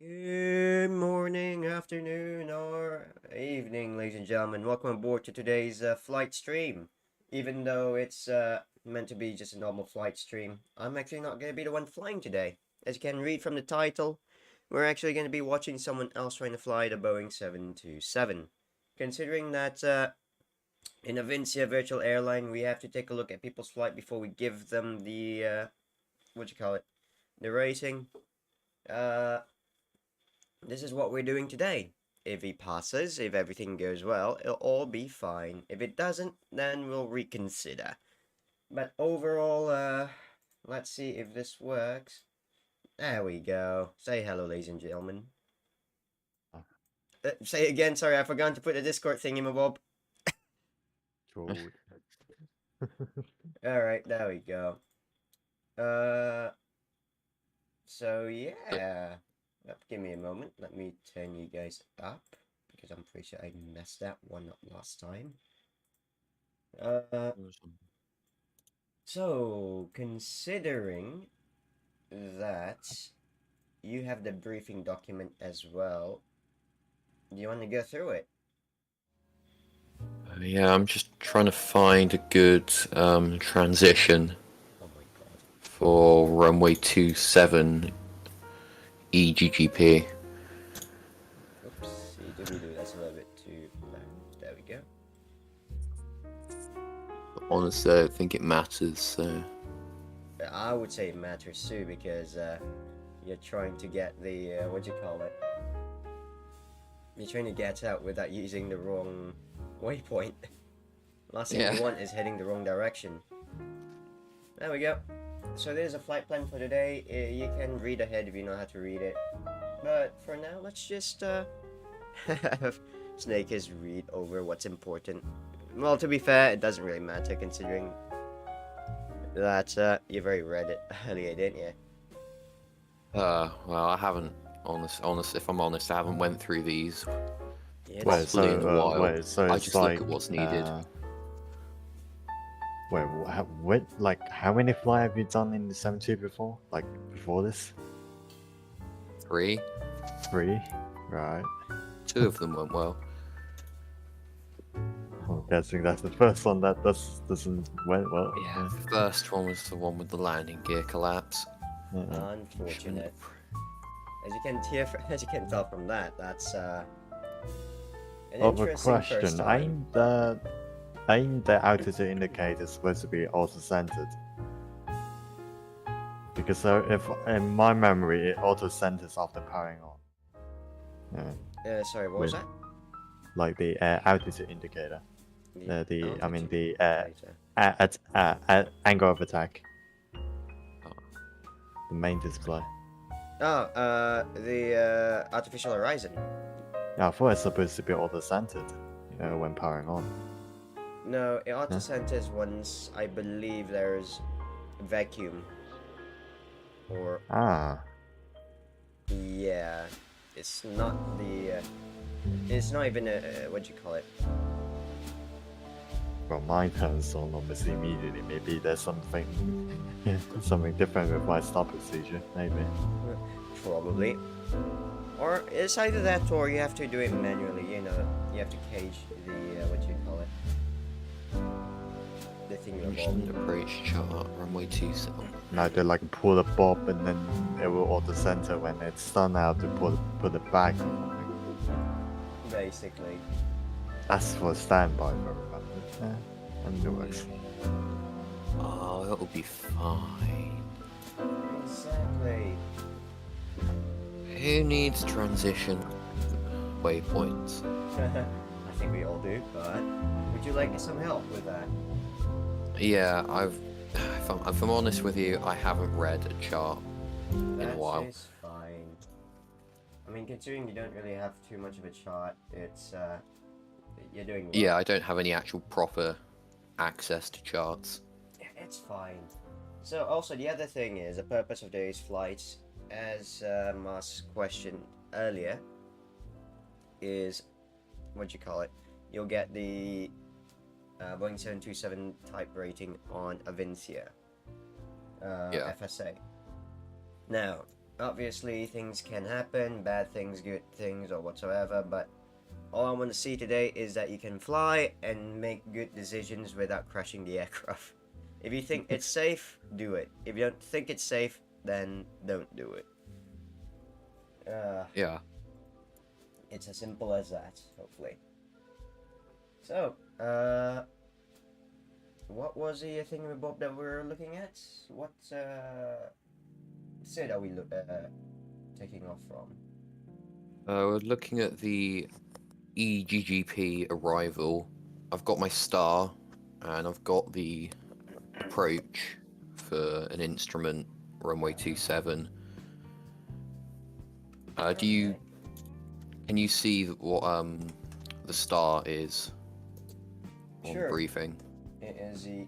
Good morning, afternoon, or evening, ladies and gentlemen. Welcome aboard to today's flight stream. Even though it's meant to be just a normal flight stream, I'm actually not going to be the one flying today. As you can read from the title, we're actually going to be watching someone else trying to fly the Boeing 727. Considering that in Avincia virtual airline, we have to take a look at people's flight before we give them the, the rating. Uh, This is what we're doing today. If he passes, if everything goes well, it'll all be fine. If it doesn't, then we'll reconsider. But overall, let's see if this works. There we go. Say hello, ladies and gentlemen. Say it again, sorry, I forgot to put the Discord thingamabob. Toad. Alright, there we go. So yeah. Give me a moment. Let me turn you guys up because I'm pretty sure I messed that one up last time. So considering that you have the briefing document as well, do you want to go through it? Yeah, I'm just trying to find a good transition Oh my god. for runway 27 EGGP. Oops, CW, that's a little bit too loud. There we go. Honestly, I don't think it matters. So I would say it matters too because you're trying to get the what do you call it? You're trying to get out without using the wrong waypoint. Last thing you want is heading the wrong direction. There we go. So there's a flight plan for today. You can read ahead if you know how to read it. But for now, let's just have Snakers read over what's important. Well, to be fair, it doesn't really matter considering that you've already read it earlier, didn't you? well, I haven't. Honest, if I'm honest, I haven't went through these Yeah, properly in a while. Wait, so I it's just like, look at what's needed. Wait, what? Like, how many fly have you done in the 70 before? Like, before this? 3, 3? Right. 2 of them went well. I'm guessing that's the first one that doesn't went well. Yeah, the first one was the one with the landing gear collapse. Unfortunate. As you can tell from that, that's an interesting question. first time. Ain't the altitude indicator supposed to be auto-centered? Because if in my memory it auto-centers after powering on. Sorry, what was that? Like the altitude indicator. I mean the angle of attack. The main display. Oh, the artificial horizon. Yeah, I thought it's supposed to be auto-centered, when powering on. No, it auto centers once I believe there's vacuum. Or yeah, it's not the. It's not even a what do you call it? Well, mine turns on almost immediately. Maybe there's something something different with my stop procedure. Maybe. Probably. Or it's either that or you have to do it manually. You know, you have to cage the what do you call it? The thing Mission approach chart, runway 27. No, they like pull the bob and then it will auto center when it's done out to put it back or something. Basically. That's for standby, if I remember. Yeah, and it works. Oh, it'll be fine. Exactly. Who needs transition waypoints? I think we all do, but would you like some help with that? Yeah, if I'm honest with you, I haven't read a chart in a while. That is fine. I mean, considering you don't really have too much of a chart, it's you're doing well. Yeah, I don't have any actual proper access to charts. It's fine. So also the other thing is the purpose of today's flights, as Mas questioned earlier, is what do you call it? You'll get the Boeing 727 type rating on Avincia, FSA. Now, obviously things can happen, bad things, good things, or whatsoever, but all I want to see today is that you can fly and make good decisions without crashing the aircraft. If you think it's safe, do it. If you don't think it's safe, then don't do it. Yeah. It's as simple as that, hopefully. So, what was the thingamabob that we were looking at? What state are we taking off from? We're looking at the EGGP arrival. I've got my star, and I've got the approach for an instrument runway 27. Do you can you see what the star is on Sure. the briefing? It is the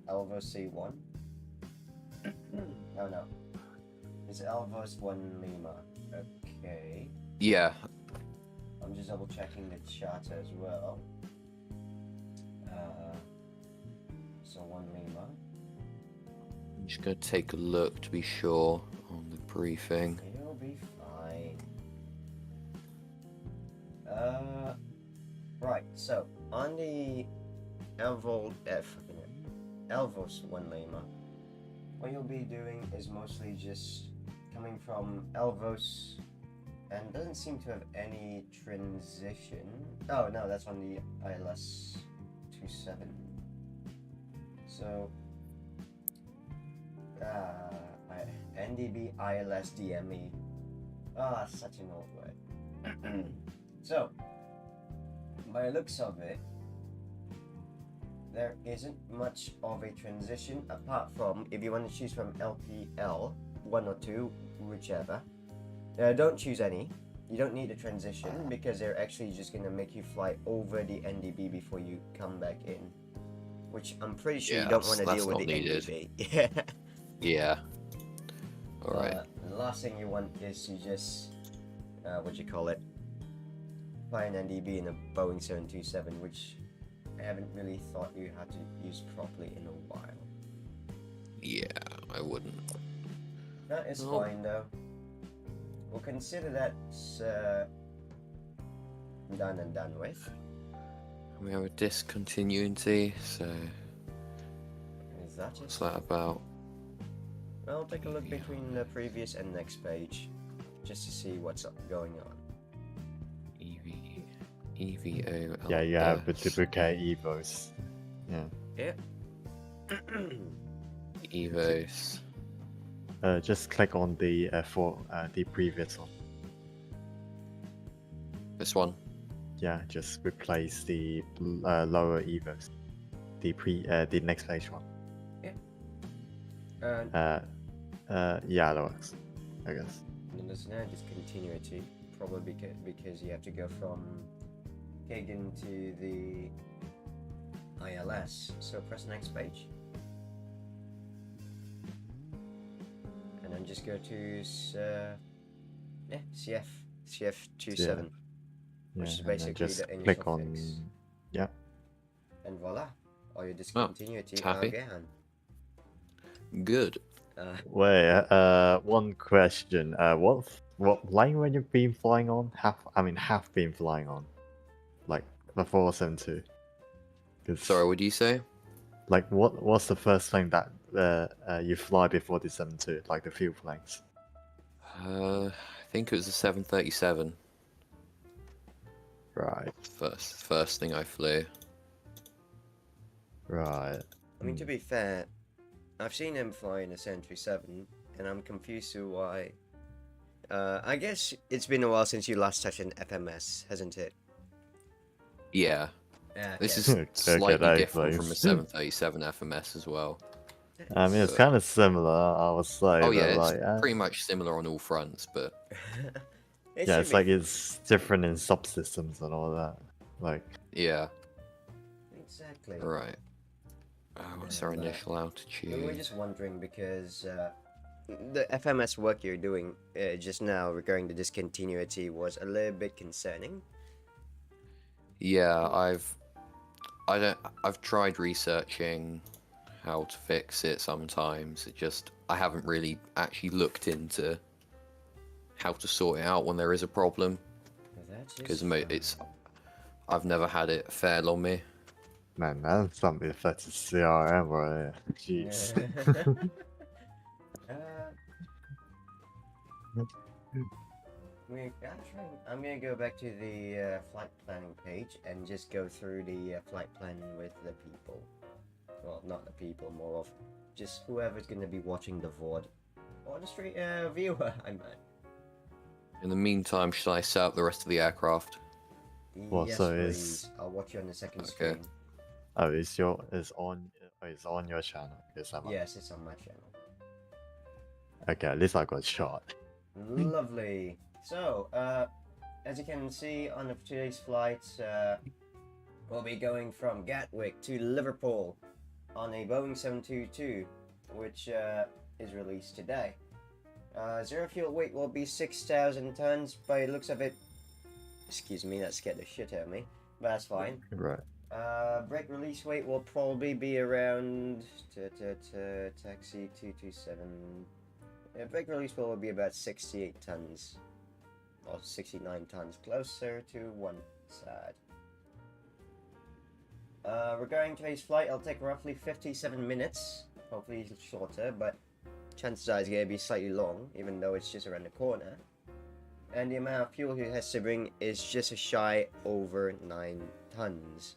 Elvos C1. No. It's Elvos 1 Lima. Okay. Yeah. I'm just double checking the chart as well. So 1 Lima. I'm just gonna take a look to be sure on the briefing. You'll be fine. Right, so on the Elvos 1 Lima, what you'll be doing is mostly just coming from Elvos, and doesn't seem to have any transition. Oh no, that's on the ILS 27. So NDB ILS DME. Such an old word. So, by the looks of it, there isn't much of a transition apart from if you want to choose from LPL 1 or 2, whichever. Don't choose any. You don't need a transition because they're actually just gonna make you fly over the NDB before you come back in, which I'm pretty sure you don't want to deal with the NDB. Yeah. Yeah. All right. The last thing you want is to just fly an NDB in a Boeing 727, which I haven't really thought you had to use properly in a while. Yeah, I wouldn't. That is fine though. We'll consider that done and done with. We have a discontinuity, so Is that it? what's that about? I'll take a look between the previous and next page, just to see what's going on. EVO. Yeah, you have the duplicate Evos. Yeah. Yep. Evos. Just click on the the previous one. This one. Yeah, just replace the lower Evos. The next page one. Yeah, that works. I guess. And there's now discontinuity, probably because you have to go from Kagan to the ILS. So press next page. And then just go to CF27, which is and then basically just the initial click on. fix. Yeah. And voila, all your discontinuity happy. again. Good. Wait, one question. What line were you been flying on? Have been flying on, like before 72. Sorry, what do you say? Like, what's the first thing that you fly before the 72? Like the fuel planes. I think it was the 737. Right. First thing I flew. Right. I mean, to be fair, I've seen him fly in a 737, and I'm confused to why. I guess it's been a while since you last touched an FMS, hasn't it? Yeah. This is Okay, slightly that different from a explains. 737 FMS as well. I mean, it's kind of similar, I would say. Oh but yeah, it's like, pretty much similar on all fronts, but yeah, it's like it's different in subsystems and all that. Like, yeah. Exactly. Right. What's our initial We were altitude? just wondering because the FMS work you're doing just now regarding the discontinuity was a little bit concerning. Yeah, I've tried researching how to fix it sometimes. I I haven't really actually looked into how to sort it out when there is a problem, because it's I've never had it fail on me. Man, that's something that's a CRM right there. Jeez. I'm gonna go back to the flight planning page and just go through the flight plan with the people. Well, not the people, more of just whoever's gonna be watching the VOD. Or the street viewer, I meant. In the meantime, should I set up the rest of the aircraft? Well, Yes, so please. I'll watch you on the second Okay. screen. Oh, it's on your channel. Yes, Yes, it's on my channel. Okay, at least I got shot. Lovely. So, as you can see on today's flight, we'll be going from Gatwick to Liverpool on a Boeing 722, which is released today. Zero fuel weight will be 6,000 tons by the looks of it. Excuse me, that scared the shit out of me, but that's fine. Right. Brake release weight will probably be around taxi 227. Brake release weight will be about 68 tons, or 69 tons, closer to one side. Regarding today's flight, it'll take roughly 57 minutes. Hopefully it's shorter, but chances are it's going to be slightly long, even though it's just around the corner. And the amount of fuel he has to bring is just a shy over 9 tons.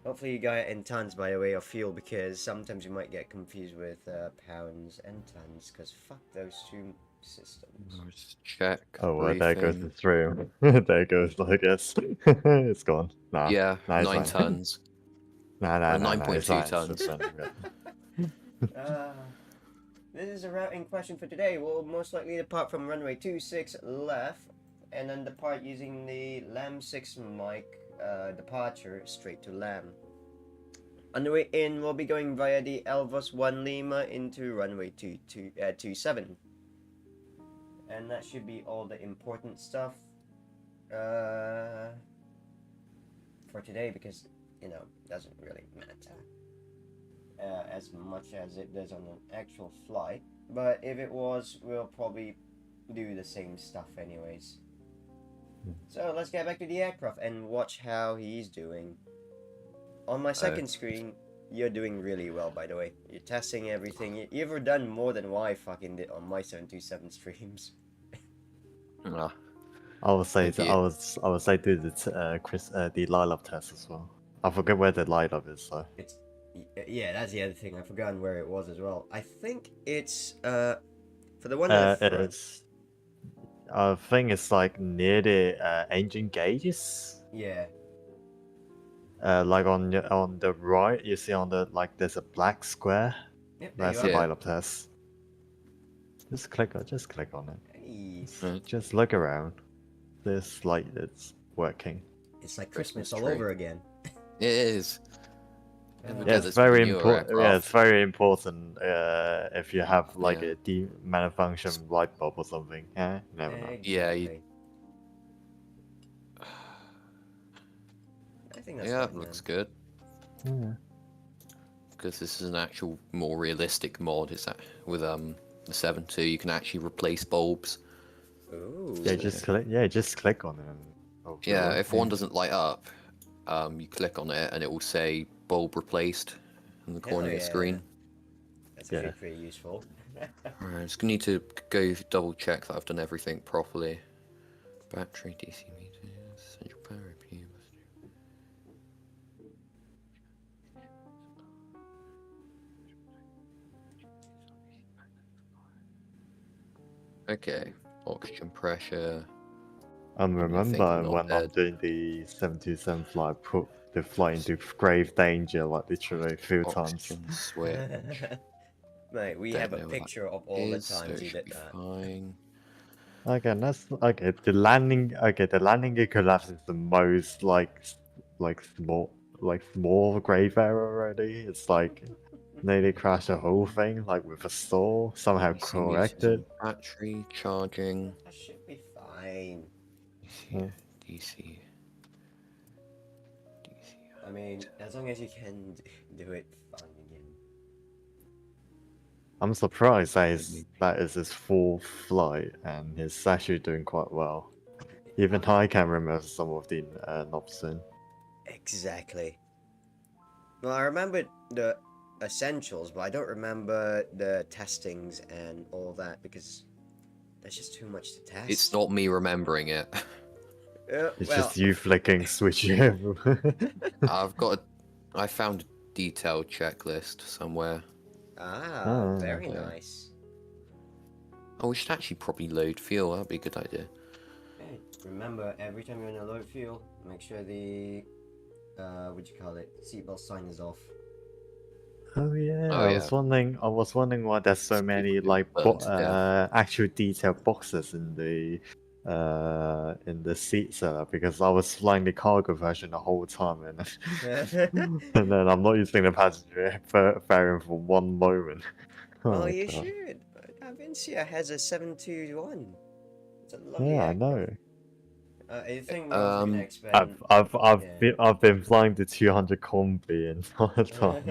Hopefully you got it in tons, by the way, of fuel, because sometimes you might get confused with pounds and tons, because fuck those two systems. Let's check. Oh, well, there goes briefing. the stream. There goes, I guess. It's gone. Nah. Yeah, Nah, it's 9 fine. tons. Nah, 9.2 it's fine, tons. it's fine, yeah. This is a routing question for today. We'll most likely depart from runway 26 left, and then depart using the LAM 6 mic departure straight to LAM. On the way in, we'll be going via the Elvos 1 Lima into runway 27. And that should be all the important stuff for today, because, you know, it doesn't really matter as much as it does on an actual flight. But if it was, we'll probably do the same stuff anyways. So let's get back to the aircraft and watch how he's doing. On my second screen, you're doing really well, by the way. You're testing everything. You've done more than what I fucking did on my 727 streams. I would say Thank I you. would say do the light up test as well. I forget where the light up is, so Yeah, that's the other thing. I've forgotten where it was as well. I think it's for the one at the it front. is. I think it's like near the engine gauges. Yeah. Like on the right, you see on the there's a black square. Yep, there That's you the are. Yeah. light up test. Just click on it. Hey. Just look around. This light is working. It's like Christmas Christmas all tree. over again. It is. Never Yeah, get Yeah, it's this with a very newer important. Yeah, aircraft. it's very important. If you have like Yeah. a malfunction light bulb or something. Yeah, never know. Yeah, exactly. I think that's Yeah, fine, looks man. good. Yeah. Because this is an actual more realistic mod. Is that with the 7.2 you can actually replace bulbs. Ooh. Yeah, just click. Yeah, just click on it. And hopefully Yeah, work. if one doesn't light up, you click on it and it will say bulb replaced in the corner of your yeah. screen. That's Yeah. actually pretty useful. Alright, just need to go double check that I've done everything properly. Battery, DC meters, central power, APU. Okay, oxygen pressure. Remember not when I'm bad. doing the 727 flight, put the flight into grave danger, like literally a few times. Oxygen switch. Mate, we Don't have a know what picture of all the is, so times it you should did be that. fine. Okay, that's okay. The landing, the landing gear collapse is the most small grave error already. It's like nearly crashed the whole thing, like with a stall, somehow DC corrected. meters, battery charging. That should be fine. Yeah. DC. I mean, as long as you can do it fine again. I'm surprised that is his fourth flight, and he's actually doing quite well. Even I can remember some of the knobs in. Exactly. Well, I remember the essentials, but I don't remember the testings and all that because there's just too much to test. It's not me remembering it. It's Well, just you flicking switch everywhere. I found a detailed checklist somewhere. very okay. nice. Oh, we should actually probably load fuel. That'd be a good idea. Hey, remember, every time you're in a low fuel, make sure the seatbelt sign is off. Oh yeah, Oh, I yeah. was wondering. I was wondering why there's so Some many people like get burnt to death. actual detailed boxes in the seat setup because I was flying the cargo version the whole time, and and then I'm not using the passenger variant for one moment. Well, Oh you god. should. Avincia has a 721. It's a lovely Yeah, I aircraft. know. You think we're also gonna I've expand? I've I've Yeah. I've been flying the 200 combi entire time.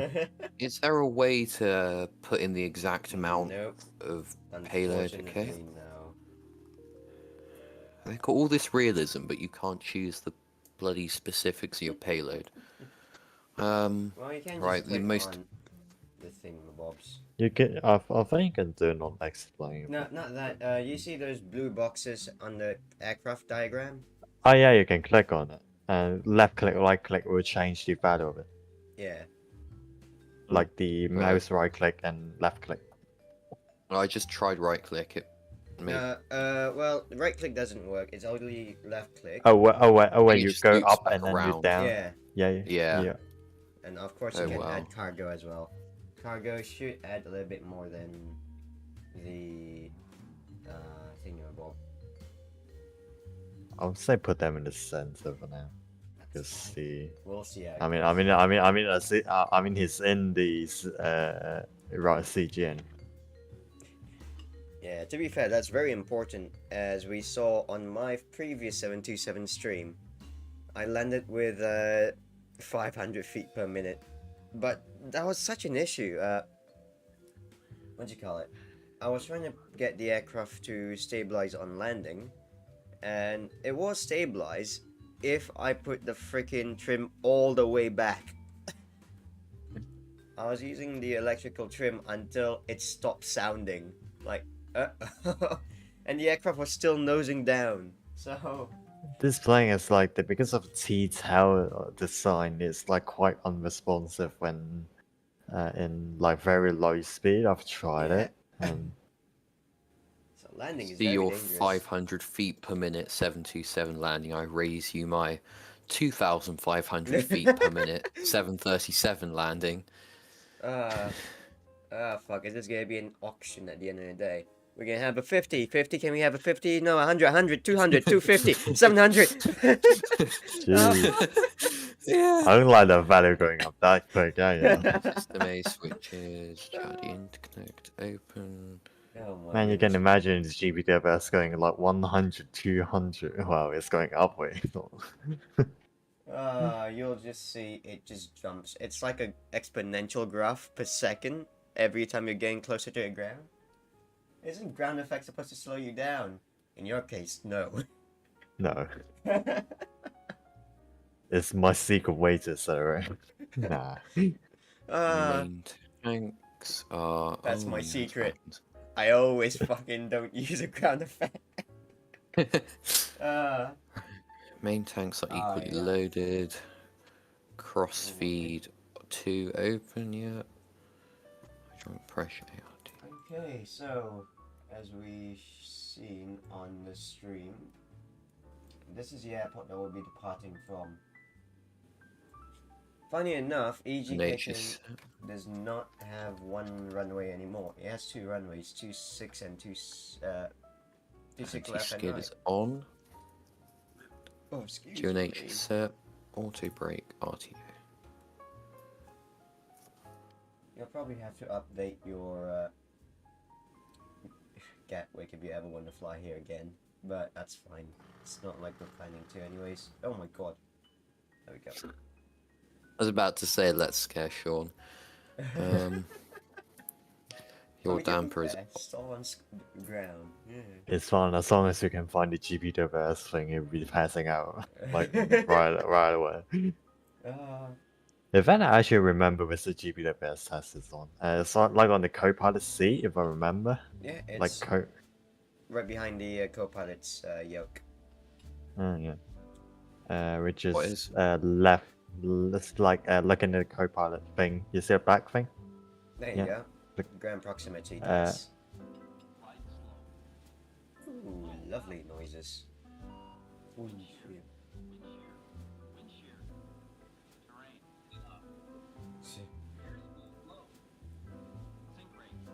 Is there a way to put in the exact amount Nope. of payload? Okay. Unfortunately, no. They've got all this realism, but you can't choose the bloody specifics of your payload. Well, you can Right, just the click most on the thingamabobs. You can I think you can do not explain. No, not that. You see those blue boxes on the aircraft diagram? Oh yeah, you can click on it. And left click, right click will change the value of it. Yeah. Like the mouse right click and left click. I just tried right click it. Maybe. Well, right click doesn't work. It's only left click. Wait, it you just go loops up back and then you around. down. Yeah. Yeah. And of course, you Oh, can wow. add cargo as well. Cargo should add a little bit more than the thingamabob. I would say put them in the center for now. Because see, We'll see. I mean, he's in these right CGN. Yeah, to be fair, that's very important. As we saw on my previous 727 stream, I landed with 500 feet per minute, but that was such an issue. What do you call it? I was trying to get the aircraft to stabilize on landing, and it was stabilized if I put the freaking trim all the way back. I was using the electrical trim until it stopped sounding. Like, and the aircraft was still nosing down. So This plane is like because of T-tail design, it's like quite unresponsive when in like very low speed. I've tried yeah. it, and So landing is See very your dangerous. 500 feet per minute 727 landing. I raise you my 2,500 feet per minute 737 landing. Fuck, is this gonna be an auction at the end of the day? We're gonna have a 50. 50, can we have a 50? No, 100, 100, 200, 250, 700. Jeez. Yeah. I don't like the value going up that quick. Yeah. System A switches, Charlie interconnect open. Oh my Man, you can goodness. imagine this GBWS going like 100, 200. Wow, it's going upward. You'll just see it just jumps. It's like an exponential graph per second every time you're getting closer to the ground. Isn't ground effect supposed to slow you down? In your case, no. No, it's my secret way to accelerate. Nah. Main tanks are. That's oh, my yeah, it's secret. backwards. I always fucking don't use a ground effect. Main tanks are Ah, equally yeah. loaded. Cross feed 2 open yet. Joint pressure ARD. Okay, so as we seen on the stream, this is the airport that we'll be departing from. Funny enough, EG Kitchen Nature's does not have one runway anymore. It has two runways, 26 and 26 left and skid right. is on. Oh, excuse QNH me. set. Auto brake RTO. You'll probably have to update your Gatwick if you ever want to fly here again, but that's fine. It's not like we're planning to anyways. Oh my god. There we go. I was about to say let's scare Sean. Your damper is. Stall on ground. Yeah. It's fine as long as you can find the GPWS thing. You'll be passing out like right away. If I actually remember which the GPWS test is on, it's like on the co-pilot seat, if I remember. Yeah, Like it's right behind the co-pilot's yoke. Which What is is? left. It's like looking at the co-pilot thing. You see a black thing? There you Yeah. go. Ground proximity test. Ooh, lovely noises. Ooh, yeah.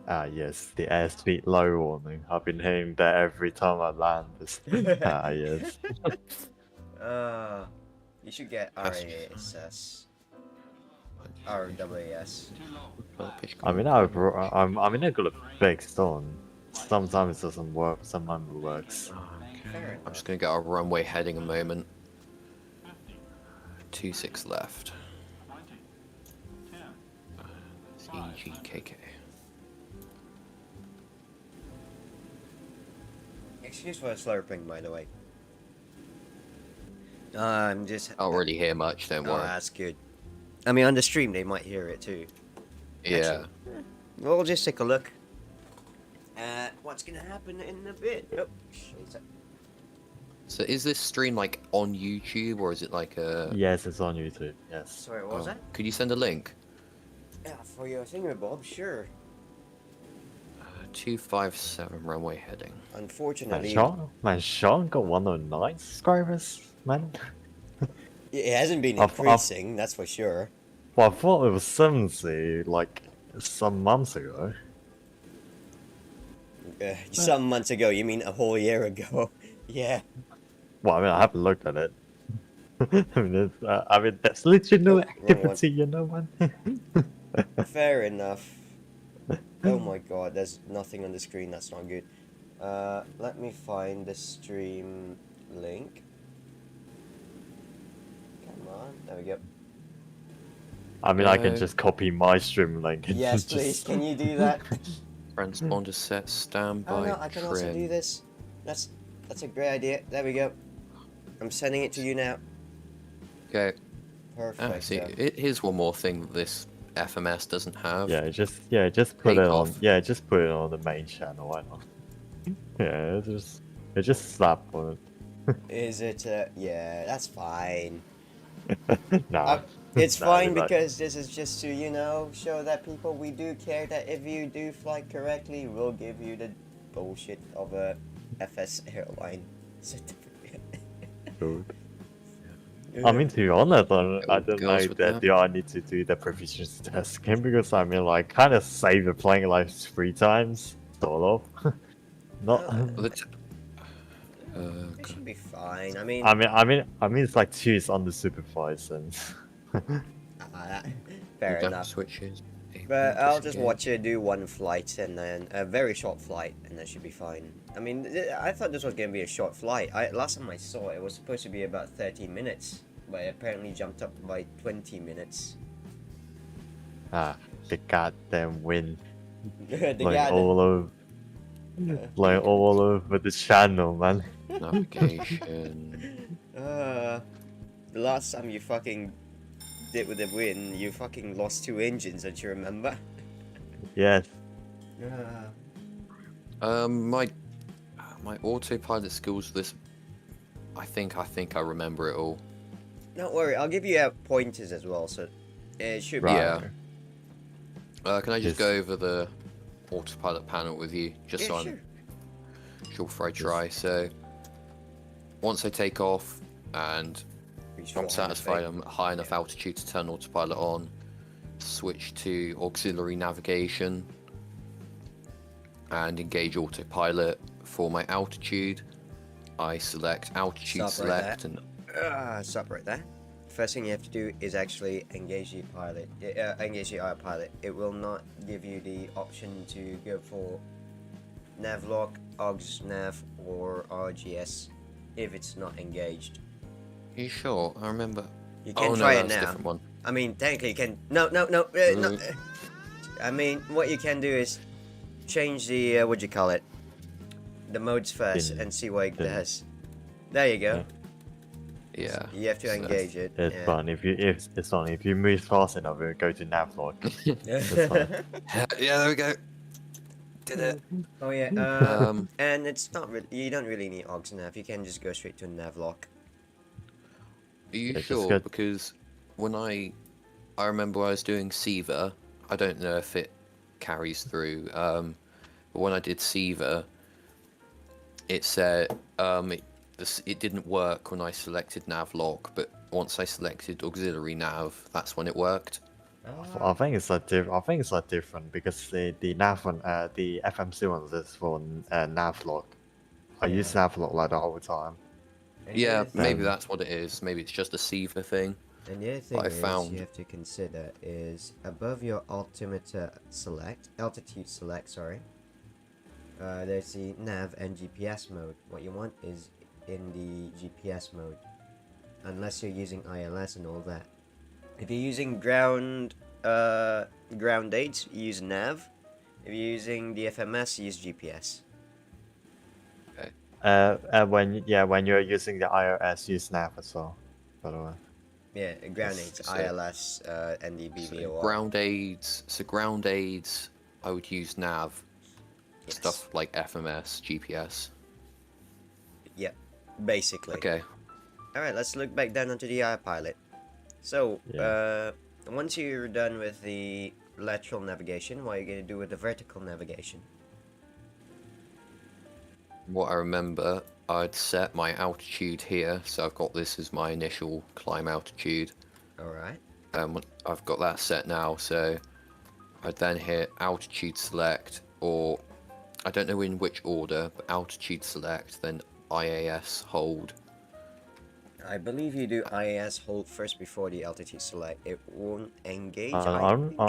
Ah, yes, the airspeed low warning. I've been hearing that every time I land. Yes. You should get RASS. RWAS. I mean, I'm in a good big storm. Sometimes it doesn't work, sometimes it works. Fair I'm just gonna get our runway heading a moment. 26 left. EGKK. Excuse for slurping, by the way. I'm just. I don't really hear much, don't Oh, worry. that's good. I mean, on the stream they might hear it too. Yeah. We'll just take a look. What's gonna happen in a bit? Oh, shit. So is this stream like on YouTube or is it like a? Yes, it's on YouTube. Yes. Sorry, what was that? Could you send a link? Yeah, for your thingamabob, sure. 257 runway heading. Unfortunately, Sean got 109 subscribers, man. it hasn't been I've- increasing. That's for sure. Well, I thought it was 70 like some months ago. Some months ago, you mean a whole year ago? Yeah. Well, I mean, I haven't looked at it. I mean, that's literally no Oh, wrong one. activity, you know, man. Fair enough. Oh my god, there's nothing on the screen. That's not good. Let me find the stream link. Come on, there we go. I mean, I can just copy my stream link. And Yes, just... please. Can you do that? Transponder set standby. Oh no, I can also do this. That's a great idea. There we go. I'm sending it to you now. Okay. Perfect. See, yeah. here's one more thing that this FMS doesn't have. Yeah, just put it on. Takeoff. Yeah, just put it on the main channel. Why not? Yeah, just slap on Is it? Yeah, that's fine. it. Nah. It's Nah, fine it's like- because this is just to, show that people we do care that if you do fly correctly, we'll give you the bullshit of a FS airline certificate. Good. I mean, to be honest, I don't know goes with that that. do I need to do the proficiency test again because I mean, like, kind of save the plane like 3 times, sort of. Not. Well, it should be fine. I mean, I mean, it's like 2 is undersupervised and. fair damper enough. switches. But I'll just watch you do one flight and then a very short flight, and that should be fine. I mean, I thought this was gonna be a short flight. Last time I saw it was supposed to be about 30 minutes, but it apparently jumped up by 20 minutes. The goddamn wind. The Like guy all over. Like all over the channel, man. Navigation. the last time you fucking did with the wind, you fucking lost 2 engines, don't you remember? Yes. My autopilot skills for this. I think I remember it all. Don't worry, I'll give you pointers as well, so it should be. Right. Can I just Yes. go over the autopilot panel with you, just so sure. I'm sure before I try? So once I take off and Reach I'm 400 satisfied feet. I'm at high enough altitude to turn autopilot on, switch to auxiliary navigation and engage autopilot. For my altitude, I select altitude Stop right select and Stop right there. First thing you have to do is actually engage the pilot. Engage the autopilot. It will not give you the option to go for navlock, aux nav, or RGS if it's not engaged. you sure? I remember. You can Oh, try no, it that's a now. different one. I mean, technically you can. No. I mean, what you can do is change the what do you call it? The modes first Didn't- and see what it didn't. does. There you go. Yeah. You have to So- engage it. It's yeah. fun if it's fun if you move fast enough. It'll go to navlog. It's fun. Yeah, there we go. Did it. Oh yeah. Um, And it's not really. You don't really need aux nav. You can just go straight to navlock. Are you Yeah, just sure? go- Because when I remember when I was doing Siva, I don't know if it carries through. But when I did Siva, it said it didn't work when I selected nav lock, but once I selected auxiliary nav, that's when it worked. I think it's like I think it's like different because the nav one, the FMC ones is for navlog. I use Yeah. navlog like the whole time. And the Yeah, other maybe thing- that's what it is. Maybe it's just a Siva thing. And the other thing I is found- you have to consider is above your altimeter select, altitude select, sorry. There's the nav and GPS mode. What you want is in the GPS mode, unless you're using ILS and all that. If you're using ground dates, use nav. If you're using the FMS, use GPS. When you're using the iOS, use nav as well. By the way. Yeah, ground Yes, dates, so- ILS, and the So BVOR. ground aids. So ground aids, I would use nav. Yes. Stuff like FMS, GPS. Yep, basically. Okay. Alright, let's look back down onto the iPilot. So, Yeah. once you're done with the lateral navigation, what are you going to do with the vertical navigation? What I remember, I'd set my altitude here, so I've got this as my initial climb altitude. Alright. I've got that set now, so I'd then hit altitude select, or I don't know in which order, but altitude select, then IAS hold. I believe you do IAS hold first before the altitude select. It won't engage, I I don't think.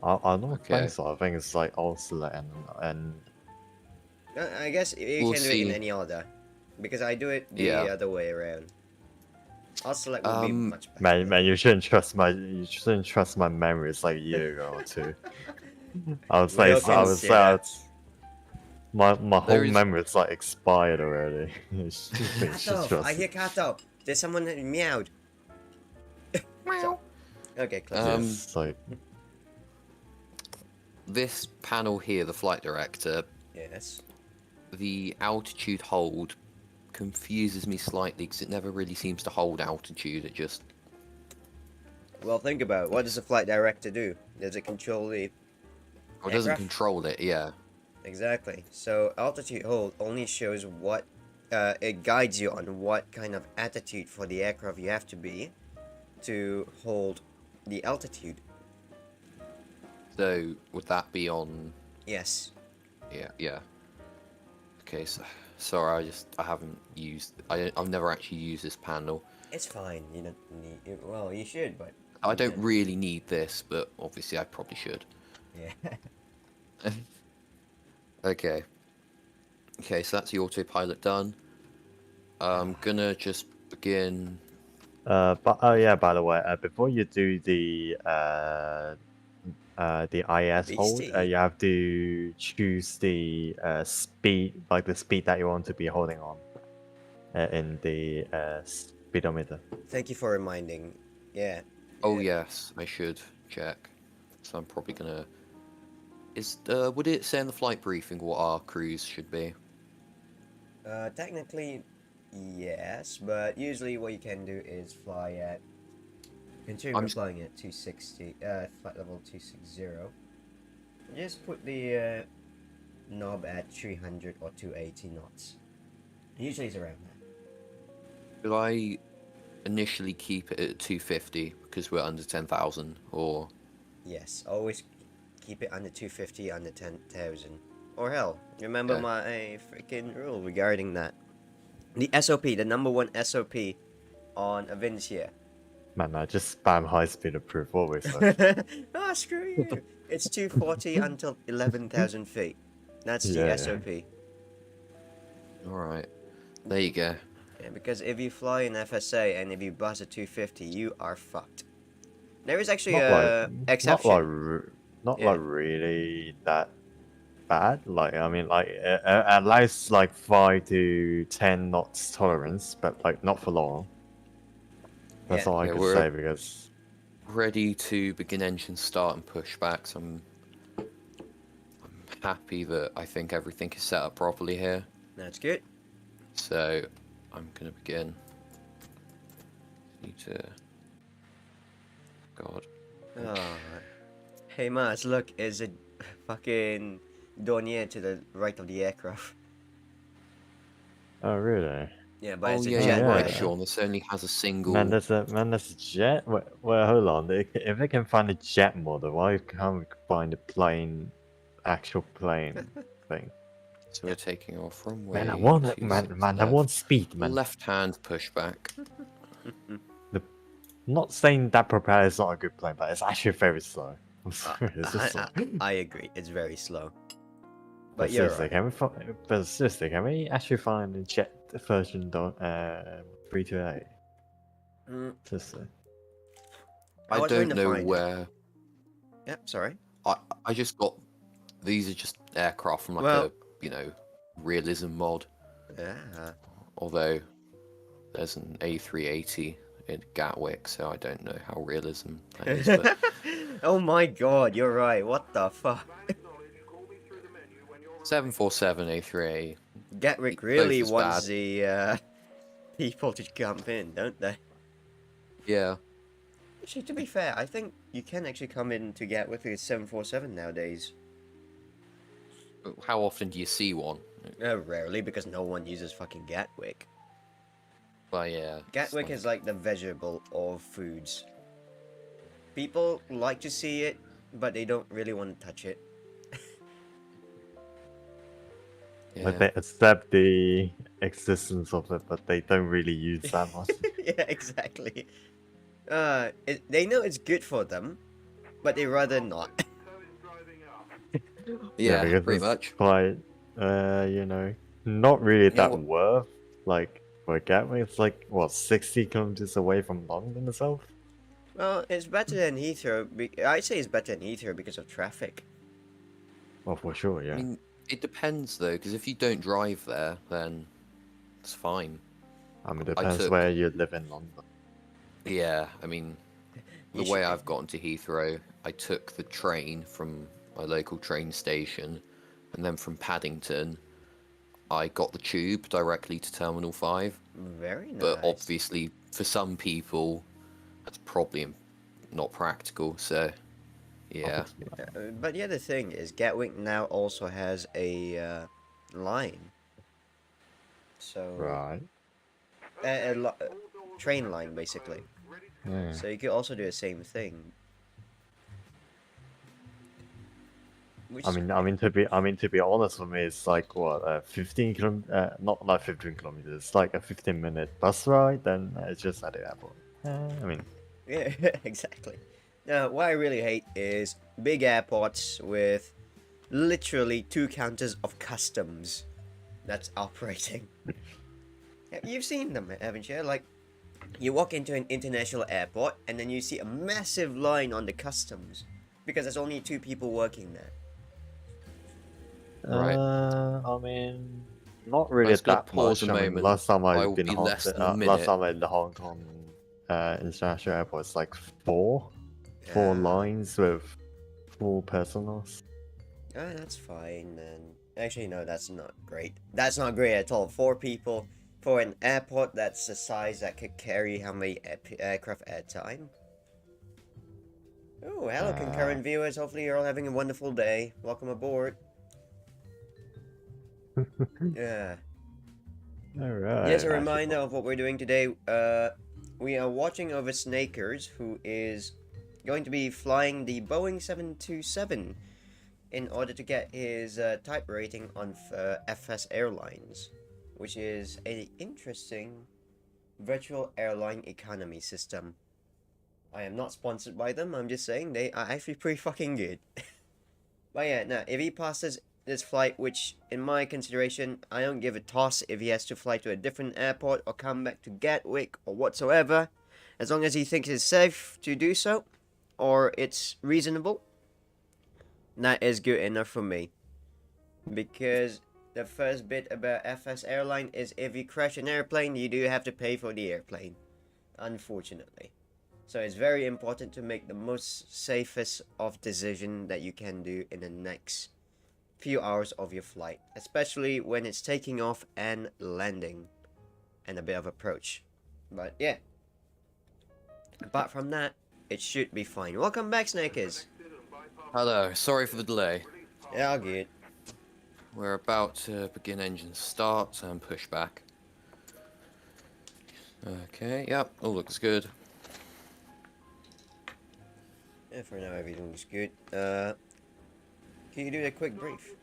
I don't Okay. think so. I think it's like all select and I guess you We'll can do it in see. any order. Because I do it the Yeah. other way around. Alt select would be much better. man, you shouldn't trust my memory. It's like a year ago or two. I would say We'll I would say consider. my whole There is- memory is like expired already. It's just Kato! I hear Kato! There's someone that meowed. So- okay, close. it's like This panel here, the flight director, Yes. the altitude hold confuses me slightly because it never really seems to hold altitude. It just Well, think about it. What does the flight director do? Does it control the... or doesn't Aircraft? control it. Yeah. Exactly. So altitude hold only shows what... it guides you on what kind of attitude for the aircraft you have to be to hold the altitude. So would that be on? Yes. Yeah. Okay. So sorry, I haven't used. I've never actually used this panel. It's fine. You don't need... Well, you should, but... I you don't can- really need this, but obviously I probably should. Yeah. Okay. Okay, so that's the autopilot done. I'm gonna just begin. but oh yeah, by the way, before you do the IS hold, BC. you have to choose the speed, like the speed that you want to be holding on in the speedometer. Thank you for reminding. Yeah. Oh yes, I should check. So I'm probably gonna. Would it say in the flight briefing what our cruise should be? Technically, yes, but usually what you can do is fly at... Considering I'm we're s- flying at 260, flight level 260. Just put the knob at 300 or 280 knots. Usually it's around that. Should I initially keep it at 250 because we're under 10,000, or Yes, always keep it under 250, under 10,000. Or hell, remember Okay. my freaking rule regarding that. The SOP, the number one SOP on Avincia. Man, I just spam high speed approve always. Like, Ah, screw you. It's 240 until 11,000 feet. That's the Yeah. SOP. all right? There you go. Yeah, because if you fly in FSA and if you buzz at 250, you are fucked. There is actually not a like, exception. not Yeah. like really that bad. Like I mean, like it allows like 5 to 10 knots tolerance, but like not for long. That's Yeah. all I Yeah, could we're say because ready to begin engine start and pushback. So I'm happy that I think everything is set up properly here. That's good. So I'm gonna begin. Need to. God. Oh. Hey Mars, look, is a fucking Dornier to the right of the aircraft. oh really? Yeah, but Oh it's a yeah, jet you're right, fighter. Sean. This only has a single. Man, that's a jet. Well, hold on. If they can find a jet model, why can't we find a plane, actual plane thing? So we're taking off Man, I runway want it, 26 man. I left. want speed, man. Left-hand pushback. Not saying that propeller is not a good plane, but it's actually very slow. I'm sorry, it's just slow. I agree. It's very slow. But But you're seriously, right. can we actually find a jet version 328? Mm, Seriously. I I was going don't to know find it. where. Yep, sorry. I just got. These are just aircraft from like Well- a realism mod. Yeah. Although there's an A380 in Gatwick, so I don't know how realism that is. But Oh my god, you're right. What the fuck? 747 A380. Gatwick Both really is wants bad. the people to jump in, don't they? Yeah. Actually, to be fair, I think you can actually come in to Gatwick with a 747 nowadays. How often do you see one? Rarely, because no one uses fucking Gatwick. Well, yeah. it's Gatwick is like the vegetable of foods. People like to see it, but they don't really want to touch it. Yeah. Like they accept the existence of it, but they don't really use that much. Yeah, exactly. They know it's good for them, but they rather not. Yeah, because pretty it's much. quite, not really Yeah, that well- worth. Like for Gatwick, it's like what 60 kilometers away from London itself. Well, it's better than Heathrow. I'd say it's better than Heathrow because of traffic. Well, for sure, yeah. I mean, it depends though, because if you don't drive there, then it's fine. I mean, it depends took- where you live in London. Yeah, I mean, the You way should- I've gotten to Heathrow, I took the train from my local train station, and then from Paddington, I got the tube directly to Terminal 5. Very nice. But obviously, for some people, that's probably not practical, so yeah. But the other thing is, Gatwick now also has a line. So Right. a train line basically. Yeah. So you could also do the same thing. Which I mean to be honest with me, it's like what 15 not 15 kilometers. It's like a 15-minute bus ride. Then it's just at the airport. I mean, yeah, exactly. Now, what I really hate is big airports with literally 2 counters of customs that's operating. Yeah, you've seen them, haven't you? Like, you walk into an international airport and then you see a massive line on the customs because there's only 2 people working there. Right. I mean, not really just gonna that pause much. a I mean, moment. last time I I've will been be less than a last minute. time in the Hong Kong international airport, it's like four Yeah. lines with 4 personals. Ah, that's fine then. Actually, no, that's not great. That's not great at all. 4 people for an airport that's the size that could carry how many aircraft at a time? Oh, hello, concurrent viewers. Hopefully, you're all having a wonderful day. Welcome aboard. Yeah. Alright. Just a reminder of what we're doing today. We are watching over Snakers, who is going to be flying the Boeing 727 in order to get his type rating on FS Airlines, which is an interesting virtual airline economy system. I am not sponsored by them, I'm just saying they are actually pretty fucking good. But yeah, now, if he passes this flight, which in my consideration, I don't give a toss if he has to fly to a different airport or come back to Gatwick or whatsoever, as long as he thinks it's safe to do so, or it's reasonable, that is good enough for me. because the first bit about FS airline is if you crash an airplane, you do have to pay for the airplane, unfortunately. So it's very important to make the most safest of decision that you can do in the next few hours of your flight, especially when it's taking off and landing and a bit of approach. But yeah, apart from that, it should be fine. Welcome back, Snakers. Hello, sorry for the delay. Yeah, all good. We're about to begin engine start and push back. Okay, yep, all looks good. Yeah, for now everything looks good. Can you do a quick brief?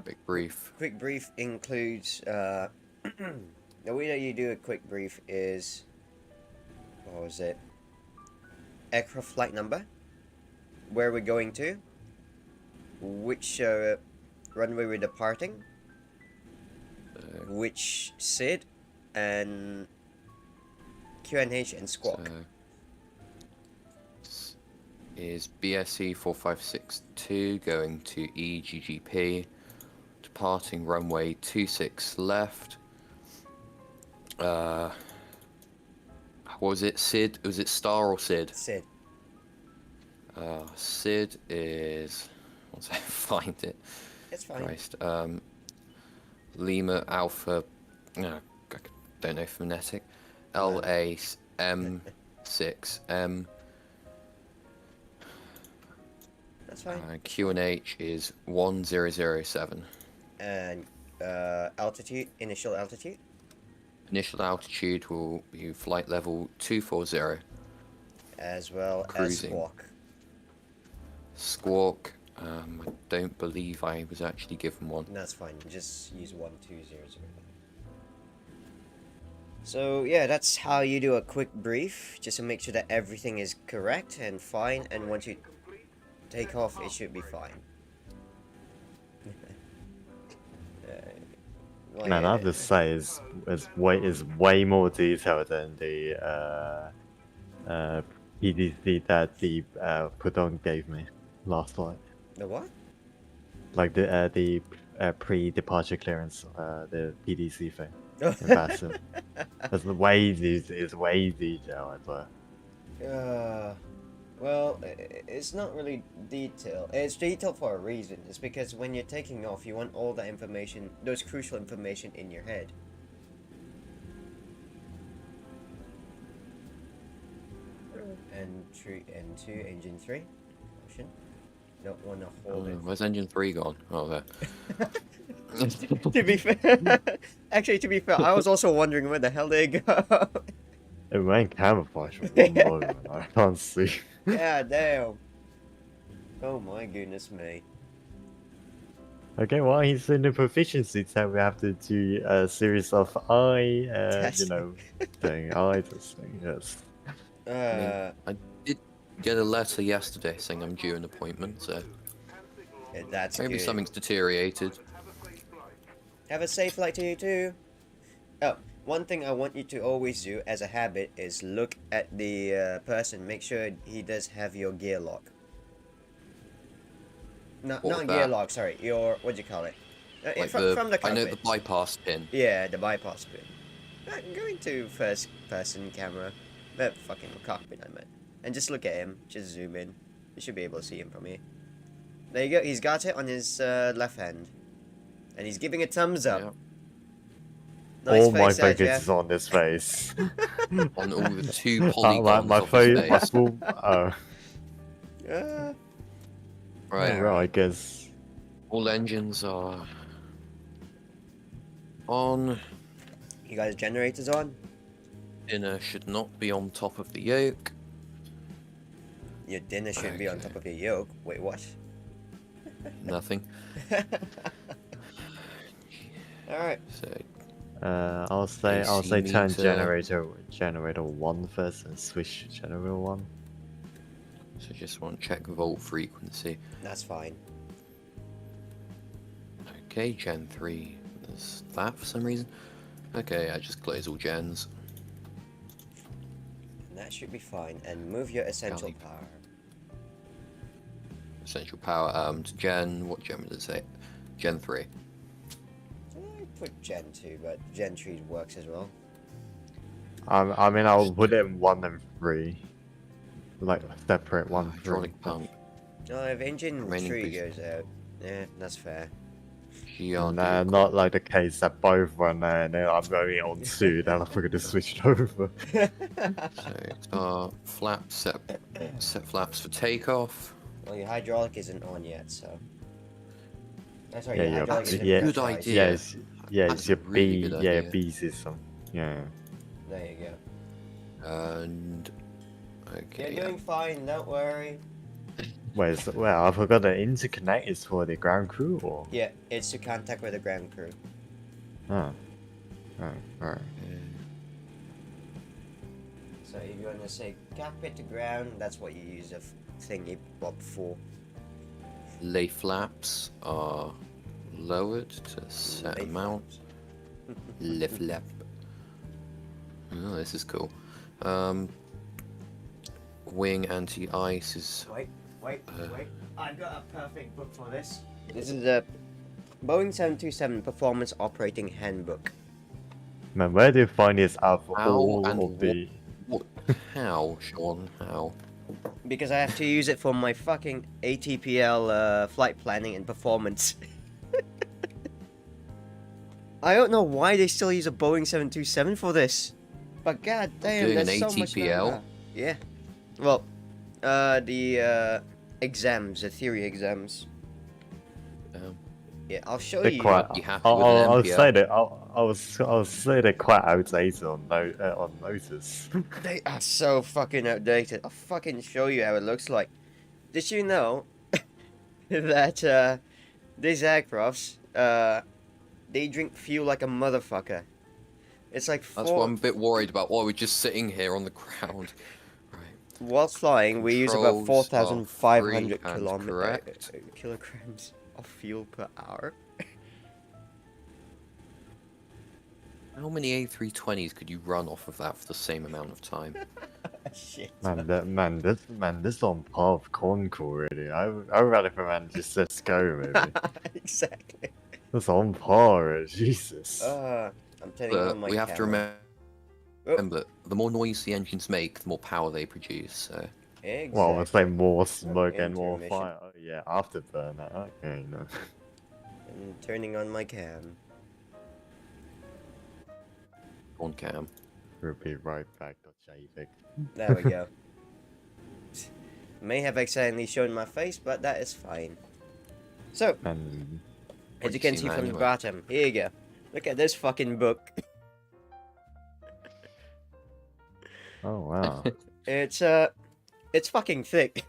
Big brief. Quick brief includes the way that you do a quick brief is, what was it? Aircraft flight number, where we're going to, which runway we're departing, which SID, and QNH and squawk. Is BSE 4562 going to EGGP, departing runway 26 left. What was it, SID? Was it Star or SID? SID. SID is... Once I find it. It's fine. Christ. Lima Alpha... No, I don't know phonetic. LAM6M. That's fine. QNH is 1007. And altitude, initial altitude? Initial altitude will be flight level 240. As well Cruising. as squawk. Squawk, I don't believe I was actually given one. That's fine, just use 1200. So yeah, that's how you do a quick brief, just to make sure that everything is correct and fine, and once you take off, it should be fine. Man, I have to say, is way more detailed than the PDC that the Pudong gave me last flight. The what? Like the pre-departure clearance, the PDC thing. Massive. It's way detailed, I swear. Well, it's not really detailed. It's detailed for a reason. It's because when you're taking off, you want all that information, those crucial information in your head. N2, engine 3. Option. Don't want to hold it. Where's engine 3 gone? Oh, there. To be fair, actually, to be fair, I was also wondering where the hell they go. It went camouflage for one moment. I can't see. Yeah, damn. Oh my goodness me. Okay, well, he's in the proficiency tab. We have to do a series of eye testing, yes. I did get a letter yesterday saying I'm due an appointment, so that's maybe good. something's deteriorated. Have a safe flight to you too. Oh, one thing I want you to always do as a habit is look at the person. Make sure he does have your gear lock. Not gear lock. Sorry, your what do you call it? Like from the cockpit. I know the bypass pin. Yeah, the bypass pin. Going to first person camera, fucking cockpit I meant, and just look at him. Just zoom in. You should be able to see him from here. There you go. He's got it on his left hand, and he's giving a thumbs up. Yeah. Nice all my face there, focus Jeff. is on this face. On all the 2 polygons my of phone, his my face. full. Right. Well, I guess. All engines are on. You guys' generators on? Dinner should not be on top of the yoke. Your dinner should be on top of your yoke. Wait, what? Nothing. Alright. So I'll say AC turn meter. generator 1 first and switch to generator 1. So just want to check volt frequency. That's fine. Okay, Gen 3. There's that for some reason. Okay, I just close all gens. And that should be fine. And move your essential Golly. power. essential power. To Gen, what Gen would it say? Gen 3. I put Gen 2, but Gen 3 works as well. I mean, I'll put it in 1 and 3. Like, separate 1, 3. Hydraulic pump. Oh, if engine Remaining 3 boost. goes out, yeah, that's fair. GRD. Nah, not like the case that both run there and then I'm going on 2, then I forgot to switch it over. So, flaps, set flaps for takeoff. Well, your hydraulic isn't on yet, so. That's right, Yeah, your yeah, hydraulic that's isn't yeah. Good pressurized. idea. Yeah, That's it's a your really B, good yeah, idea. B system. Yeah. There you go. And okay, You're doing fine, don't worry. Wait, so, well, I forgot the interconnect is for the ground crew, or? Yeah, it's to contact with the ground crew. Oh. Oh, alright. So if you want to say cockpit to ground, that's what you use a thingy bob for. lay flaps are lowered to set Lay amount. flaps. Lift lap. Oh, this is cool. Wing anti-ice is Wait. I've got a perfect book for this. This is the Boeing 727 Performance Operating Handbook. Man, where do you find this out for How all and of the... what? How, Sean? How? Because I have to use it for my fucking ATPL flight planning and performance. I don't know why they still use a Boeing 727 for this. But god damn, Doing there's an so much ATPL? number. Yeah. Well, the exams, the theory exams. Yeah, I'll show They're you. quite... You happy I'll, with an I'll MPL? say that... I'll say they're quite outdated on, on notice. They are so fucking outdated. I'll fucking show you how it looks like. Did you know that these aircrafts, they drink fuel like a motherfucker? It's like That's what I'm a bit worried about. While we're just sitting here on the ground. Right. whilst flying, we use about Controls are 4,500 free and correct. kilograms of fuel per hour. How many A320s could you run off of that for the same amount of time? Shit. This on par with Concord, really. I would rather for man just let's go, maybe. Exactly. That's on par, Jesus. I'm turning on But my we have to camera. remember, the more noise the engines make, the more power they produce. So. Exactly. Well, let's say more smoke and more Intermission. fire. Oh, yeah, afterburner. Okay, no. I'm turning on my cam. On cam. We'll be right back, JVIC. There we go. May have accidentally shown my face, but that is fine. So, And as you can see from the bottom, here you go. Look at this fucking book. oh wow, It's fucking thick.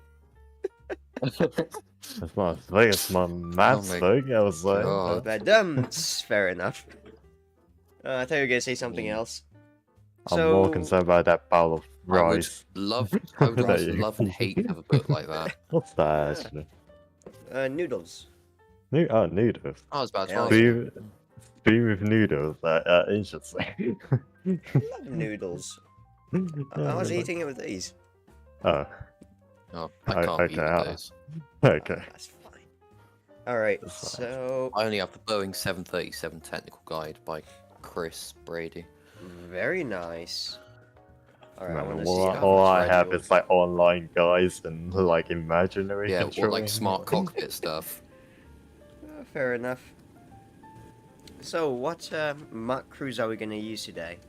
that's my biggest my maths my book. I was like, God. But it's fair enough. I thought you were gonna say something else. I'm more concerned about that bowl of rice. I would There you love and hate to have a book like that. What's that actually? Noodles. Noodles. Oh, it's about Hell time. yeah. Spoon with noodles. Interesting. Love noodles. I was eating it with these. Oh, Oh, I can't okay, eat with those. okay. That's fine. Alright, That's fine. so... I only have the Boeing 737 technical guide by Chris Brady. Very nice. Alright, I Man, wanna see all, how all much I have manual- is like online guides and like imaginary Yeah, or controlling. like smart cockpit stuff. Fair enough. So, what Mach cruise are we gonna use today?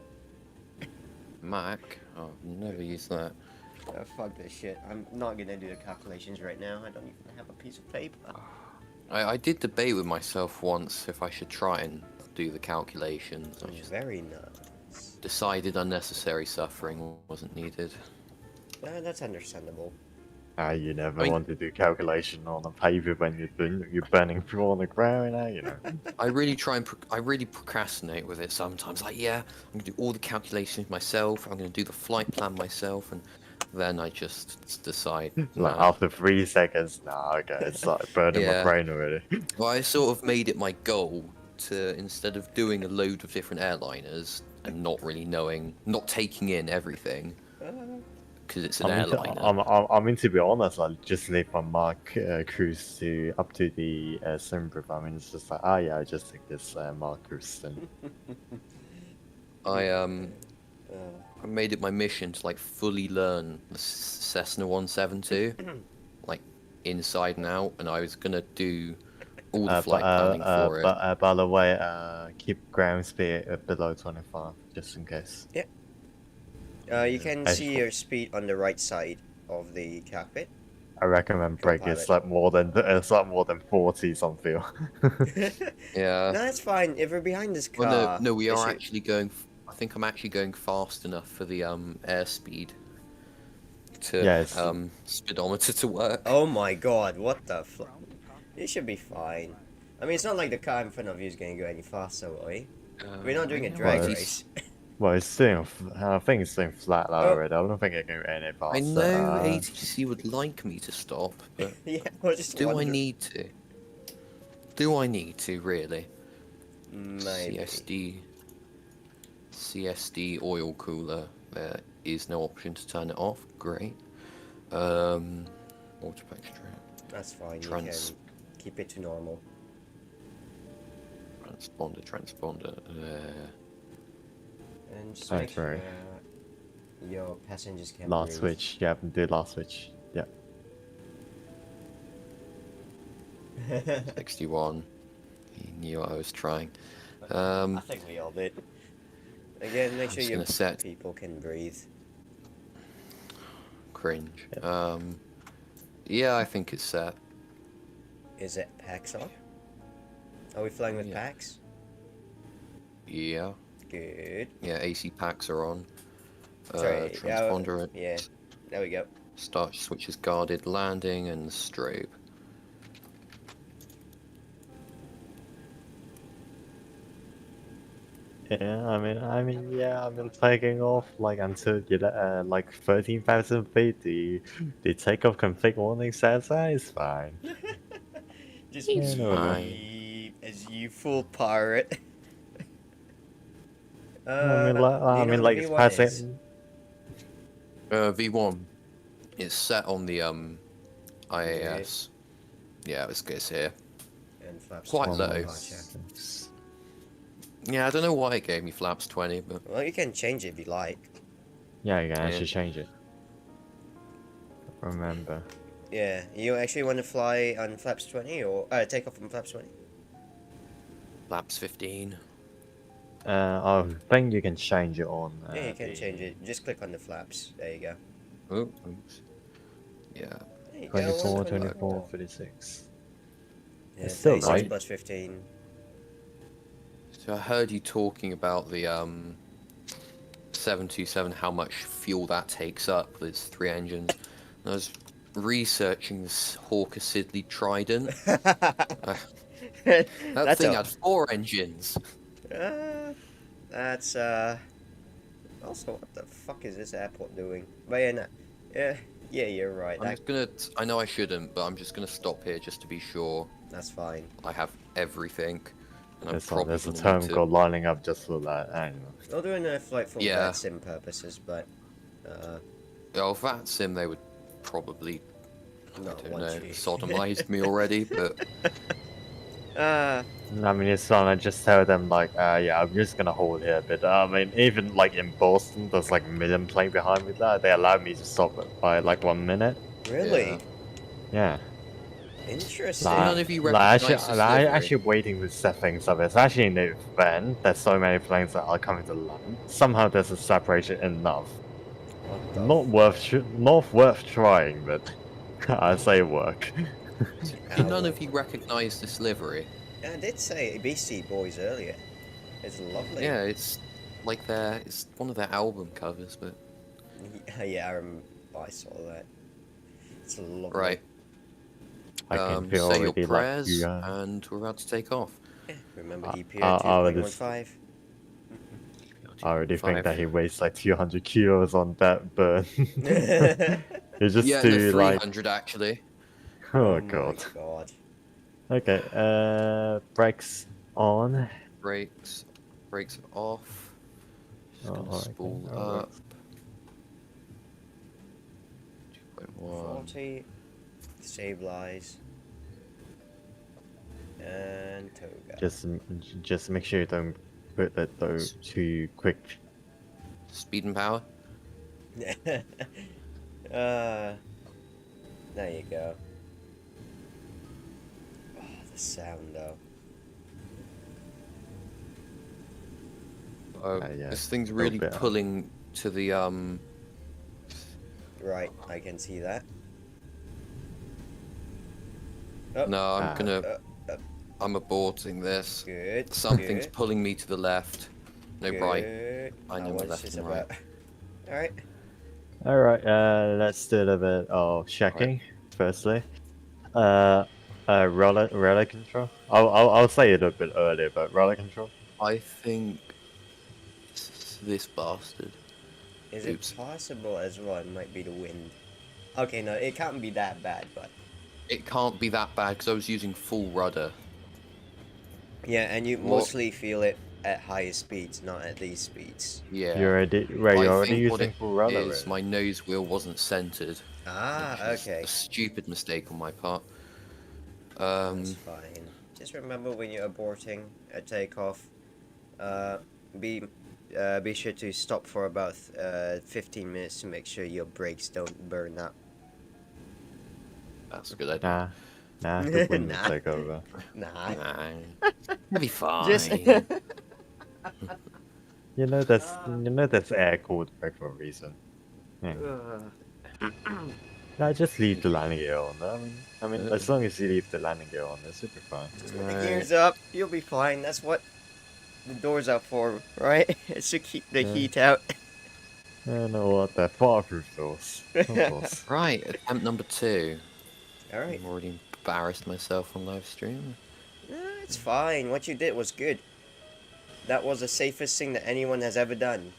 Mac? Oh, I've never used that. Fuck this shit. I'm not gonna do the calculations right now. I don't even have a piece of paper. I did debate with myself once if I should try and do the calculations. I just Very nice. decided unnecessary suffering wasn't needed. That's understandable. You never I mean- want to do calculation on a paper when you're burning through on the ground, you know. I really try and I really procrastinate with it sometimes. Like, yeah, I'm gonna do all the calculations myself. I'm gonna do the flight plan myself, and then I just decide. Like nah. after 3 seconds, nah, okay, it's like burning my Yeah. brain already. Well, I sort of made it my goal to, instead of doing a load of different airliners and not really knowing, not taking in everything, because it's an I mean, airliner. I mean, to be honest, I just leave my Mark cruise to up to the Simbrew. I mean, it's just like, oh yeah, I just take this Mark cruise then. I made it my mission to like fully learn the Cessna 172, like inside and out, and I was gonna do all the flight planning for it. But by the way, keep ground speed below 25, just in case. Yeah. You can see your speed on the right side of the cockpit. I recommend brake is like more than 40 something. Yeah. No, that's fine. If we're behind this car. Well, no, we are actually going. I think I'm actually going fast enough for the airspeed to speedometer to work. Oh my god! What the fuck? It should be fine. I mean, it's not like the car in front of you is going to go any faster, are we? We're not doing a drag race. Well, it's staying. I think it's staying flat already. I don't think it can go any faster. I know ATC would like me to stop, but yeah, we're just do I need to? Do I need to really? Maybe. CSD oil cooler. There is no option to turn it off. Great. Water pack strap. That's fine. You can keep it to normal. Transponder. And just make sure your passengers can last breathe. switch. Yeah, do last switch. Yeah. 61. He knew I was trying. I think we all did. Again, make sure your set people can breathe. Cringe. Yeah, I think it's set. Is it packs on? Are we flying with packs? Yeah. Good. Yeah, AC packs are on. Sorry, transponder. Yeah, there we go. Start switch is guarded, landing and strobe. Yeah, I mean, yeah, I've been taking off like until like 13,000 feet. The takeoff config warning says that it's fine. Just It's fine. As you fool pirate. I mean, like it's passing. V1. It's set on the IAS. Yeah, it's here. And flaps Quite low. Yeah, I don't know why it gave me flaps 20, but... Well, you can change it if you like. Yeah, you can actually change it. Remember. Yeah, you actually want to fly on flaps 20 or take off from flaps 20? Flaps 15. I think you can change it on. Yeah, you can change it. Just click on the flaps. There you go. Oh, oops. Yeah. 24, 24, 36. Yeah, it's still 36 right. plus 15. So I heard you talking about the 727, how much fuel that takes up. There's 3 engines. And I was researching this Hawker Siddeley Trident. That thing had 4 engines. That's also, what the fuck is this airport doing? But yeah, no. Yeah, you're right. I'm just gonna. I know I shouldn't, but I'm just gonna stop here just to be sure. That's fine. I have everything. There's a term called lining up just for that. Anyway. I'll do a flight for that sim purposes, but that sim they would probably you. sodomized me already, but I mean, it's fine. I just tell them like, yeah, I'm just gonna hold here. But I mean, even like in Boston, there's like a million plane behind me there. They allowed me to stop it by like 1 minute. Really? Yeah. Interesting. None of you recognize actually waiting to set things up. It's actually an event. There's so many planes that are coming to land. Somehow there's a separation enough. Not worth trying, but I say work. None of you recognize this livery. Yeah, I did say Beastie Boys earlier. It's lovely. Yeah, it's like it's one of their album covers, but yeah, I saw that. It's lovely. Right. I can feel say your already prayers, like and we're about to take off. Yeah, remember EPA 2.15. I already think that he weighs like 200 kilos on that burn. It's just yeah, too 300 actually. Oh god. Okay, brakes on. Brakes off. Just gonna spool up. 1. 40. Stabilize. And toga. Just make sure you don't put it though too quick. Speed and power. There you go. Oh, the sound though. Yeah, This thing's a little really bit. pulling to the Right, I can see that. Oh, No, uh, I'm aborting this. good. Something's good, pulling me to the left. No, right. good. I know Now my what's left this and about? right. Alright. All right, let's do a little bit of checking. Firstly, rudder control. I'll say it a bit earlier, but rudder control. I think this bastard. Is Oops. it possible as well it might be the wind? Okay, no, it can't be that bad, but... It can't be that bad because I was using full rudder. Yeah, and you What? mostly feel it at higher speeds, not at these speeds. Yeah. You're I already think what using it full rudder. is, my nose wheel wasn't centered. Ah, Which is okay. a stupid mistake on my part. That's fine. Just remember when you're aborting a takeoff, be sure to stop for about 15 minutes to make sure your brakes don't burn up. That's a good idea. Nah, the wind will Nah. take over. Nah. It'll be fine. Just... You know that's air cooled brake for a reason. Yeah. Nah, just leave the landing gear on. I mean, as long as you leave the landing gear on, it should be fine. Just put the gears up, you'll be fine. That's what the doors are for, right? It's to keep the heat out. You know what? They're fireproof doors. Of course. Right, attempt number 2. Alright. I've already embarrassed myself on live stream. It's fine. What you did was good. That was the safest thing that anyone has ever done.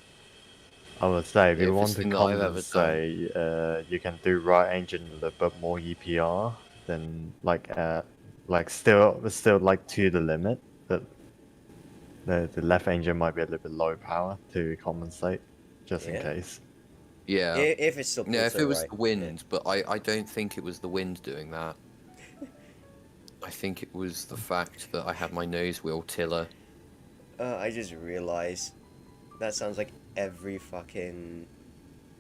I would say if you want Safest to thing that I've ever compensate, you can do right engine with a bit more EPR, then like still like to the limit. But the left engine might be a little bit low power to compensate, just in Yeah. case. Yeah. If it's still Yeah, if it was right. the wind, but I don't think it was the wind doing that. I think it was the fact that I had my nose wheel tiller. I just realized that sounds like every fucking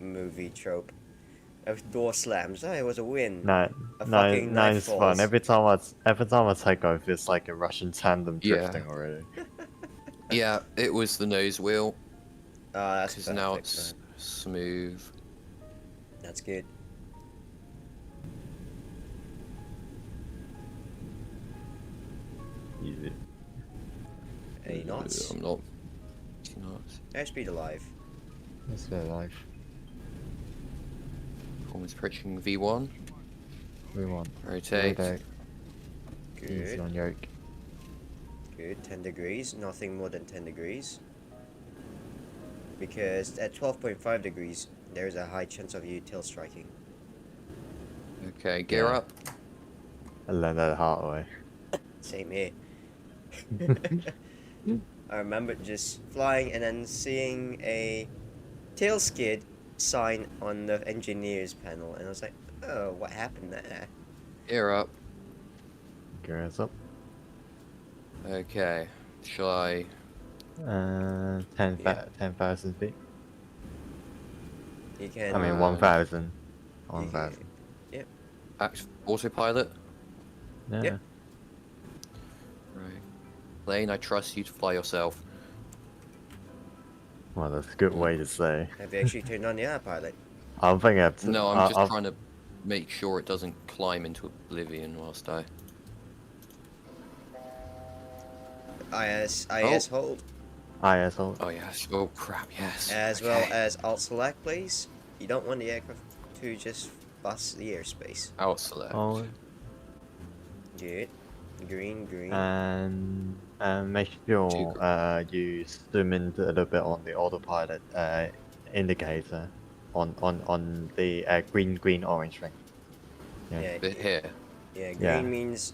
movie trope. A door slams. Oh, it was a wind. No, A fucking knife it's falls. fun. Every time I take off, it's like a Russian tandem Yeah. drifting already. Yeah, it was the nose wheel. That's Because now perfect, it's man. smooth. That's good. Easy. 80 knots. I'm not. 80 knots. Airspeed alive. That's their life. Performance approaching V1. We want. Rotate. Easy Good. on yoke. Good. 10 degrees. Nothing more than 10 degrees. Because at 12.5 degrees, there's a high chance of you tail striking. Okay, gear Yeah. up. I learned that the hard way. Same here. I remember just flying and then seeing a tail skid sign on the engineer's panel, and I was like, oh, what happened there? Gear up. Gears up. Okay. Shall I? 10,000 feet. You can... I mean, 1,000. 1,000. Autopilot? Yeah. Yep. Right. Lane, I trust you to fly yourself. Well, that's a good way to say. Have you actually turned on the autopilot? I'm thinking of No, I'm just trying to make sure it doesn't climb into oblivion whilst I... IS hold, ISO. Oh yes. Oh crap, yes. as Okay. well as alt select, please. You don't want the aircraft to just bust the airspace. Out select. Oh, Good. Green, green. and make sure you zoom in a little bit on the autopilot indicator on the green orange thing. yeah, Bit here. yeah, green Yeah. means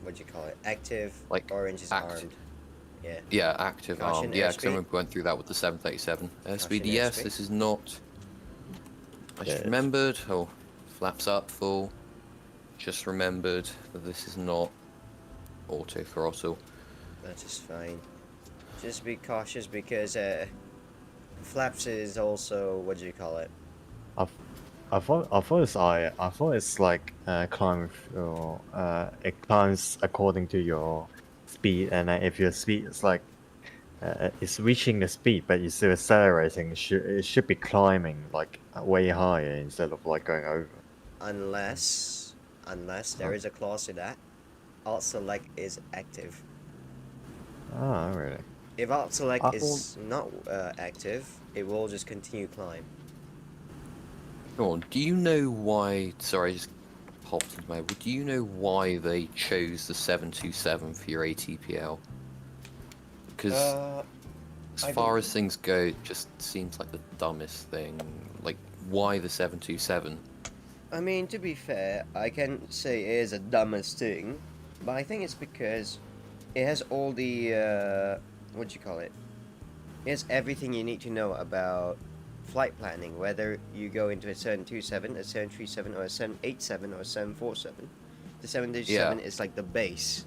what do you call it? Active. Like, orange is active. armed. Yeah. Yeah, active Caution arm. Yeah, because I airspeed. remember we went through that with the 737. Airspeed, Caution yes, airspeed. this is not I just Yes. remembered. Oh, flaps up full. Just remembered that this is not auto throttle. That is fine. Just be cautious because flaps is also, what do you call it? I thought it's like it climbs according to your speed, and if your speed is like it's reaching the speed, but you're still accelerating, it should be climbing like way higher instead of like going over. Unless there is a clause to that, alt select is active. Oh, really? If alt select I is not active, it will just continue climb. Sean, do you know why? Sorry, I just popped into my head. Do you know why they chose the 727 for your ATPL? Because as I far don't- as things go, it just seems like the dumbest thing. Like, why the 727? I mean, to be fair, I can say it is the dumbest thing, but I think it's because it has all the what do you call it? It has everything you need to know about flight planning, whether you go into a 727, a 737, or a 787, or a 747. The 737 is like the base.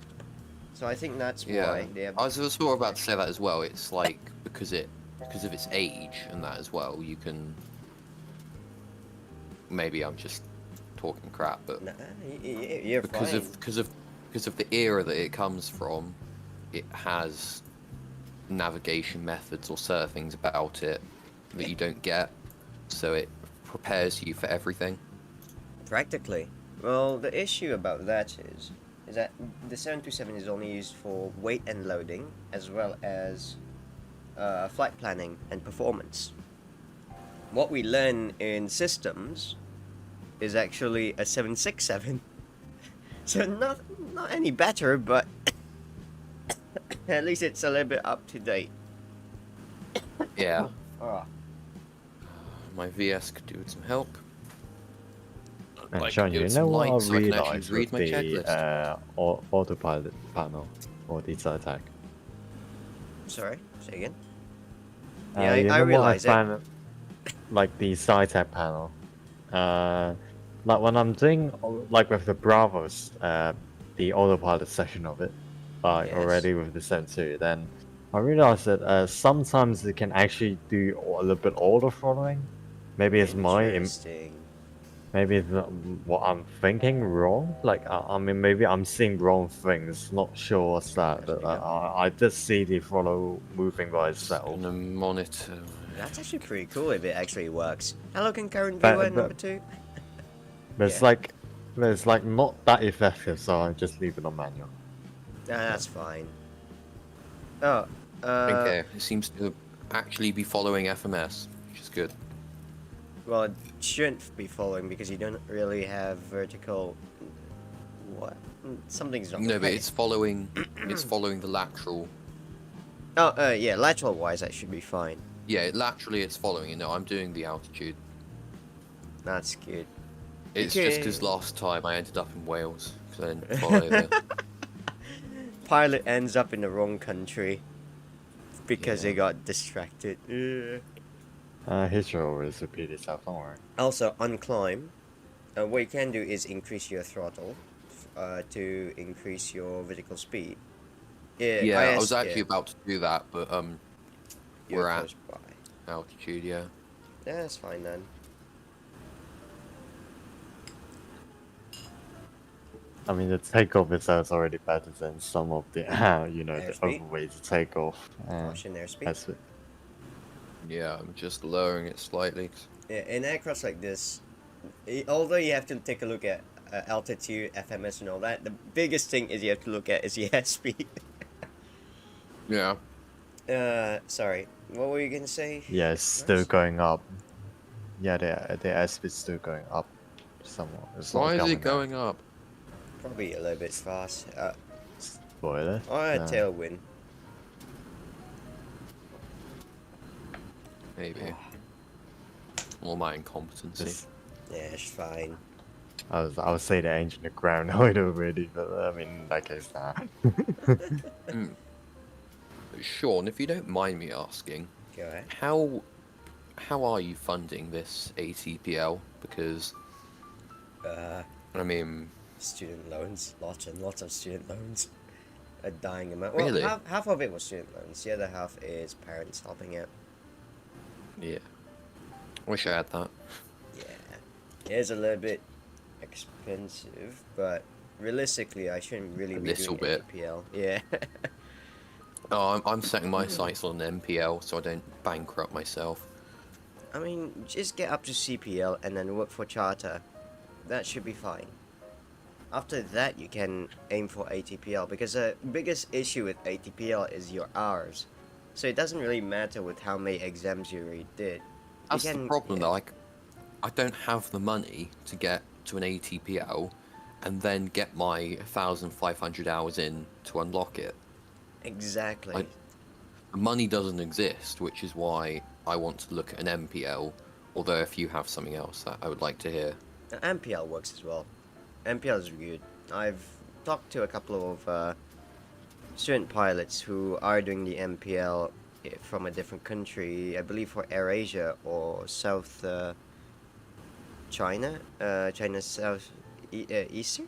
So I think that's why they have. I was sort of about to say that as well. It's like because of its age and that as well. You can. Maybe I'm just talking crap, but Nah, you're because fine. of the era that it comes from, it has navigation methods or certain things about it that you don't get, so it prepares you for everything. Practically. Well, the issue about that is that the 727 is only used for weight and loading, as well as flight planning and performance. What we learn in systems is actually a 767. So not any better, but at least it's a little bit up to date. Yeah, Ah. my VS could do with some help. And Like, Sean, do you with know some what I lights so I can actually realized read with my the checklist. autopilot panel or the attack? Sorry, say again. You I know what realize it. found, like the SciTech panel. Like when I'm doing like with the Bravos, the autopilot section of it, like Yes. already with the Sensu, then I realized that sometimes it can actually do a little bit auto throttling. Maybe it's Interesting. maybe it's what I'm thinking wrong. Like I mean, maybe I'm seeing wrong things. Not sure what's that, but I did see the throttle moving by Just itself. gonna monitor. That's actually pretty cool if it actually works. Hello, concurrent But- viewer but- number 2. But Yeah. it's like not that effective, so I just leave it on manual. That's fine. Oh, Okay, it seems to actually be following FMS, which is good. well, it shouldn't be following because you don't really have vertical. What? Something's not No, but right. it's following. It's following the lateral. Oh, yeah, lateral wise, that should be fine. Yeah, laterally it's following it. No, I'm doing the altitude. That's good. It's Okay. just because last time I ended up in Wales because I didn't follow the. Pilot ends up in the wrong country because Yeah. they got distracted. History always repeat itself, don't worry. Also, on climb, what you can do is increase your throttle to increase your vertical speed. Yeah, I was yeah, actually about to do that, but you're we're at close by. altitude. Yeah. Yeah, that's fine then. I mean, the takeoff itself is already better than some of the, you know, the Airspeed? overweight takeoff. Caution airspeed. That's it. Yeah, I'm just lowering it slightly. Yeah, in aircrafts like this, although you have to take a look at altitude, FMS, and all that, the biggest thing is you have to look at is the airspeed. Yeah. Sorry, what were you gonna say? Yeah, it's still Max? going up. Yeah, the airspeed's still going up somewhat. It's Why not is it coming going up? Probably a little bit fast. down. Spoiler. Or a No. tailwind. Maybe. Or my incompetency. Just- Yeah, it's fine. I would say the engine the ground oil already, but I mean, in that case, nah. Sean, if you don't mind me asking, Go ahead. how how are you funding this ATPL? Because I mean, Student loans, lots and lots of student loans. A dying amount. Well, really? half of it was student loans. The other half is parents helping out. Yeah. Wish I had that. Yeah, it is a little bit expensive, but realistically, I shouldn't really A be little doing bit. ATPL. Yeah. Oh, I'm setting my sights on MPL so I don't bankrupt myself. I mean, just get up to CPL and then work for charter. That should be fine. After that, you can aim for ATPL because the biggest issue with ATPL is your hours. So it doesn't really matter with how many exams you already did. That's the problem though. Like, I don't have the money to get to an ATPL and then get my 1,500 hours in to unlock it. Exactly. The money doesn't exist, which is why I want to look at an MPL. Although if you have something else that I would like to hear. MPL works as well. MPL is good. I've talked to a couple of student pilots who are doing the MPL from a different country. I believe for AirAsia or South China. China South Eastern.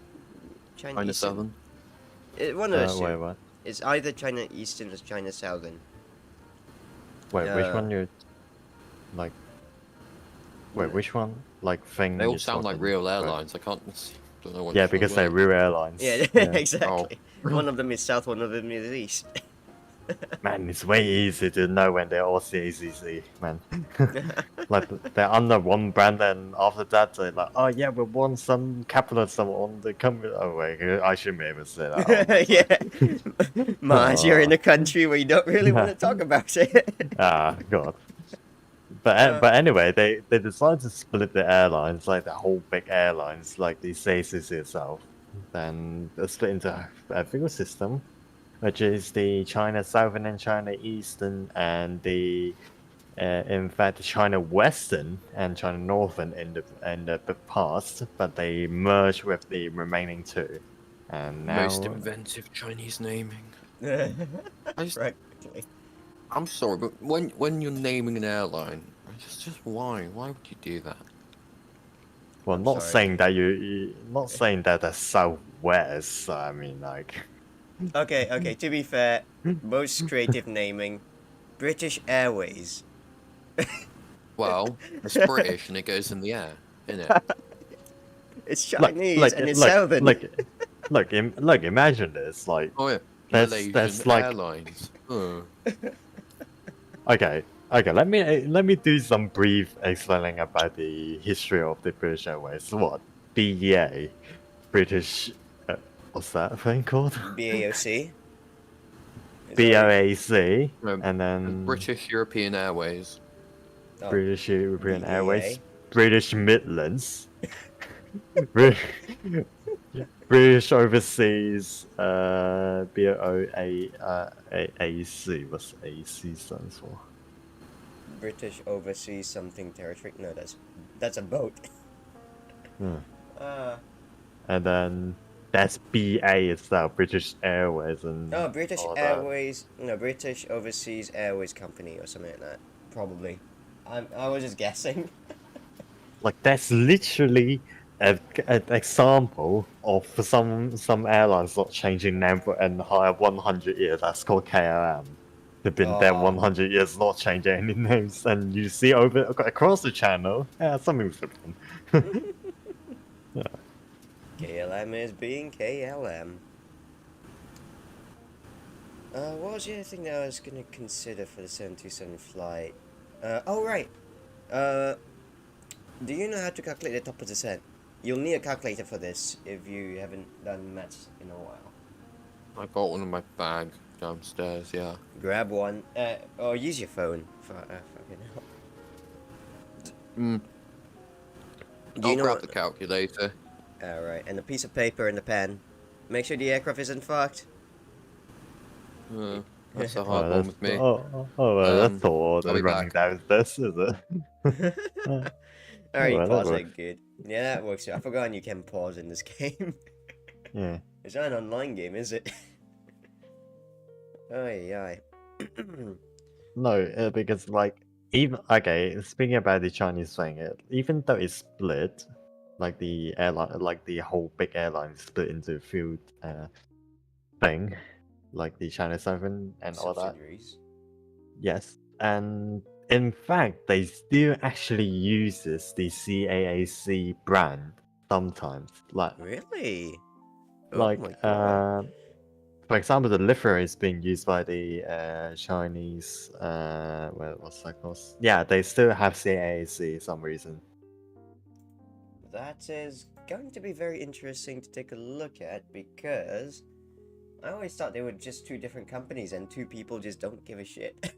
China China Eastern. Southern. One of those two. Wait, what? It's either China Eastern or China Southern. Wait, which one you like? Wait, which one? Like thing? They all you're sound like talking real about? airlines. I don't know what. Yeah, because they're real airlines. Yeah, Yeah. exactly. Oh. One of them is South, one of them is East. Man, it's way easier to know when they're all CACC, man. Like they're under one brand, and after that they're like, oh yeah, we want some capitalism on the company. Oh wait, I shouldn't be able to say that. Yeah. Mars, you're in a country where you don't really want to talk about it. Ah, God. But anyway, they decided to split the airlines, like the whole big airlines, like the CACC itself. Then they split into a bigger system, which is the China Southern and China Eastern, and the in fact China Western and China Northern in the past, but they merged with the remaining two, and now Most inventive Chinese naming. Practically. I'm sorry, but when you're naming an airline, just why? Why would you do that? well, I'm not sorry. saying that not saying that the Southwest. I mean, like. Okay, to be fair, most creative naming, British Airways. Well, it's British and it goes in the air, isn't it? It's Chinese and it's Southern. Look, imagine this. Like, Oh yeah, that's Malaysian like Airlines. okay. Let me do some brief explaining about the history of the British Airways. What BEA, British, what's that thing called? BAOC. BOAC, No, and then British European Airways. Oh, British European BEA. Airways, British Midlands, British Overseas, BOAC. What's AC stands for? British Overseas Something Territory. No, that's a boat. Hmm. Uh, And then that's BA itself, British Airways, and oh, British all that. Airways. No, British Overseas Airways Company or something like that. Probably. I was just guessing. Like that's literally an example of some airlines not changing name for an entire 100 years. That's called KLM. They've been there Aw. 100 years, not changing any names, and you see across the channel, something's different. KLM is being KLM. What was the other thing that I was gonna consider for the 727 flight? Oh right. Do you know how to calculate the top of descent? You'll need a calculator for this if you haven't done maths in a while. I got one in my bag downstairs. Yeah. Grab one, or use your phone for fucking hell. Do you I'll know grab what? the calculator. Alright, and a piece of paper and a pen. Make sure the aircraft isn't fucked. That's a hard one with me. That's all I'll be running back. downstairs, is it? Alright, well, that pause works. it, good. Yeah, that works. I've forgotten you can pause in this game. Yeah. It's not an online game, is it? Aye. No, because like even okay, speaking about the Chinese thing, even though it's split, like the airline, like the whole big airline is split into a few thing, like the China 7 and all that. Subsidiaries. Yes, and in fact, they still actually uses the CAAC brand sometimes. Really? Oh Like my god. for example, the livery is being used by the Chinese. What's that called? Yeah, they still have CAAC for some reason. That is going to be very interesting to take a look at because I always thought they were just two different companies and two people just don't give a shit.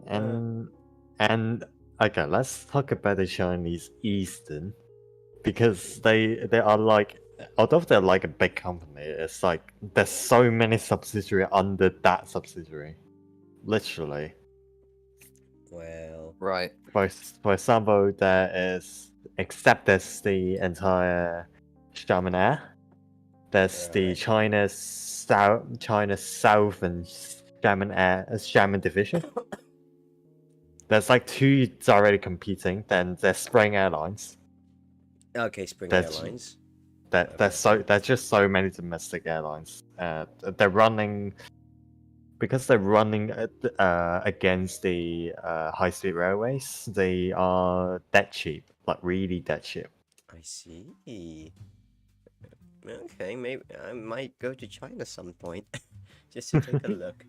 And okay, let's talk about the Chinese Eastern because they are like, although they're like a big company, it's like there's so many subsidiary under that subsidiary, literally. Well, Right. For example, there is, except there's the entire Xiamen Air, there's the Alright. China Southern Xiamen Division. There's like two directly competing. Then there's Spring Airlines. okay, Spring There's Airlines. there's just so many domestic airlines. They're running because they're running against the high-speed railways. They are that cheap, like really that cheap. I see. Okay, maybe I might go to China some point just to take a look.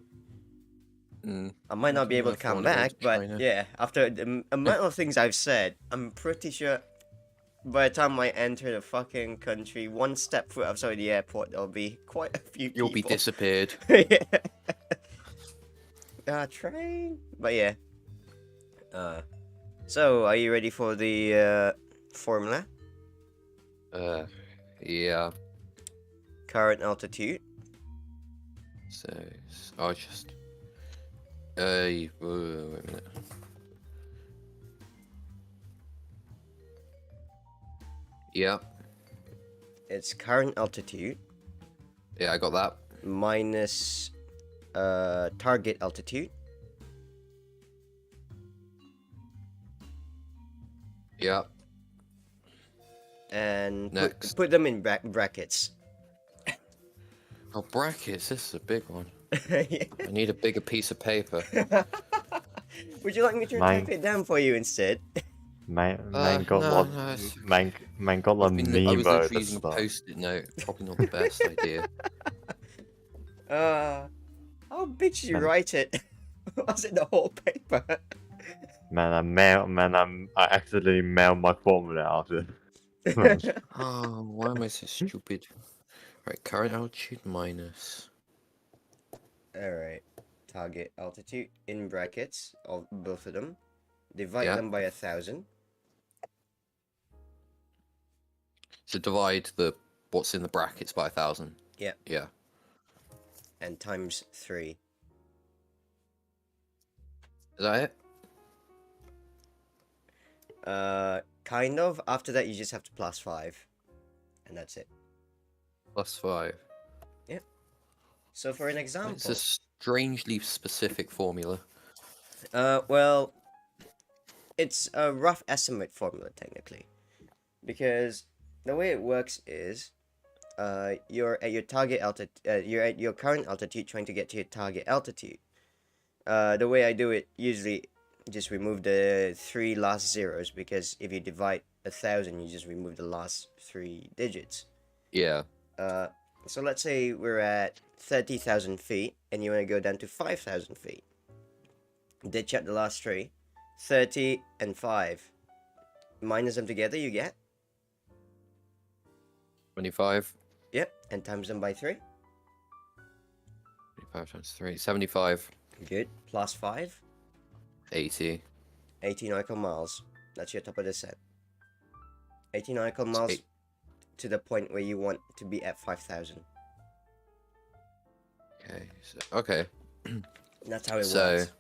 I might not be able to come back, but yeah, after the amount of things I've said, I'm pretty sure by the time I enter the fucking country, one step foot outside the airport, there'll be quite a few people. You'll be disappeared. Yeah. Train. But yeah. So are you ready for the formula? Yeah. Current altitude. So I just. Wait a minute. Yeah. It's current altitude Yeah, I got that. minus target altitude. Yeah. And Next. put them in brackets. Oh, brackets. This is a big one. Yeah. I need a bigger piece of paper. Would you like me to type it down for you instead? Man got no, lot. no, it's- Man got a I meme was at literally the using a start. post-it note. Probably not the best idea. How big should you Man. write it? Was it the whole paper? I accidentally mailed my formula after. Oh, why am I so stupid? Right, current altitude minus. Alright. Target altitude in brackets of both of them. Divide Yeah. them by 1,000. So divide what's in the brackets by 1,000. Yeah. Yeah. And times 3. Is that it? Kind of. After that, you just have to plus 5. And that's it. Plus 5. So for an It's example. a strangely specific formula. Well, it's a rough estimate formula technically, because the way it works is, you're at your target altitude. You're at your current altitude, trying to get to your target altitude. The way I do it usually, just remove the 3 last zeros, because if you divide 1,000, you just remove the last 3 digits. Yeah. So let's say we're at 30,000 feet, and you want to go down to 5,000 feet. Ditch out the last 3. 30 and 5. Minus them together, you get? 25. Yep, and times them by 3. 25 times 3. 75. Good. Plus 5. 80. 80 nautical miles. That's your top of the set. 80 nautical miles to the point where you want to be at 5,000. Okay. Okay. That's how it works.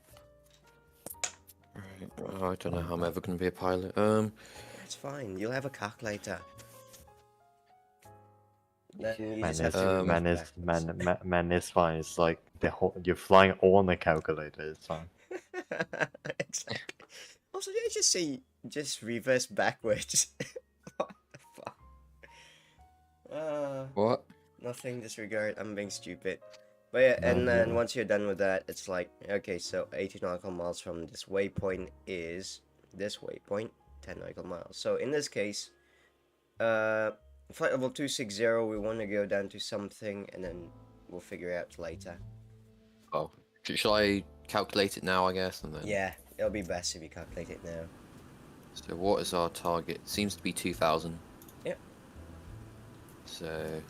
Right, oh, I don't know how I'm ever going to be a pilot. That's fine. You'll have a calculator. Then you Man, just have to remove backwards. it's fine. It's like you're flying on a calculator. It's fine. Exactly. Also, did I just say just reverse backwards? What the fuck? What? Nothing, disregard, I'm being stupid. But yeah, and then once you're done with that, it's like, okay, so 80 nautical miles from this waypoint is this waypoint, 10 nautical miles. So in this case, flight level 260, we want to go down to something, and then we'll figure it out later. Oh, shall I calculate it now, I guess, and then... Yeah, it'll be best if you calculate it now. So what is our target? Seems to be 2,000. Yep. So...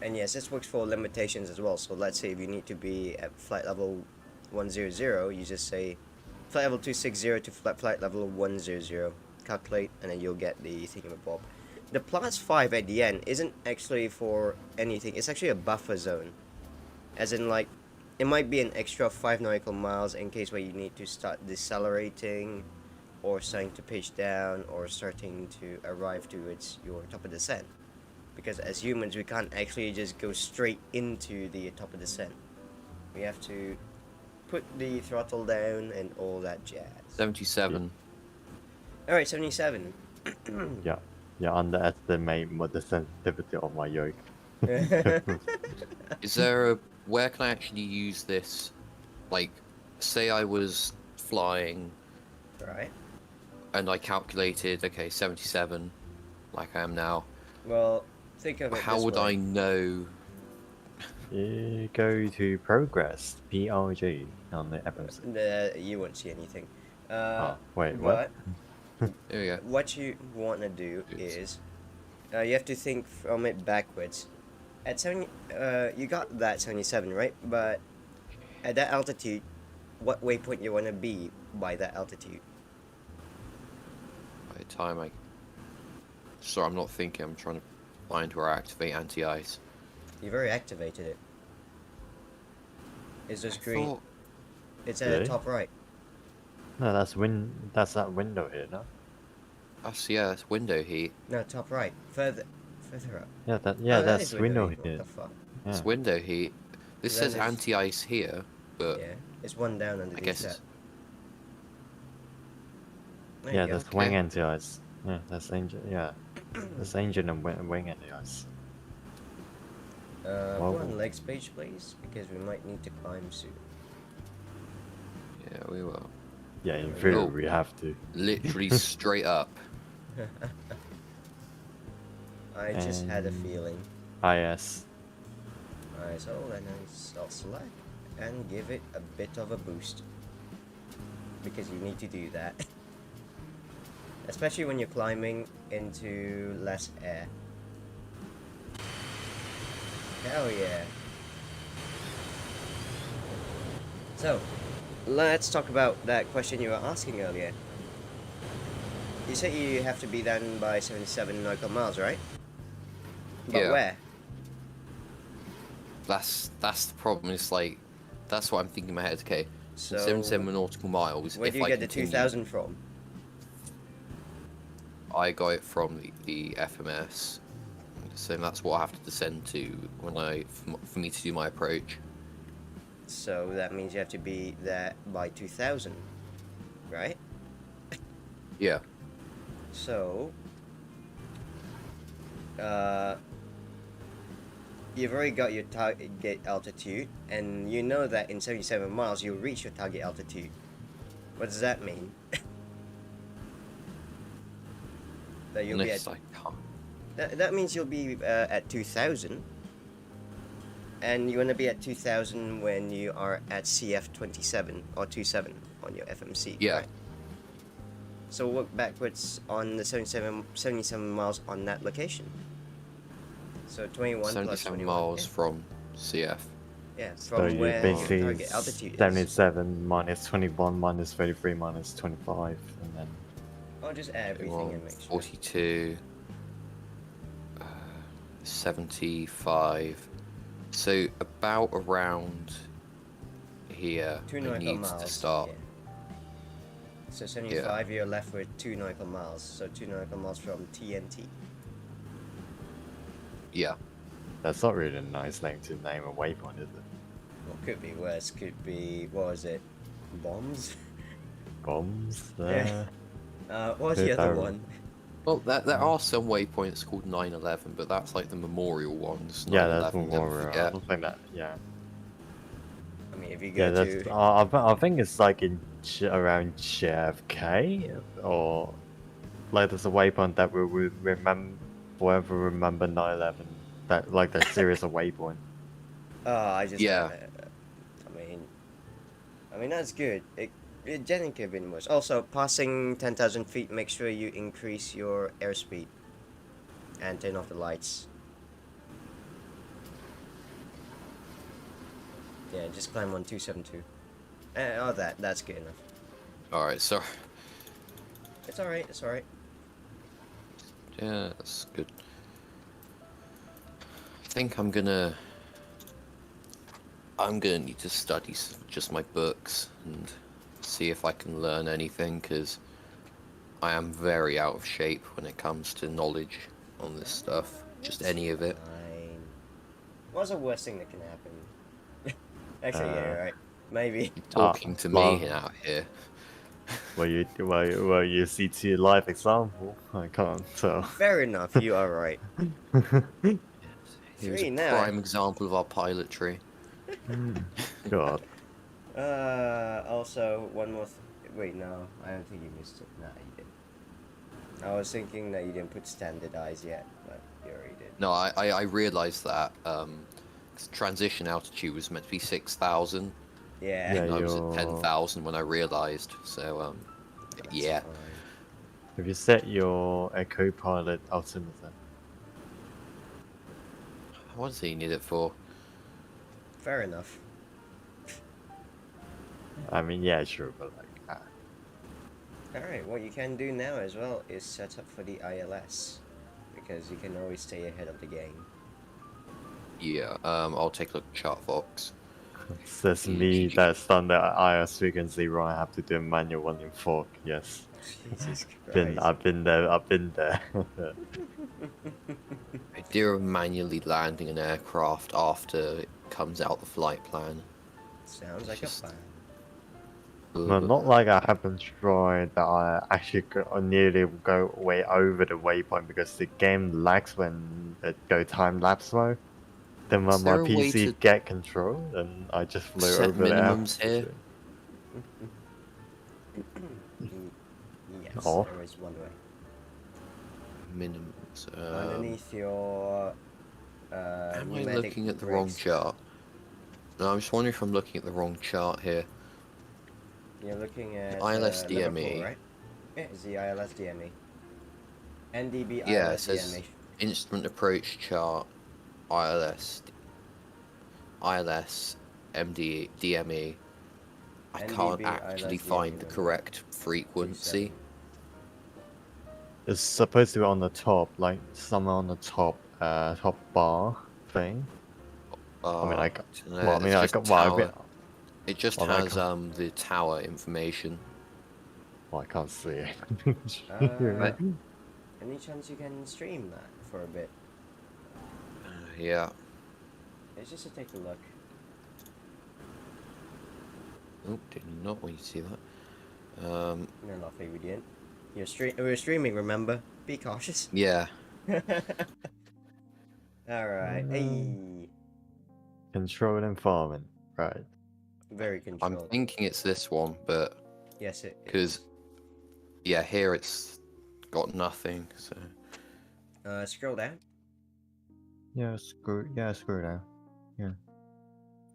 And yes, this works for limitations as well. So let's say if you need to be at flight level 100, you just say flight level 260 to flight level 100. Calculate, and then you'll get the thingamabob. The +5 at the end isn't actually for anything. It's actually a buffer zone. As in, like, it might be an extra 5 nautical miles in case where you need to start decelerating, or starting to pitch down, or starting to arrive towards your top of descent. Because as humans, we can't actually just go straight into the top of descent. We have to put the throttle down and all that jazz. 77. Alright, 77. Yeah, underestimate the sensitivity of my yoke. Is there a... Where can I actually use this? Like, say I was flying... Right. And I calculated, okay, 77, like I am now. Well, think of it How this would way. I know? You go to progress, PRG, on the Avincia. You won't see anything. Wait, what? There we go. What you want to do Oops. is, you have to think from it backwards. At 70, you got that 77, right? But at that altitude, what waypoint you want to be by that altitude? By the time I... Sorry, I'm not thinking. I'm trying to find where I activate anti-ice. You've already activated it. It's just I green. thought- It's at Really? the top right. No, that's that window here, no? That's window heat. No, top right. Further up. Yeah, Oh, that that's is window heat. here. What the fuck? Yeah. It's window heat. This Then says it's- anti-ice here, but Yeah, it's one down I underneath guess that. it's... There Yeah, you go. that's wing anti-ice. Yeah, that's engine. Yeah, that's engine and wing anti-ice. Go Wow. on legs page, please, because we might need to climb soon. Yeah, we will. Yeah, in theory Oh. we have to. Literally straight up. I just had a feeling. IS. Alright, so then I'll select and give it a bit of a boost. Because you need to do that. Especially when you're climbing into less air. Hell yeah. So, let's talk about that question you were asking earlier. You said you have to be done by 77 nautical miles, right? But Yeah. where? That's the problem. It's like... That's what I'm thinking in my head. Okay, So, 77 nautical miles. where if do you I get the continue- 2000 from? I got it from the FMS. So that's what I have to descend to when for me to do my approach. So that means you have to be there by 2000, right? Yeah. So, you've already got your target altitude, and you know that in 77 miles you'll reach your target altitude. What does that mean? That you'll be Unless at, I can't. that means you'll be at 2000, and you want to be at 2000 when you are at CF 27 or 27 on your FMC. Yeah. Right? So work backwards on the 77 miles on that location. So 21 plus 77 21. miles from CF. Yeah, So from you where your basically target altitude is. 77 minus 21 minus 33 minus 25, and then I'll just add everything and make sure. 42. 75. So about around here 2 it nautical needs miles. to start. Yeah. So 75, you're left with 2 nautical miles. So 2 nautical miles from TNT. Yeah. that's not really a nice name to name a waypoint, is it? Well, could be worse. Could be, what was it? Bombs? Bombs Yeah. there. What's Who the other don't- one? Well, there are some waypoints called 9/11, but that's like the memorial ones. Yeah, that's 9/11, never more. I forget. don't think that. Yeah. I mean, if you Yeah, go that's. to... I think it's like in around JFK, or like there's a waypoint that we remember forever remember 9/11. That like the series of waypoint. I just... Yeah. I mean, that's good. It generally could have been worse. Also, passing 10,000 feet, make sure you increase your airspeed. And turn off the lights. Yeah, just climb on 272. That's good enough. Alright, so It's alright, it's alright. yeah, that's good. I think I'm gonna need to study just my books and see if I can learn anything, because I am very out of shape when it comes to knowledge on this stuff. Just any of it. Fine. What's the worst thing that can happen? Actually, yeah, you're right. Maybe. Talking to well- me out here. Well, you see to life example. I can't tell. Fair enough, you are right. Here's Three a now. prime example of our pilotry. God. Also, one more... Wait, no. I don't think you missed it. Nah, you didn't. I was thinking that you didn't put standardized yet, but you already did. No, I realised that 'cause transition altitude was meant to be 6,000. Yeah. Yeah, And I was you're- at 10,000 when I realised. So That's yeah. fine. Have you set your co-pilot altimeter? What does he need it for? Fair enough. I mean, yeah, sure, but like, Alright, what you can do now as well is set up for the ILS. Because you can always stay ahead of the game. Yeah, I'll take a look at Chartfox. it's just me that's done the IS frequency wrong. I have to do a manual one in fork. Yes, Jesus Christ. I've been there. I've been there. Idea of manually landing an aircraft after it comes out the flight plan. Sounds like Just- a plan. No, not like I haven't tried that I actually nearly go way over the waypoint because the game lags when it go time lapse mode. Then when Is my there a way PC to get control, then I just flew set over the minimums here? Yes, Oh. there is one way. Minimums. Underneath your... Am I pneumatic looking at the wrong brakes. chart? No, I'm just wondering if I'm looking at the wrong chart here. You're looking at ILS Liverpool, DME. right? Yeah, it's the ILS DME. NDB Yeah, it ILS says DME. instrument approach chart, ILS, MD, DME. I can't NDB, actually ILS, find DME, the number correct frequency. It's supposed to be on the top, like somewhere on the top, top bar thing. I mean, like, well, I mean, like, well, I mean, it just well, I has the tower information. well, I can't see it. Uh, Any chance you can stream that for a bit? Yeah. It's just to take a look. Oh, did not want you to see that. No, not we didn't. We're streaming, remember? Be cautious. Yeah. Alright. Hey. Controlled environment, right? Very I'm controlled. thinking it's this one, but Yes, it is. because yeah, here it's got nothing. So Scroll down. Yeah, screw down. Yeah.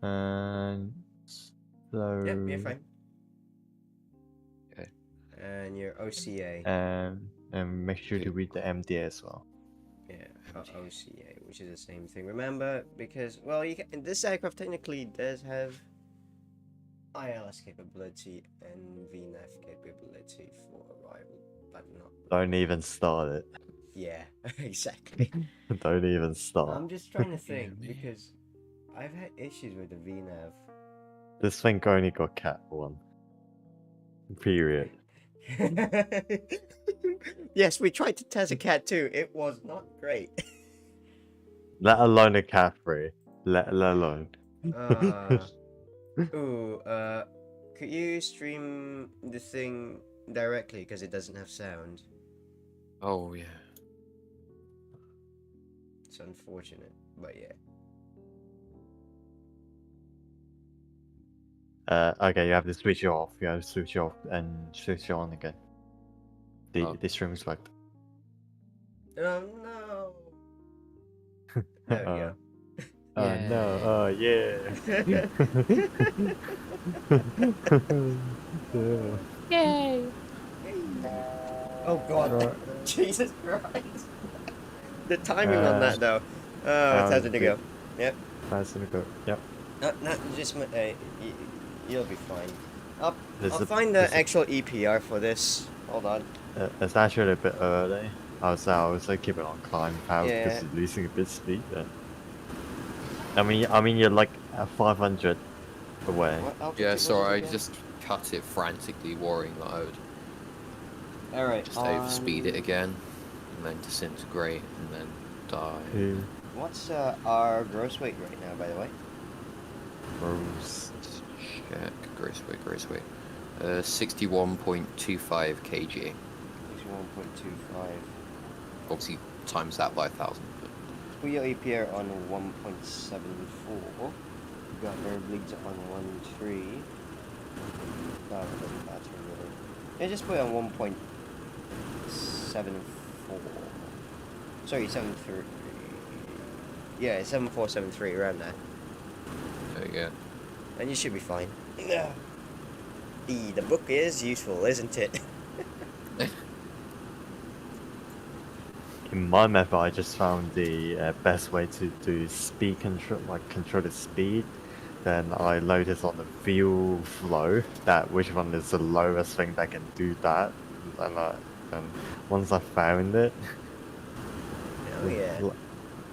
And so. Yep, you're fine. Okay. And your OCA. And make sure to read the MD as well. Yeah, OCA, which is the same thing. Remember, because, well, this aircraft technically does have ILS capability and VNAV capability for arrival, but not. Don't even start it. Yeah, exactly. Don't even start. I'm just trying to think, because I've had issues with the VNAV. This thing only got Cat 1. Period. Yes, we tried to test a Cat 2. It was not great. Let alone a Cat 3. Let alone. Could you stream the thing directly because it doesn't have sound? Oh yeah. It's unfortunate, but yeah. Okay, you have to switch it off. You have to switch it off and switch it on again. The stream is fucked. Oh no! There we go. Oh no! Oh yeah! Yeah. Yay! Oh god! Jesus Christ! The timing on that though. Oh, it's having to go. Yep. That's gonna go. Yep. No, just you'll be fine. I'll There's a- find the there's a- actual EPR for this. Hold on. It's actually a bit early. I was like keep it on climb path Yeah. because it's losing a bit speed. But... I mean you're like at 500 away. What altitude Yeah, was it sorry, I again? just cut it frantically, worrying that I would Alright. just overspeed it again, and then disintegrate, and then die. Yeah. What's our gross weight right now, by the way? Rose. Let's check gross weight. 61.25 kg. 61.25. Obviously times that by 1,000. But Put your EPR on 1.74. Got air bleeds on 1.3. That doesn't matter really. Yeah, just put it on 1.74. Sorry, 73. Yeah, 7473 around there. there you go. And you should be fine. The book is useful, isn't it? In my method, I just found the best way to do speed control, like control the speed. Then I loaded on the fuel flow, that which one is the lowest thing that can do that. And once I found it, Oh yeah.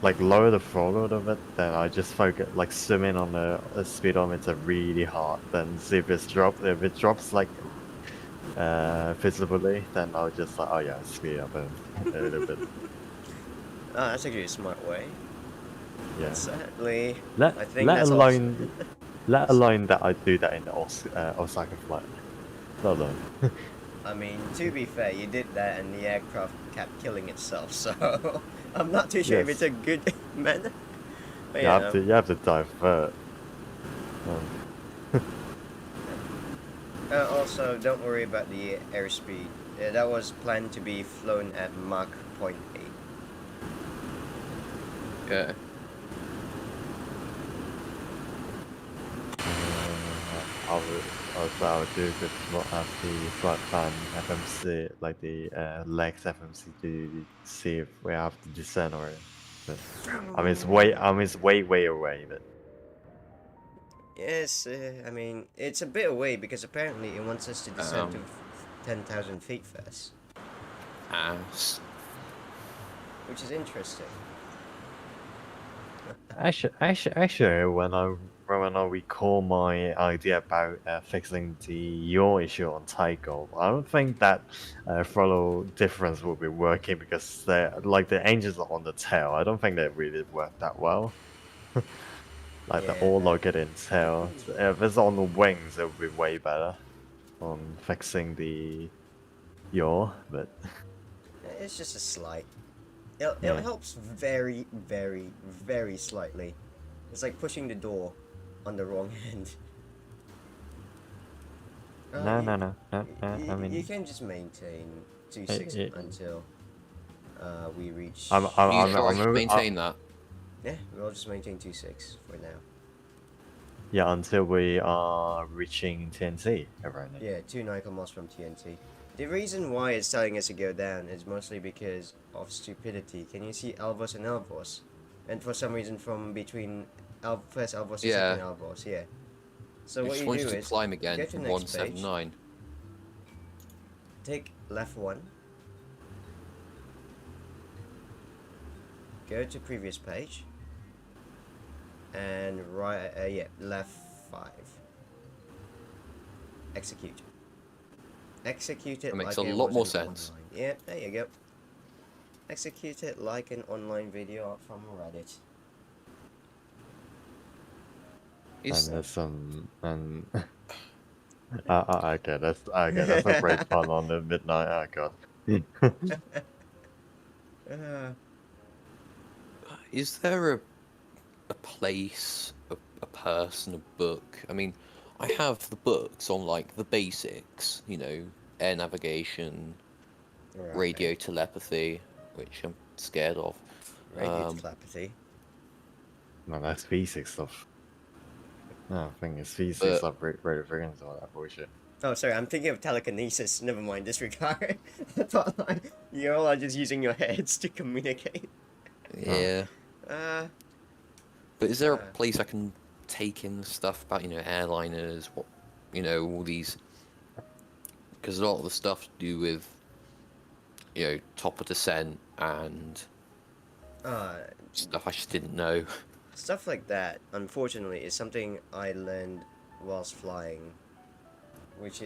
like lower the throttle of it, then I just focus like zoom in on the speedometer really hard. Then see if it's if it drops like visibly, then I'll just like, oh yeah, speed up a little bit. Oh, that's actually a smart way. Yeah. Sadly, Let I think let that's alone let alone that I do that in the Osaka flight. Let alone. I mean, to be fair, you did that and the aircraft kept killing itself, so I'm not too sure if Yes. it's a good manner. But You yeah, have to divert. also, don't worry about the airspeed. That was planned to be flown at Mach 0.8. Yeah. I would do the flight plan FMC, like the legs FMC to see if we have to descend or. But, it's way away. But Yes, I mean, it's a bit away because apparently it wants us to descend to 10,000 feet first, Ass. which is interesting. actually, when I recall my idea about fixing your issue on Tycho, I don't think that throttle difference will be working because the engines are on the tail. I don't think they really work that well. Like they're all Yeah. located in tail. If it's on the wings, it would be way better on fixing the yaw, but It's just a slight. It Yeah. helps very, very, very slightly. It's like pushing the door on the wrong end. no. You, I mean, you can just maintain 2.6 it- until we reach. I'm You sure I should moving- maintain that? Yeah, we'll just maintain 2.6 for now. yeah, until we are reaching TNT around it. Yeah, 2 nautical miles from TNT. The reason why it's telling us to go down is mostly because of stupidity. Can you see Alvos and Alvos? And for some reason from between first Alvos and Yeah. second Alvos, yeah. So I what just you want do you to is climb again get to from next page. 179. Take left 1. Go to previous page. And left 5. Execute. Execute it That makes like a it lot was more an sense. online. Yeah, there you go. Execute it like an online video from Reddit. Is And there's some That's a great pun on the midnight. Oh god. Uh, Is there a place, a person, a book? I mean, I have the books on like the basics, you know, air navigation, right. radio telepathy, which I'm scared of. Radio telepathy. No, that's physics stuff. No, I think it's physics But stuff, radio frequency, all that bullshit. Oh, sorry, I'm thinking of telekinesis. Never mind, disregard. I thought like, you all are just using your heads to communicate. yeah, Uh, but is there a uh, place I can take in stuff about, you know, airliners, what, you know, all these? Because a lot of the stuff to do with, you know, top of descent and uh, stuff I just didn't know. stuff like that, unfortunately, is something I learned whilst flying, which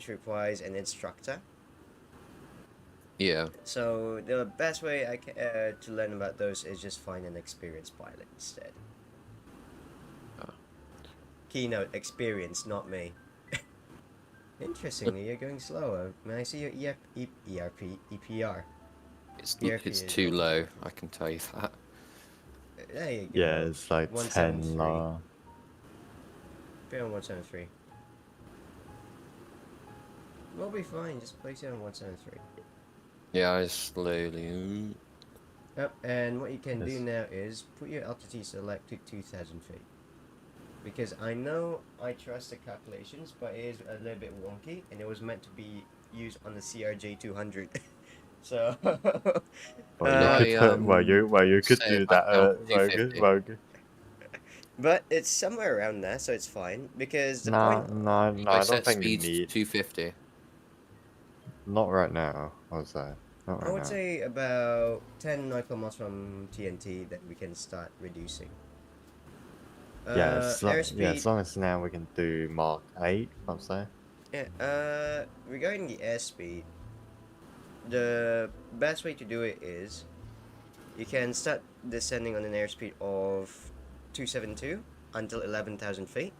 requires an instructor. Yeah. So the best way to learn about those is just find an experienced pilot instead. Oh. Keynote experience, not me. Interestingly, you're going slower. May I see your EPR? It's ERP it's is too not- low, I can tell you that. There you go. Yeah, it's like 10 173. lower. Put it on 173. We'll be fine, just place it on 173. Yeah, I slowly. Yep, and what you can do Yes. now is put your altitude select to 2,000 feet. Because I know I trust the calculations, but it is a little bit wonky, and it was meant to be used on the CRJ 200. So, Well, you could, you could say do it back that. down to 250. but it's somewhere around there, so it's fine. Because the No, point, no, I I don't set think you speed need. 250. Not right now, I would say. Not I right would now. say about 10 nautical miles from TNT that we can start reducing. Yeah, Airspeed. as long as now we can do Mark 8, I'd say. Yeah, regarding the airspeed, the best way to do it is you can start descending on an airspeed of 272 until 11,000 feet,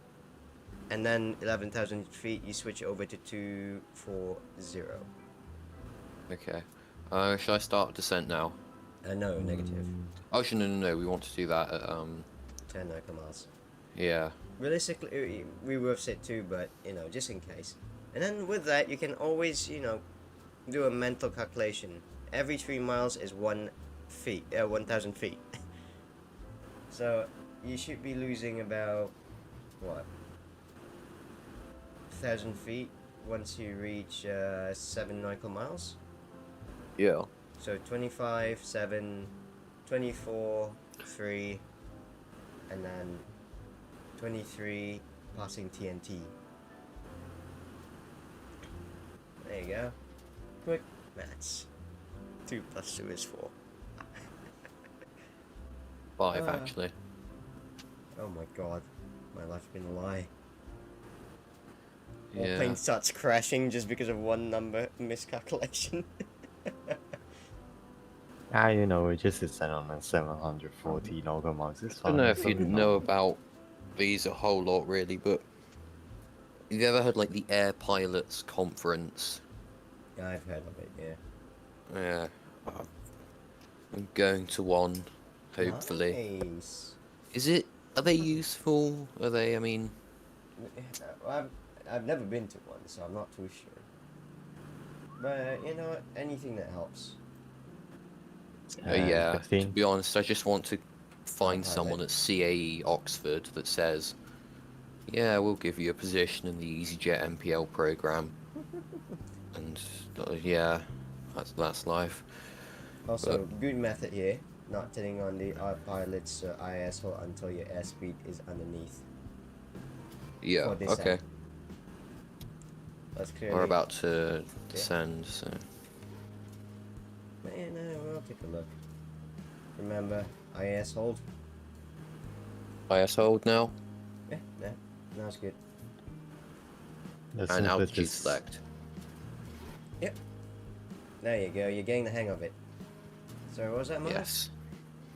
and then 11,000 feet you switch over to 240. Okay. Should I start descent now? No, negative. Oh, no. We want to do that at 10 nautical miles. Yeah. Realistically, we would have said 2, but just in case. And then with that, you can always do a mental calculation. Every 3 miles is 1,000 feet. So you should be losing about what 1,000 feet once you reach 7 nautical miles. Yeah. So 25, 7, 24, 3, and then 23 passing TNT. There you go. Quick maths. 2 plus 2 is 4. 5 actually. Oh my god. My life's been a lie. Yeah. Whole plane starts crashing just because of one number miscalculation. We just descend on a 740 nautical miles. It's I don't fine. know if you know about these a whole lot really, but have you ever heard like the Air Pilots Conference? Yeah, I've heard of it, yeah. Yeah. I'm going to one, hopefully. Nice. Are they useful? Are they, I mean... Well, I've never been to one, so I'm not too sure. But, you know what? Anything that helps. yeah, to 15. be honest, I just want to find Pilot. someone at CAE Oxford that says, yeah, we'll give you a position in the EasyJet MPL program. And, yeah, that's life. Also, good method here. Not turning on the pilot's ISO until your airspeed is underneath. Yeah, For descent. okay. That's clearly... We're about to descend, so... Yeah, no, we'll take a look. Remember, IS hold. IS hold now, Yeah, now's good. As and soon as altitude this- select. Yep. There you go, you're getting the hang of it. So what was that, Mark? Yes.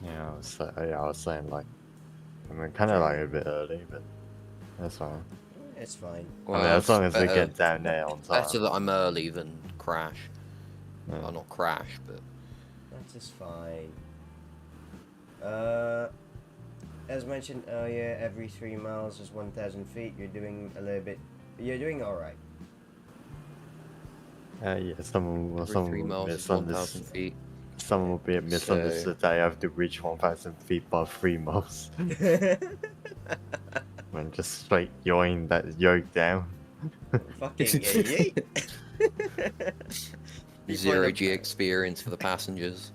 Yeah, I was saying like, kind of like a bit early, but that's fine. Yeah, It's fine. I mean, as long as we better, get down there on time. better that I'm early than crash. Yeah. Well, not crash, but That is fine. As mentioned earlier, every 3 miles is 1,000 feet. You're doing a little bit. You're doing all right. Yeah, someone every 3 will miles is 1,000 feet. Someone will be misunderstood that I have to reach 1,000 feet by 3 miles. And just straight yoing that yoke down. Fucking idiot. Zero G experience for the passengers.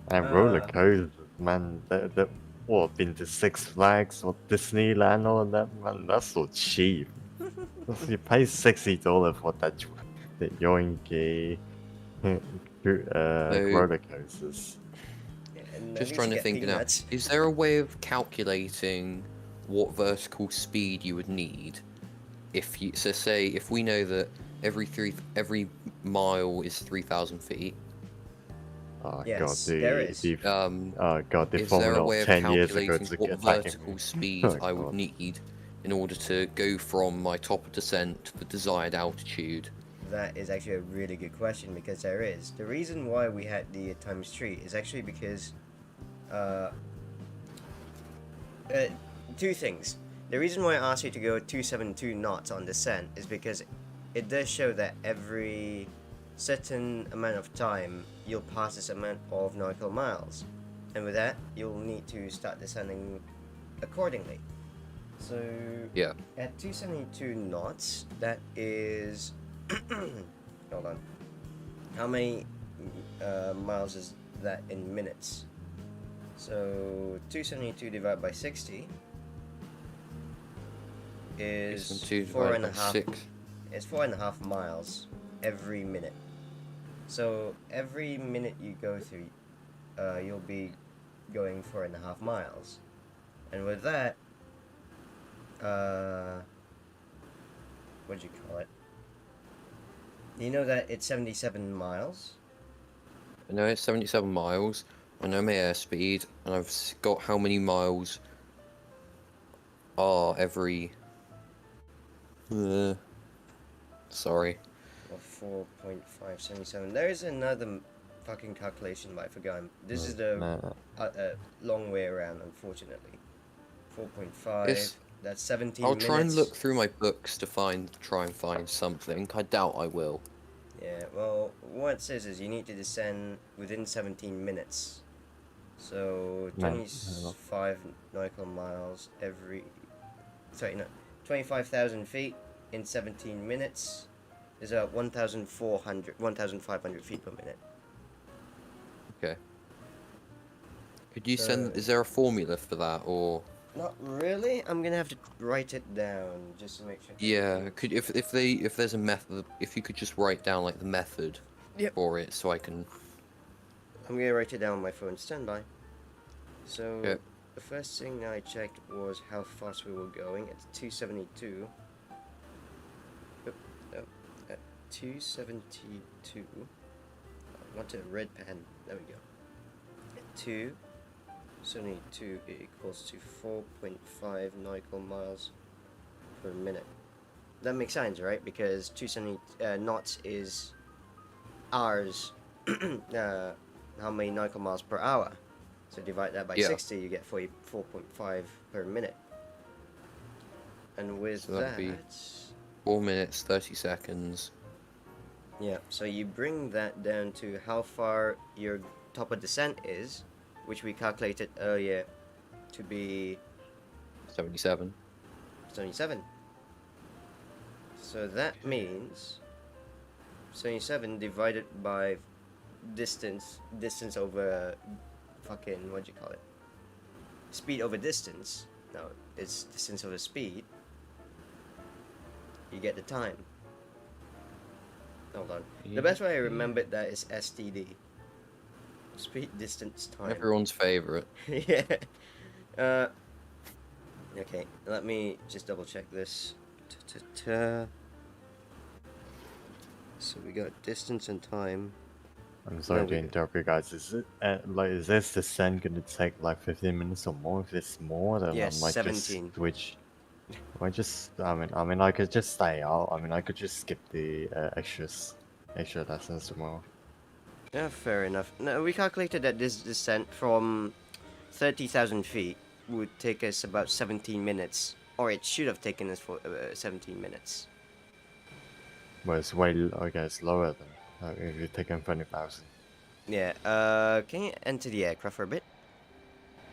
And roller coasters, man. What, been to Six Flags or Disneyland, all of that, man? That's so cheap. You pay $60 for that, the yoinky roller coasters. Just trying to think now. Is there a way of calculating what vertical speed you would need? If you say if we know that every mile is 3,000 feet. Oh yes, god, there is. Oh god, the is there a formula way of of 10 years ago calculating to what get attacking vertical me. speed Oh, I would God. need in order to go from my top of descent to the desired altitude? That is actually a really good question, because there is. The reason why we had the times 3 is actually because two things. The reason why I asked you to go 272 knots on descent is because it does show that every certain amount of time you'll pass this amount of nautical miles, and with that you'll need to start descending accordingly. So Yeah. at 272 knots, that is hold on, how many miles is that in minutes? So 272 divided by 60 is 4.5. It's 4.5 miles every minute. So every minute you go through, you'll be going 4.5 miles, and with that, what'd you call it? You know that it's 77 miles. I know it's 77 miles. I know my airspeed, and I've got how many miles are every. Sorry. Or 4.577. There is another fucking calculation, but I forgot. This is the long way around, unfortunately. 4.5. That's 17 I'll minutes. try and look through my books to try and find something. I doubt I will. Yeah, well, what it says is you need to descend within 17 minutes. So 25 nautical miles every. Sorry, no, 25,000 feet in 17 minutes is 1,500 feet per minute. Okay. Could you send? Is there a formula for that, or? Not really. I'm gonna have to write it down just to make sure. Yeah. Could if there's a method, if you could just write down like the method for it, so I can. I'm gonna write it down on my phone. Stand by. So okay. The first thing I checked was how fast we were going. It's 272. At 272. I want a red pen. There we go. At 272 equals to 4.5 nautical miles per minute. That makes sense, right? Because 270 knots is hours. How many nautical miles per hour? So divide that by 60, you get 4.5 per minute. And with that'd that, be 4 minutes 30 seconds. Yeah. So you bring that down to how far your top of descent is, which we calculated earlier to be 77. 77. So that means 77 divided by distance over fucking, what do you call it? Speed over distance. No, it's distance over speed. You get the time. Hold on. The best way I remembered that is STD. Speed, distance, time. Everyone's favorite. Yeah. Okay, let me just double check this. So we got distance and time. I'm sorry to interrupt you guys. Is it is this descent gonna take like 15 minutes or more? If it's more, then yes, I might 17. just switch. I mean, I could just stay out. I mean, I could just skip the extra lessons tomorrow. Yeah, fair enough. No, we calculated that this descent from 30,000 feet would take us about 17 minutes. Or it should have taken us for 17 minutes. Well, I guess, lower than if you're taking 20,000. Yeah, can you enter the aircraft for a bit?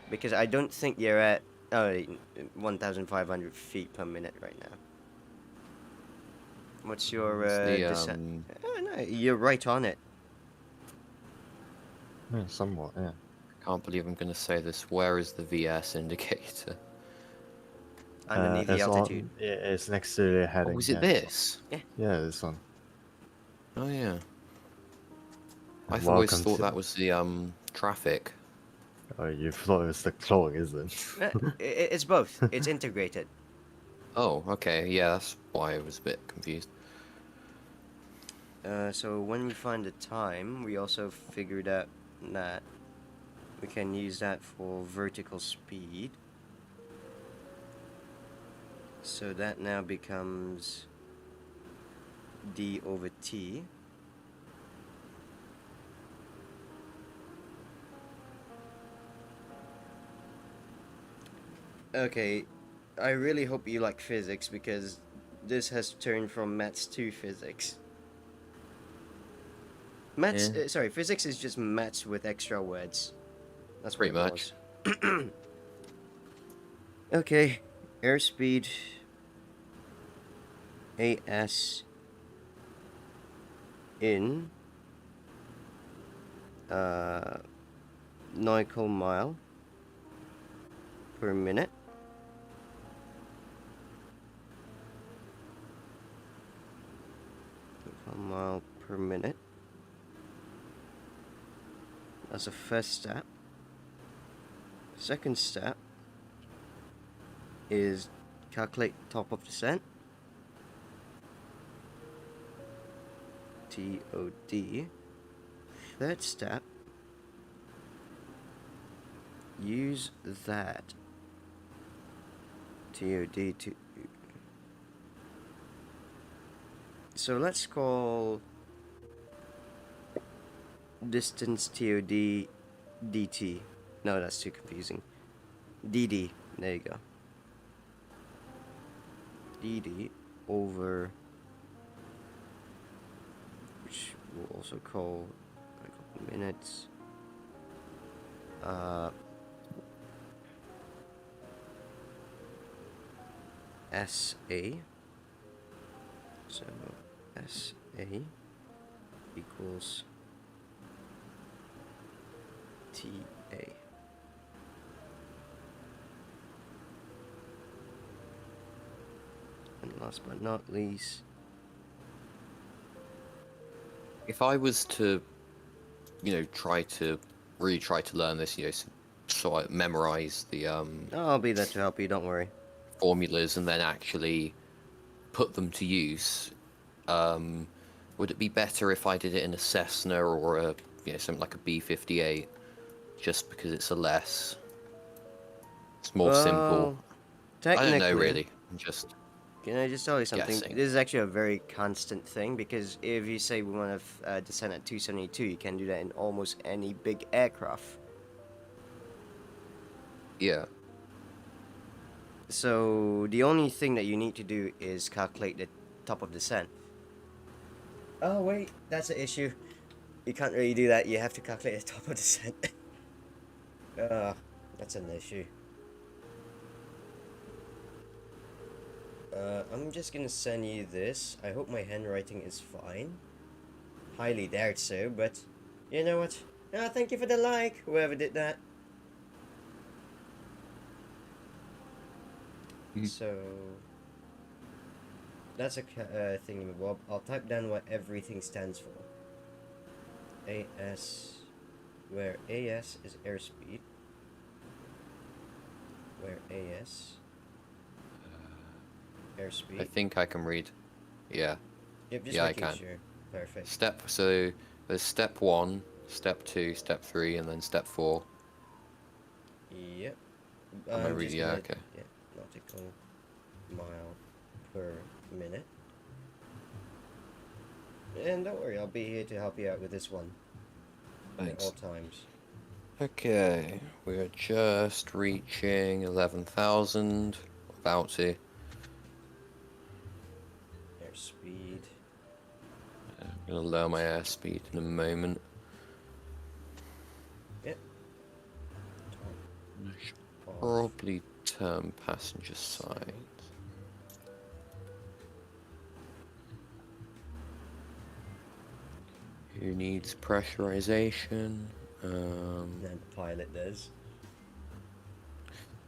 Because I don't think you're at 1,500 feet per minute right now. What's your It's the descent? Oh, no, you're right on it. Yeah, somewhat, yeah. Can't believe I'm gonna say this. Where is the VS indicator? Underneath the altitude. It's next to the heading. Oh, is it yeah. this? Yeah, this one. Oh yeah. I And always welcome thought to- that was the traffic. Oh, you thought it was the clock, isn't it? It's both. It's integrated. Oh, okay. Yeah, that's why I was a bit confused. So when we find the time, we also figured out that we can use that for vertical speed. So that now becomes d over t. Okay, I really hope you like physics because this has turned from maths to physics. Maths, Yeah. sorry, physics is just maths with extra words. That's Pretty what it much. was. Okay, airspeed AS in nautical mile per minute. Nautical mile per minute. That's the first step. Second step is calculate top of descent. TOD. Third step, use that TOD to. So let's call distance TOD DT. No, that's too confusing. DD. There you go. DD over, which we'll also call a couple minutes. SA. So SA equals TA. And last but not least, If I was to, really try to learn this, so I memorize the I'll be there to help you, don't worry. formulas and then actually put them to use, would it be better if I did it in a Cessna or something like a B-58, just because it's it's more simple? I don't know Technically, really. I'm just can I just tell you something? guessing. This is actually a very constant thing because if you say we want to descend at 272, you can do that in almost any big aircraft. Yeah. So the only thing that you need to do is calculate the top of descent. Oh wait, that's an issue. You can't really do that. You have to calculate the top of descent. That's an issue. I'm just gonna send you this. I hope my handwriting is fine. Highly doubt so, but you know what? Thank you for the like, whoever did that. So that's a thing, Bob. I'll type down what everything stands for. AS, where AS is airspeed. Where AS airspeed. I think I can read. Yeah. Yep, just Yeah, I making can. sure. Perfect. So there's step 1, step 2, step 3, and then step 4. Yep. Am I reading? Yeah, okay. Yeah, nautical mile per minute. And don't worry, I'll be here to help you out with this one at Thanks. all times. Okay, we're just reaching 11,000. About to. Airspeed. I'm gonna lower my airspeed in a moment. Yep. I should Off. probably turn passenger side. Who needs pressurization? And the pilot does.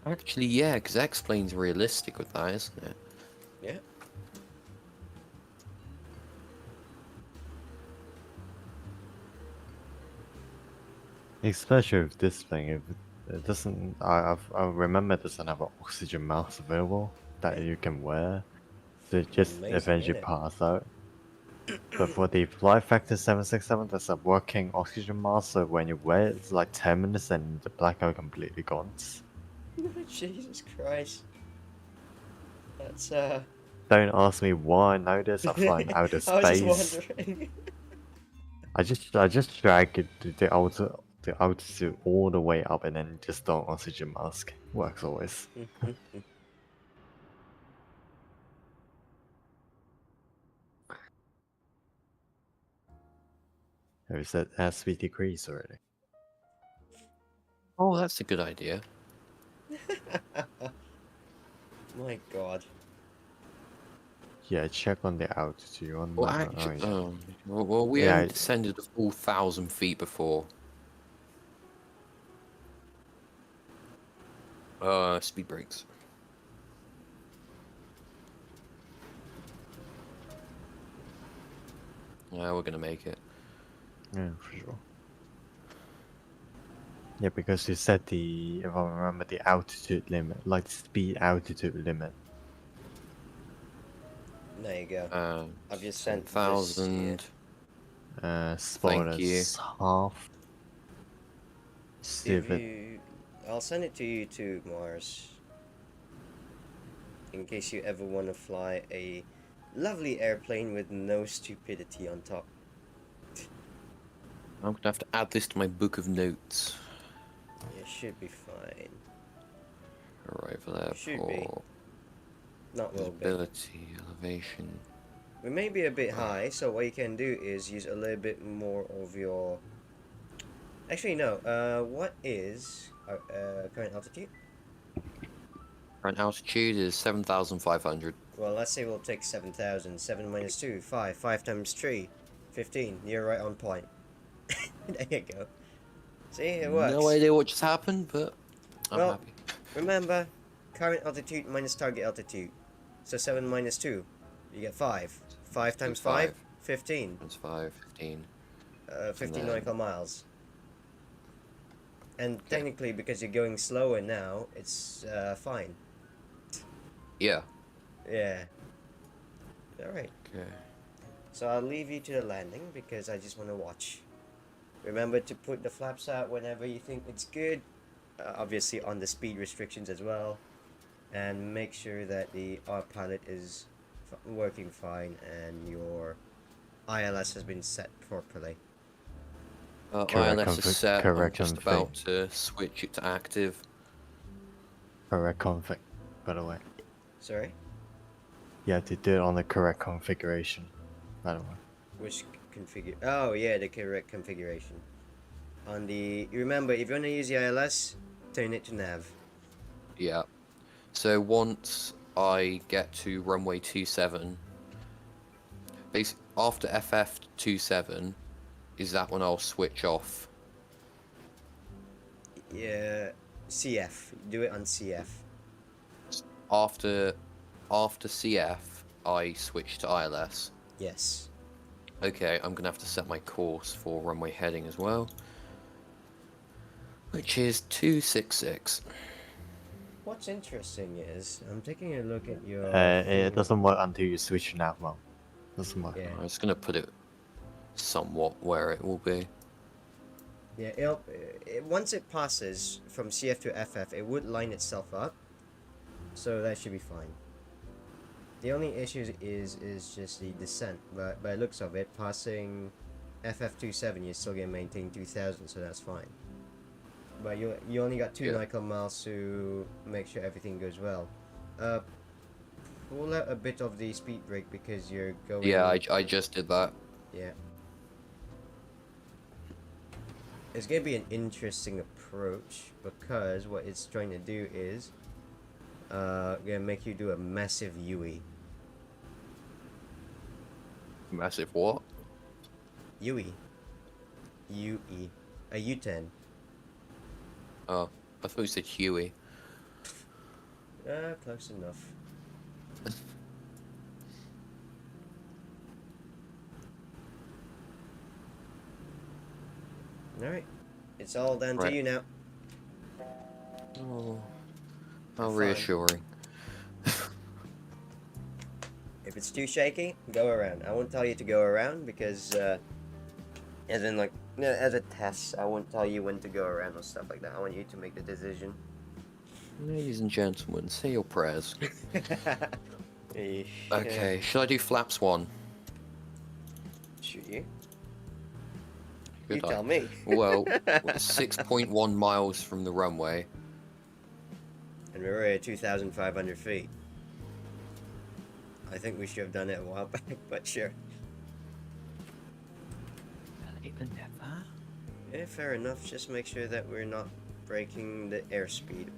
Actually, yeah, because X-Plane's realistic with that, isn't it? Yeah. Especially with this thing, if it doesn't, I remember it doesn't have an oxygen mask available that Yeah. you can wear, so it just Amazing, eventually isn't it? pass out. But for the Flight Factor 767, there's a working oxygen mask, so when you wear it, it's like 10 minutes and the blackout completely gone. Jesus Christ. That's Don't ask me why I know this. I fly in outer I was just space. wondering. I just drag it to the altitude all the way up and then just don't oxygen mask. Works always. Have you said airspeed decrease already? Oh, that's a good idea. My God. Yeah, check on the altitude on Well, that. actually, Oh, well, we yeah. only descended a full 1,000 feet before. Speed brakes. Yeah, we're gonna make it. Yeah, for sure. Yeah, because you set the, if I remember, the altitude limit, like the speed altitude limit. There you go. I've just sent this. 10,000. Spot Thank you. as half. If Stupid. you, I'll send it to you too, Mars. In case you ever want to fly a lovely airplane with no stupidity on top. I'm gonna have to add this to my book of notes. It should be fine. Arrival Should be. airport. Not will be. Visibility, elevation. We may be a bit high, so what you can do is use a little bit more of your... Actually, no. What is our current altitude? Current altitude is 7,500. Well, let's say we'll take 7,000. 7 minus 2, 5. 5 times 3, 15. You're right on point. There you go. See, it works. No idea what just happened, but I'm Well, happy. Remember, current altitude minus target altitude. So 7 minus 2, you get 5. 5 times 5, 15. Times 5, 15. 15 then- nautical miles. And Okay. technically, because you're going slower now, it's fine. Yeah. Yeah. Alright. Okay. So I'll leave you to the landing because I just want to watch. Remember to put the flaps out whenever you think it's good. Obviously on the speed restrictions as well. And make sure that the autopilot is working fine and your ILS has been set properly. Correct ILS is set. I'm correct just config. about to switch it to active. Correct config, by the way. Sorry? You have to do it on the correct configuration, by the way. Which configure? Oh yeah, the correct configuration. On the remember, if you want to use the ILS, turn it to nav. Yeah. So once I get to runway 27, basically after FF 27, is that when I'll switch off? Yeah, CF. Do it on CF. After CF, I switch to ILS. Yes. Okay, I'm gonna have to set my course for runway heading as well, which is 266. What's interesting is I'm taking a look at your. It doesn't work until you switch nav mode. Doesn't work. Yeah. I'm just gonna put it somewhat where it will be. Yeah. Once it passes from CF to FF, it would line itself up. So that should be fine. The only issue is just the descent, but by the looks of it, passing FF27, you're still gonna maintain 2000, so that's fine. But you only got 2 Yeah. nautical miles to make sure everything goes well. Uh, pull out a bit of the speed brake because you're going. Yeah, I just did that. Yeah. It's gonna be an interesting approach because what it's trying to do is gonna make you do a massive UE. Massive what? UE. UE. A U-10. Oh, I thought you said Huey. Close enough. Alright. It's all down to Right. you now. Oh, how Fine. reassuring. If it's too shaky, go around. I won't tell you to go around because, as in like, as a test, I won't tell you when to go around or stuff like that. I want you to make the decision. Ladies and gentlemen, say your prayers. Eesh. Okay, should I do flaps 1? Shoot you. Good You luck. tell me. Well, we're 6.1 miles from the runway. And we're already at 2,500 feet. I think we should have done it a while back, but sure. Even never. Yeah, fair enough. Just make sure that we're not breaking the airspeed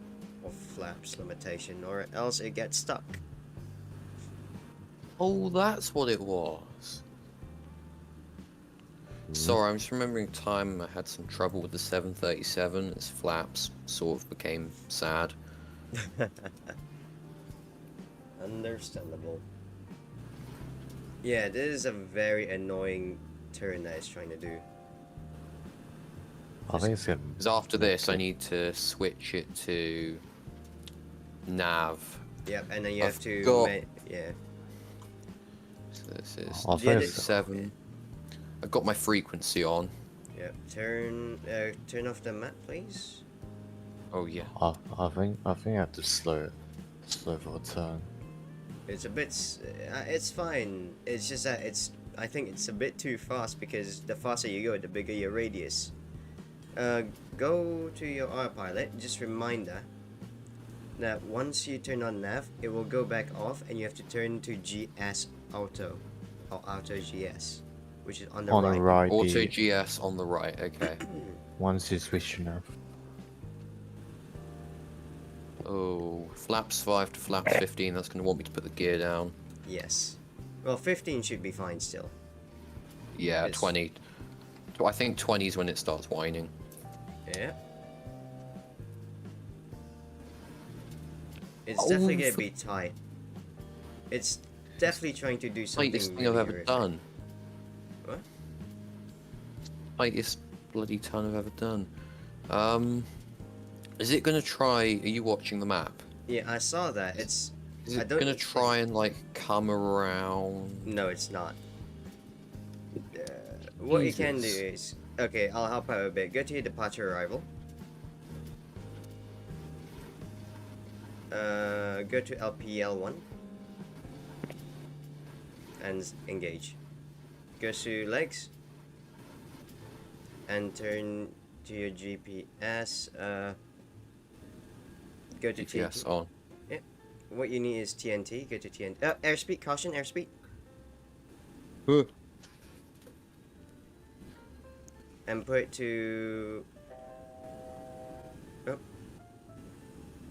of flaps limitation, or else it gets stuck. Oh, that's what it was. Sorry, I'm just remembering a time I had some trouble with the 737. Its flaps sort of became sad. Understandable. Yeah, this is a very annoying turn that it's trying to do. I think it's gonna. Because after this, I need to switch it to nav. Yep, and then you I've have to got- yeah. So this is I think it's- 7. I've got my frequency on. Yep. Turn off the map, please. Oh yeah. I think I have to slow for a turn. It's a bit. It's fine. It's just that I think it's a bit too fast because the faster you go, the bigger your radius. Go to your autopilot. Just reminder that once you turn on nav, it will go back off, and you have to turn to GS Auto or Auto GS, which is on the On right. the right, Auto GS on the right. Okay. once you switch to nav. Oh, flaps 5 to flaps 15. That's going to want me to put the gear down. Yes. Well, 15 should be fine still. Yeah, It's- 20. I think 20 is when it starts whining. Yeah. It's Oh, definitely gonna for- be tight. It's definitely trying to do something. Tightest thing really I've ever horrific. done. What? Tightest bloody ton I've ever done. Is it going to try? Are you watching the map? Yeah, I saw that. It's. Is I it don't going to expect- try and like come around? No, it's not. What you can do Jesus. is, okay, I'll help out a bit. Go to your departure arrival. Go to LPL1 and engage. Go to legs and turn to your GPS. Go to GPS TNT. on. What you need is TNT. Go to TNT. Airspeed, caution, airspeed. And put it to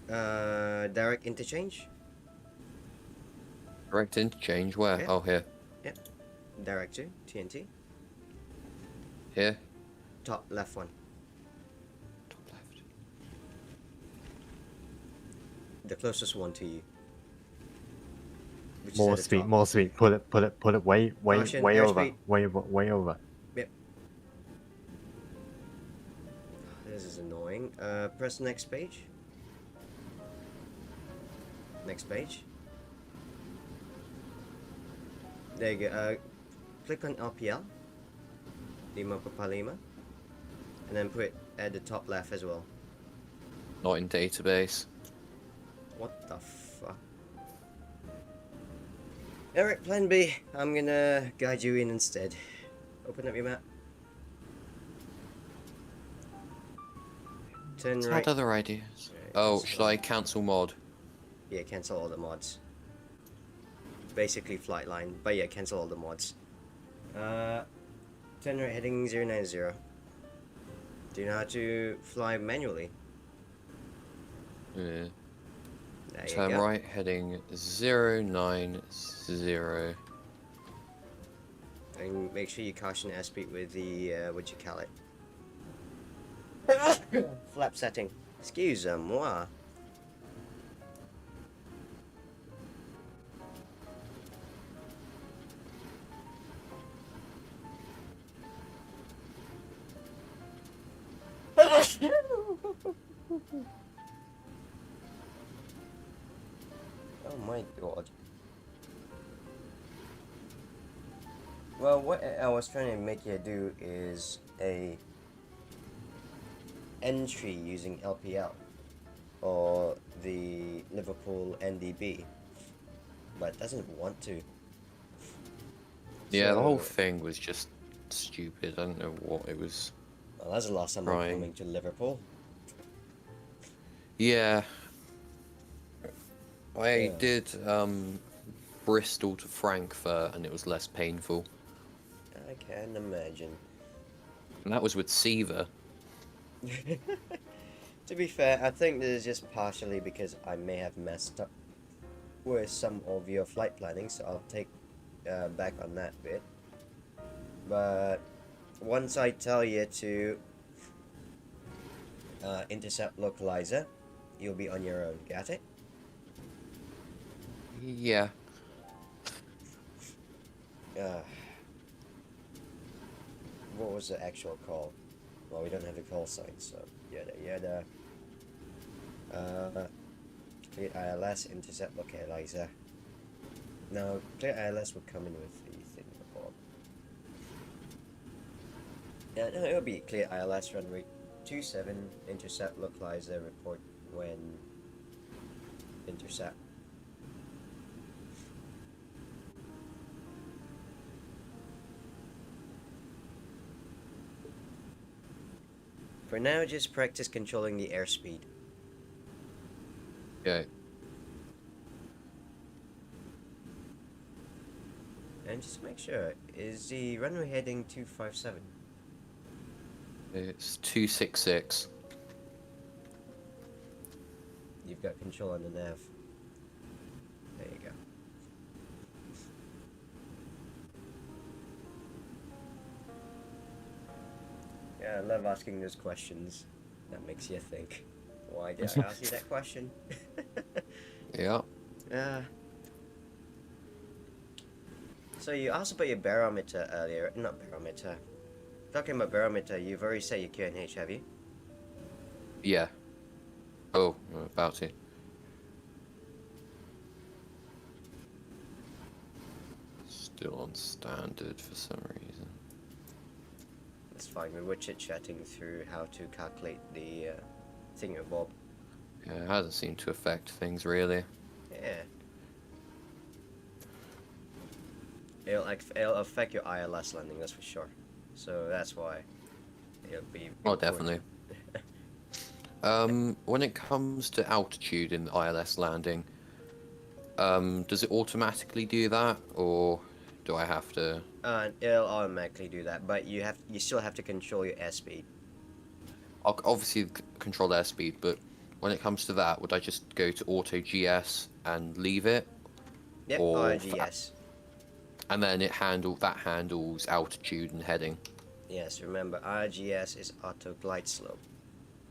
direct interchange. Direct interchange. Where? Yeah. Oh, here. Direct to TNT. Here. Top left one. Top left. The closest one to you. Which is More at the speed, top. more speed. Put it way Caution, over, airspeed. way over. This is annoying. Press next page. Next page. There you go. Click on LPL. Lima Papa Lima. And then put it at the top left as well. Not in database. What the fuck? Alright, plan B. I'm gonna guide you in instead. Open up your map. Turn I've right. had other ideas. Alright, Oh, cancel should all. I cancel mod? Yeah, cancel all the mods. Basically flight line, but yeah, cancel all the mods. Turn right heading 090. Do you know how to fly manually? Yeah. There you Turn go. right, heading 090. And make sure you caution airspeed with the, what you call it? Flap setting. Excuse-moi. Oh my god. Well, what I was trying to make you do is a entry using LPL or the Liverpool NDB, but it doesn't want to. Yeah, the whole So, thing was just stupid. I don't know what it was. well, that's the last time I'm Right. coming to Liverpool. Yeah. I Yeah. did Bristol to Frankfurt and it was less painful. I can imagine. And that was with Seaver. To be fair, I think this is just partially because I may have messed up with some of your flight planning, so I'll take back on that bit. But once I tell you to intercept localizer, you'll be on your own. Got it? Yeah. What was the actual call? Well, we don't have the call sign, so yada yada. Clear ILS, intercept localizer. No, clear ILS will come in with the thing above. Yeah, no, it'll be clear ILS runway 27, intercept localizer, report when intercept. For now, just practice controlling the airspeed. Okay. And just make sure, is the runway heading 257? It's 266. You've got control on the nav. There you go. Yeah, I love asking those questions. That makes you think. Why did I ask you that question? Yeah. Yeah. So you asked about your barometer earlier. Not barometer. Talking about barometer, you've already set your QNH, have you? Yeah. Oh, I'm about to. Still on standard for some reason. That's fine. We were chit-chatting through how to calculate the thingamabob. Yeah, it hasn't seemed to affect things really. Yeah. It'll affect your ILS landing, that's for sure. So that's why it'll be. Oh, important. definitely. When it comes to altitude in the ILS landing, does it automatically do that, or do I have to? It'll automatically do that, but you still have to control your airspeed. I'll obviously control airspeed, but when it comes to that, would I just go to auto GS and leave it? Yep, Or RGS. And then it handles altitude and heading. Yes, remember RGS is auto glide slope.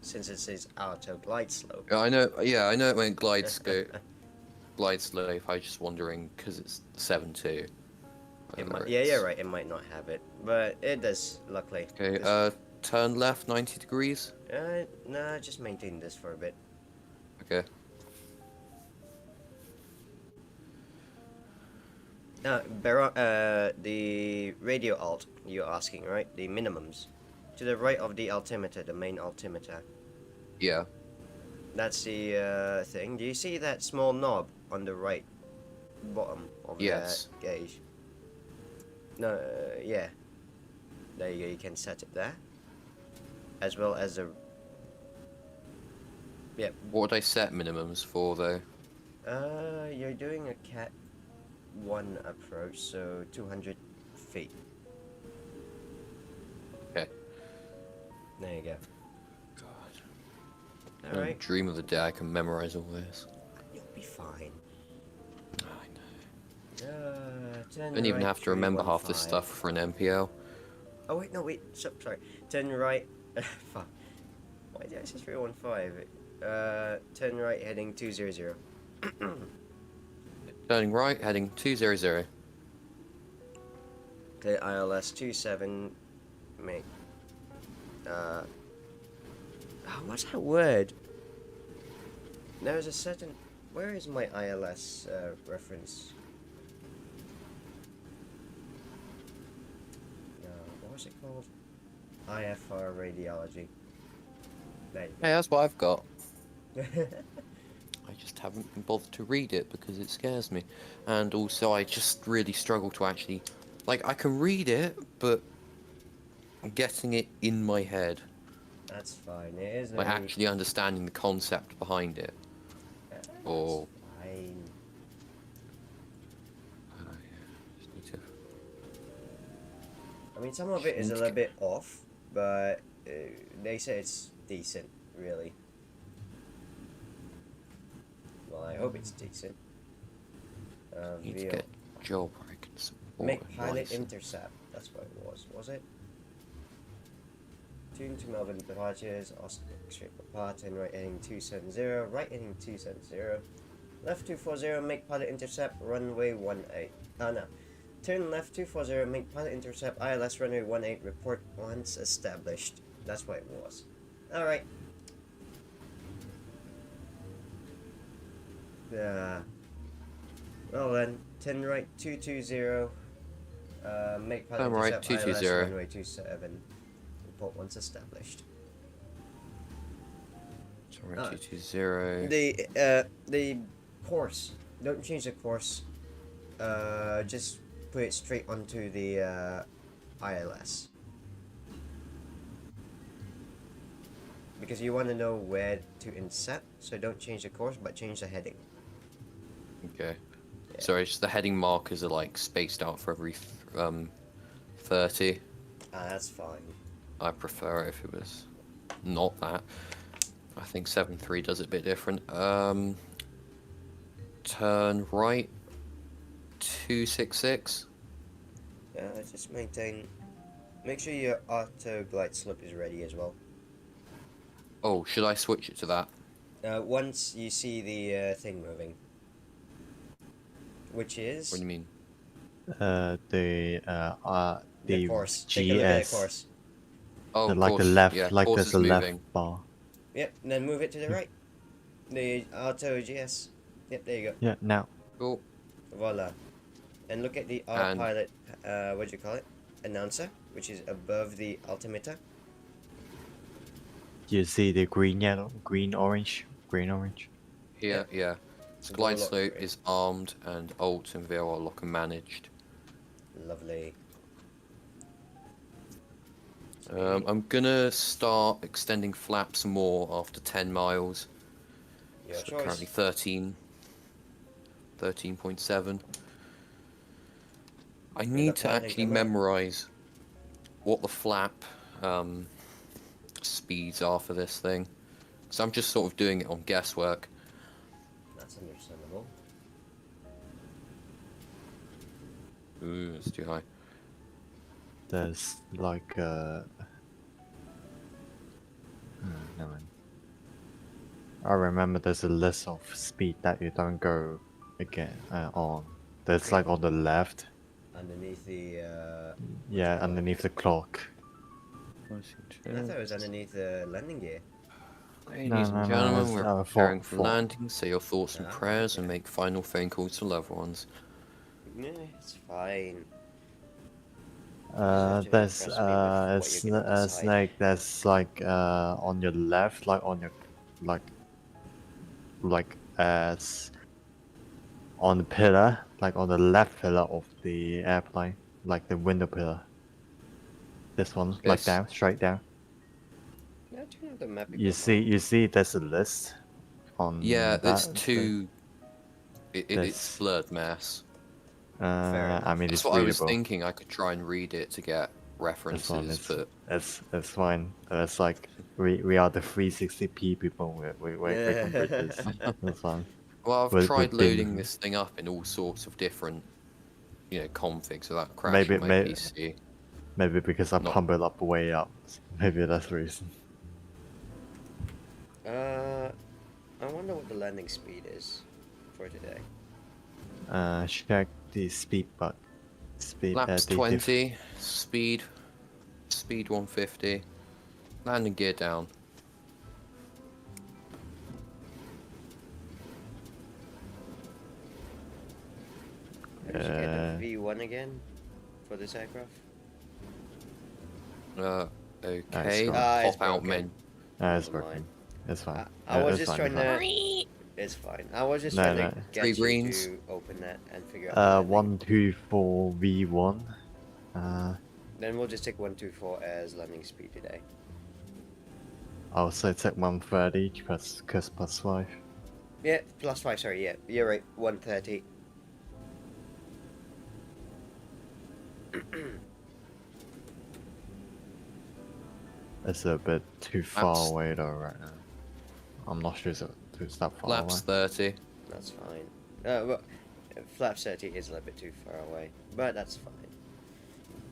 Since it says auto glide slope. Yeah, I know. Yeah, I know it went glide slope. Glide slope. I was just wondering because it's 7.2. Yeah, you're right. It might not have it, but it does. Luckily. Okay. Turn left 90 degrees. Nah, just maintain this for a bit. Okay. The radio alt you're asking, right? The minimums. To the right of the altimeter, the main altimeter. Yeah. That's the thing. Do you see that small knob on the right? bottom of Yes. the gauge. No, yeah. There you go. You can set it there, as well as a. Yep. What would I set minimums for though? You're doing a Cat 1 approach, so 200 feet. Okay. There you go. God. All right. Dream of the day I can memorize all this. You'll be fine. I know. 10 Don't even right, have to remember half 315. this stuff for an MPL. Oh wait, no wait. Sorry. 10 right. Fuck. Why did I say 315? 10 right, heading 200. Turning right, heading 200. Okay, ILS 27. Make. What's that word? There's a certain. Where is my ILS reference? What was it called? IFR radiology. There you Hey, that's what I've got. go. I just haven't been bothered to read it because it scares me. And also I just really struggle to actually... Like, I can read it, but getting it in my head. That's fine. It is Like, only... actually understanding the concept behind it. That's Or... fine. Just need to... I mean, some of it is a little bit off, but they say it's decent, really. Well, I hope it's decent. Need to VO. get a job where I can support Make a pilot license. intercept. That's what it was it? Tune to Melbourne departures, straight apart and right heading 270, right heading 270. Left 240, make pilot intercept, runway 18. Oh no. Turn left 240, make pilot intercept, ILS runway 18, report once established. That's what it was. Alright. Well then, 10 right 220, make pilot Turn right, intercept, ILS 220. runway 27, report once established. Sorry, 220. The course, don't change the course, just put it straight onto the ILS. Because you want to know where to inset, so don't change the course, but change the heading. Okay. Yeah. Sorry, just the heading markers are like spaced out for every 30. That's fine. I prefer it if it was not that. I think 7.3 does it a bit different. Turn right 266. Just maintain. Make sure your auto glide slope is ready as well. Oh, should I switch it to that? Once you see the thing moving, which is What do you mean? The course. Take a look at the GS. course. Oh, Like the course, left, yeah, like course there's is a moving. left bar. Yep, and then move it to the right. The auto GS. Yep, there you go. Yeah, now. Cool. Voila. And look at the And- autopilot, what do you call it? Announcer, which is above the altimeter. You see the green, yellow, green, orange, green, orange. Here, yeah. So Glide go lock slope for it. is armed and alt and VO are lock and managed. Lovely. I'm gonna start extending flaps more after 10 miles. Your So choice. currently 13.7. I need to planning actually come out. memorize what the flap speeds are for this thing. So I'm just sort of doing it on guesswork. That's understandable. Ooh, it's too high. There's like never mind. I remember there's a list of speed that you don't go again on. There's like on the left. Underneath the, Yeah, call it? underneath the clock. I thought it was underneath the landing gear. Ladies No, and no, gentlemen, it's, we're preparing for for- landing. Say your thoughts and Ah, prayers and okay. make final phone calls to loved ones. Yeah, it's fine. There's impress me with what you're gonna decide. Snake. There's like on your left, like on your like as on the pillar, like on the left pillar of the airplane, like the window pillar. This one, like This? down, straight down. Yeah, do you know the map? You see, there's a list on Yeah, that. it's too. It's This- blurred mass. enough. I mean, That's it's what I was readable. thinking. I could try and read it to get This one references, is but it's fine. It's like we are the 360p people. We can read this. That's fine. well, I've With tried dim- loading this thing up in all sorts of different, configs without Maybe crashing my PC. maybe because I Not- pump it up way up. Maybe that's the reason. I wonder what the landing speed is for today. Check the speed bug. Speed. Laps the 20, speed 150, landing gear down. Did you get the V1 again for this aircraft? Okay, gone. It's pop out broken. menu. It's Never working. mind. It's fine. I was It's just fine, trying it's fine. to. It's fine. I was just No, trying no. to get Three you greens. to open that and figure out. the landing. 124 V1. Then we'll just take 124 as landing speed today. I'll say take 130 plus 5. Yeah, +5. Sorry, yeah, you're right. 130. It's a bit too far Laps- away though right now. I'm not sure it's that far Laps away. 30. That's fine. Well, flaps 30 is a little bit too far away, but that's fine.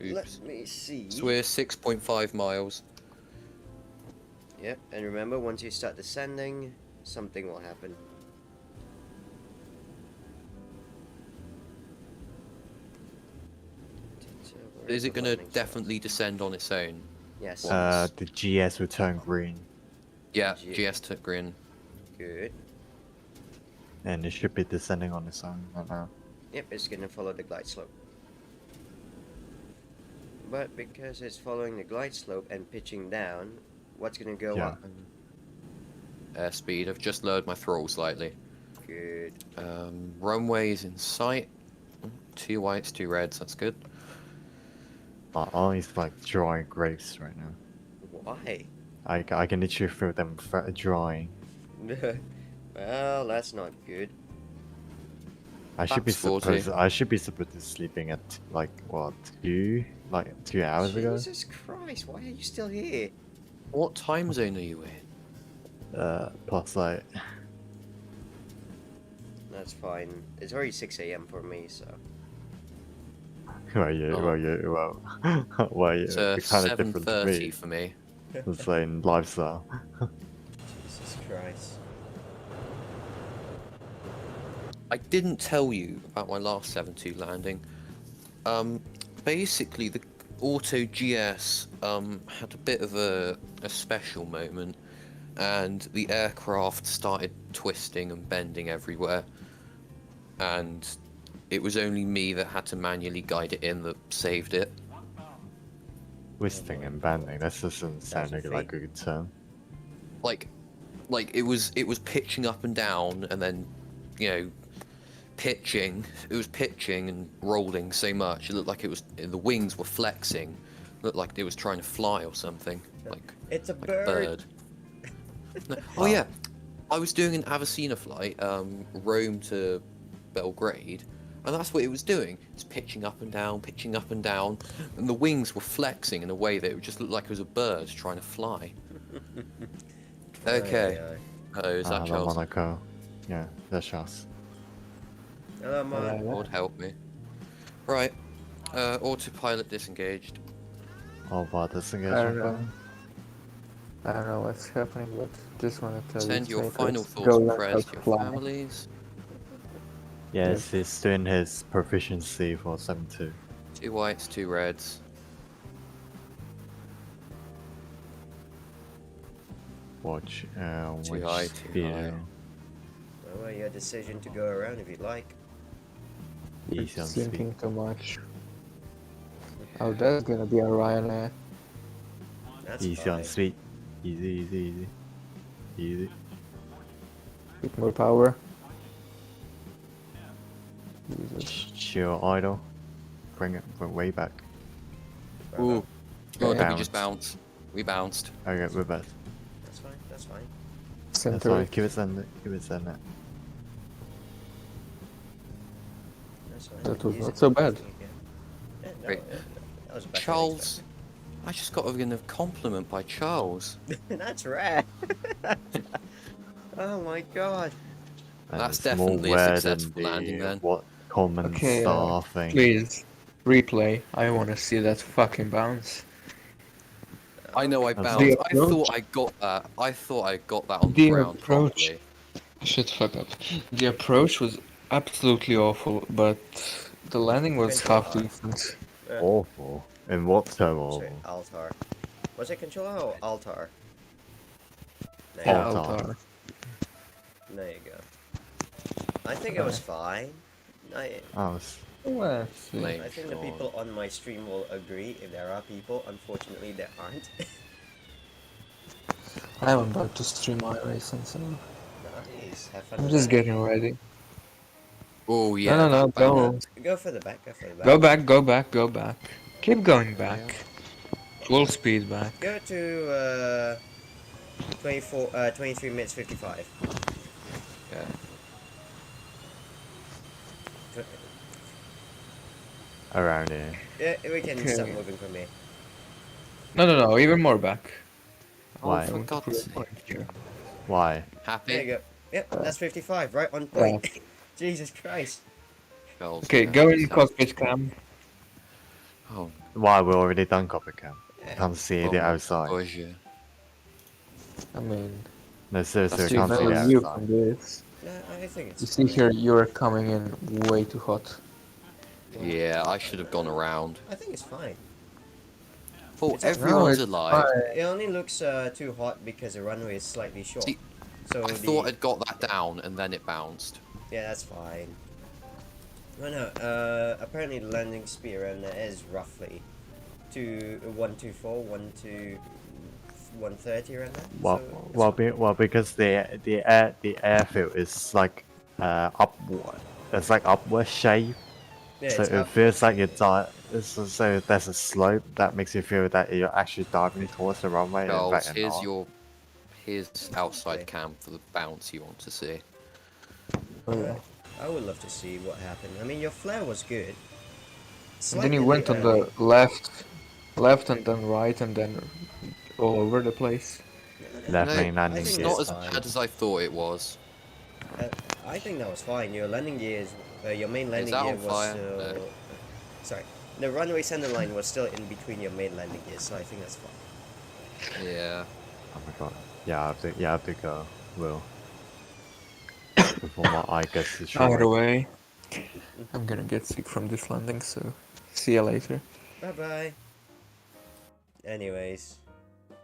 Oops. Let me see. So we're 6.5 miles. Yep, and remember, once you start descending, something will happen. Is it going to definitely descend on its own? Yes. The GS will turn green, Yeah, G- GS took green. Good. and it should be descending on its own right now. Yep, it's gonna follow the glide slope. But because it's following the glide slope and pitching down, what's gonna go Yeah. up? Airspeed. I've just lowered my throttle slightly. Good. Runway is in sight. 2 whites, 2 reds. That's good. I'm like drawing grapes right now. Why? I can literally feel them drying. Well, that's not good. I should be That's 40. supposed to sleeping at like what 2 hours ago. Jesus Christ, why are you still here? What time zone are you in? Plus like That's fine. It's already 6 a.m. for me, so. well Oh. It's it's kind of different to 7:30 me. for me. The same lifestyle. Jesus Christ. I didn't tell you about my last 7-2 landing. Basically, the Auto GS had a bit of a special moment, and the aircraft started twisting and bending everywhere. And it was only me that had to manually guide it in that saved it. Twisting and bending. That doesn't sound That's a like a feat. good term. Like it was pitching up and down, and then pitching. It was pitching and rolling so much. It looked like the wings were flexing. It looked like it was trying to fly or something. Like It's a like bird. a bird. No. Oh yeah, I was doing an Avincia flight, Rome to Belgrade, and that's what it was doing. It's pitching up and down, and the wings were flexing in a way that it just looked like it was a bird trying to fly. Okay. Aye, aye. Oh, is that the Charles? Monaco. Yeah, that's Charles. Hello, man. Lord help me. Right. Autopilot disengaged. Oh, wow, that's I don't know. I don't know what's happening, but just want to tell you. Send your straight, final let's thoughts go and learn prayers how to to your fly. families. Yes, he's doing his proficiency for 7-2. 2 whites, 2 reds. Watch, Too which high, too video? high. Well, your decision to go around if you'd like. Easy on speed. Thinking too much. Oh, that's gonna be a Ryanair. That's Easy on fine. speed. Easy. With more power. Jesus. Shield idle. Bring it way back. Ooh. Oh, did we just Bounce. bounce? We bounced. Okay, we're back. That's fine. That's fine. That's Center. fine. Keep it in. Keep it in it. That's fine. That was Use not it so for bad. everything again. Yeah, no, Great. that was better than Charles, I just got a compliment by Charles. expected. That's rare. Oh my god. And That's it's more definitely a weird than successful landing then. what common Okay, star thing. please. Replay. I wanna see that fucking bounce. I know I That's bounced. The I thought approach- I got that. I thought I got that on the The ground approach- properly. Shut the fuck up. The approach was absolutely awful, but the landing was Control half R. decent. Awful. In what term Sorry, awful? altar. Was it controller or altar? There Oh. you go. Altar. There you go. I think it was fine. I Let's see. Mate. I think the God. people on my stream will agree. If there are people, unfortunately there aren't. I'm about to stream my racing, so Nice. Have fun. I'm with just that. getting ready. Oh yeah. No, that go. bounce. Go for the back. Go for the back. Go back, go back, go back. Keep going back. Full speed back. Go to 23 minutes 55. Yeah. Around here. Yeah, we can Okay. start moving from here. No, even more back. Why? For God's sake. Why? There you Happy? go. Yep, that's 55, right on point. Jesus Christ. Charles, Okay, yeah, go in sounds- cockpit cam. Oh, Why? We already done copycat. Can't see oh the my outside. gosh, yeah. I mean, No, seriously, That's we can't see too the fast. you outside. can do it. Yeah, I think it's You see fine. here, you're coming in way too hot. Yeah, I should have gone around. I think it's fine. Oh, It's- everyone's No, it's alive. It only looks too hot because the runway is slightly short. See, So I thought I'd got that down and then it bounced. Yeah, that's fine. Oh no, apparently the landing speed around there is roughly 124, 130 around there. Well, so it's fine. because the airfield is like upward. It's like upward shape, Yeah, so it's it up. feels like you're so there's a slope that makes you feel that you're actually diving towards the runway. and Charles, back and here's not. here's outside Okay. cam for the bounce you want to see. Oh, yeah. I would love to see what happened. I mean, your flare was good. And then you Slightly went on early. the left and then right and then all over the place. Left No, main landing think It's gear. not it's as fine. bad as I thought it was. I think that was fine. Your landing gear is your main landing that gear on was fire? still. No. Sorry, the runway center line was still in between your main landing gear, so I think that's fine. Yeah. Oh my god. Yeah, I have to go. Will. Before my eye gets Either destroyed. way, I'm gonna get sick from this landing, so see you later. Bye bye. Anyways,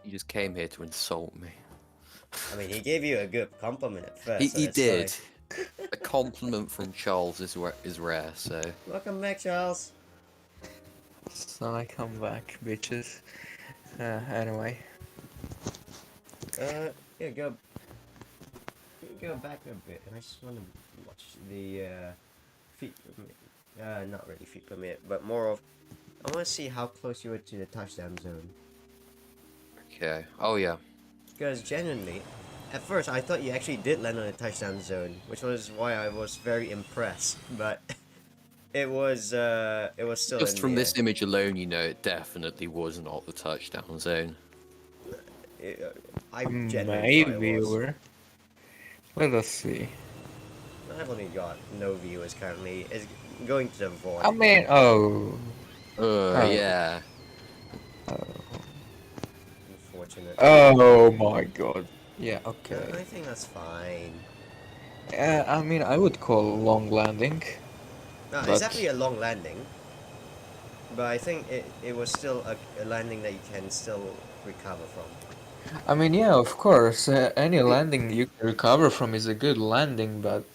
You just came here to insult me. I mean, he gave you a good compliment at first. so He that's did. fine. A compliment from Charles is rare, so Welcome back, Charles. So I come back, bitches. Anyway. Yeah, go back a bit. I just want to watch the feet per minute. Not really feet per minute, but more of. I want to see how close you were to the touchdown zone. okay. Oh yeah. Because genuinely, at first I thought you actually did land on a touchdown zone, which was why I was very impressed. But it was still Just in from the this image alone, you know it definitely was not the touchdown zone. I genuinely thought Maybe it was. we're. Let us see. I've only got no viewers currently. It's going to the void. I mean, oh. Yeah. Unfortunate. Oh my god. Yeah, I okay. think that's fine. I mean, I would call long landing. No, But- it's actually a long landing. But I think it was still a landing that you can still recover from. I mean, yeah, of course, any landing you can recover from is a good landing, but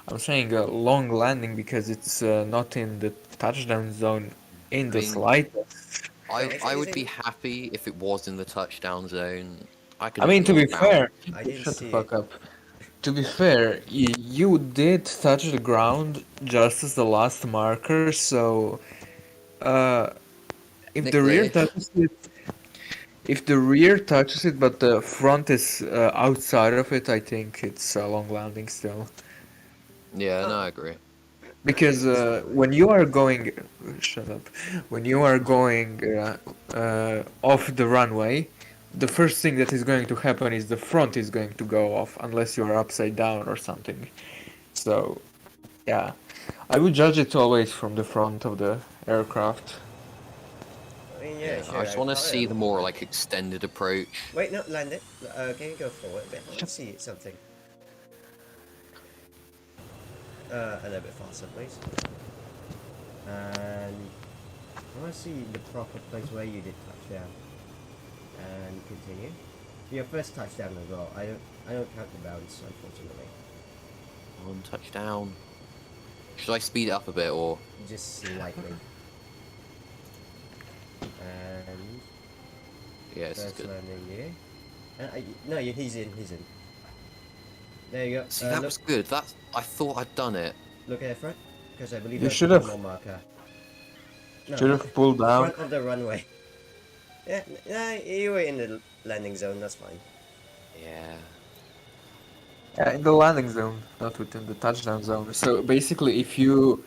I'm saying a long landing because it's not in the touchdown zone in the mean, slightest. I would be happy if it was in the touchdown zone. I could. I mean, to be ignore fair, I didn't shut see the fuck it. up. To be fair, you did touch the ground just as the last marker, so uh, if the rear Technically, touches it, if the rear touches it, but the front is outside of it, I think it's a long landing still. yeah, no, I agree. Because when you are going, shut up, when you are going off the runway, the first thing that is going to happen is the front is going to go off, unless you are upside down or something. So, yeah, I would judge it always from the front of the aircraft. I mean, yeah, Yeah, sure. I just I've want to got it see the along more there. like extended approach. Wait, no, land it. Can you go forward a bit? I want to see something. A little bit faster, please. And I want to see the proper place where you did touchdown. And continue. Your first touchdown as well. I don't count the bounce, unfortunately. One touchdown. Should I speed it up a bit or? Just slightly. And Yeah, this is first good. landing gear. No, he's in. He's in. There you go. See, that Look, was good. I thought I'd done it. look at the front, because I believe You there's should one have more marker. No, should have pulled the down. front of the runway. Yeah, nah, you were in the landing zone. That's fine. Yeah. Yeah, in the landing zone, not within the touchdown zone. So basically, if you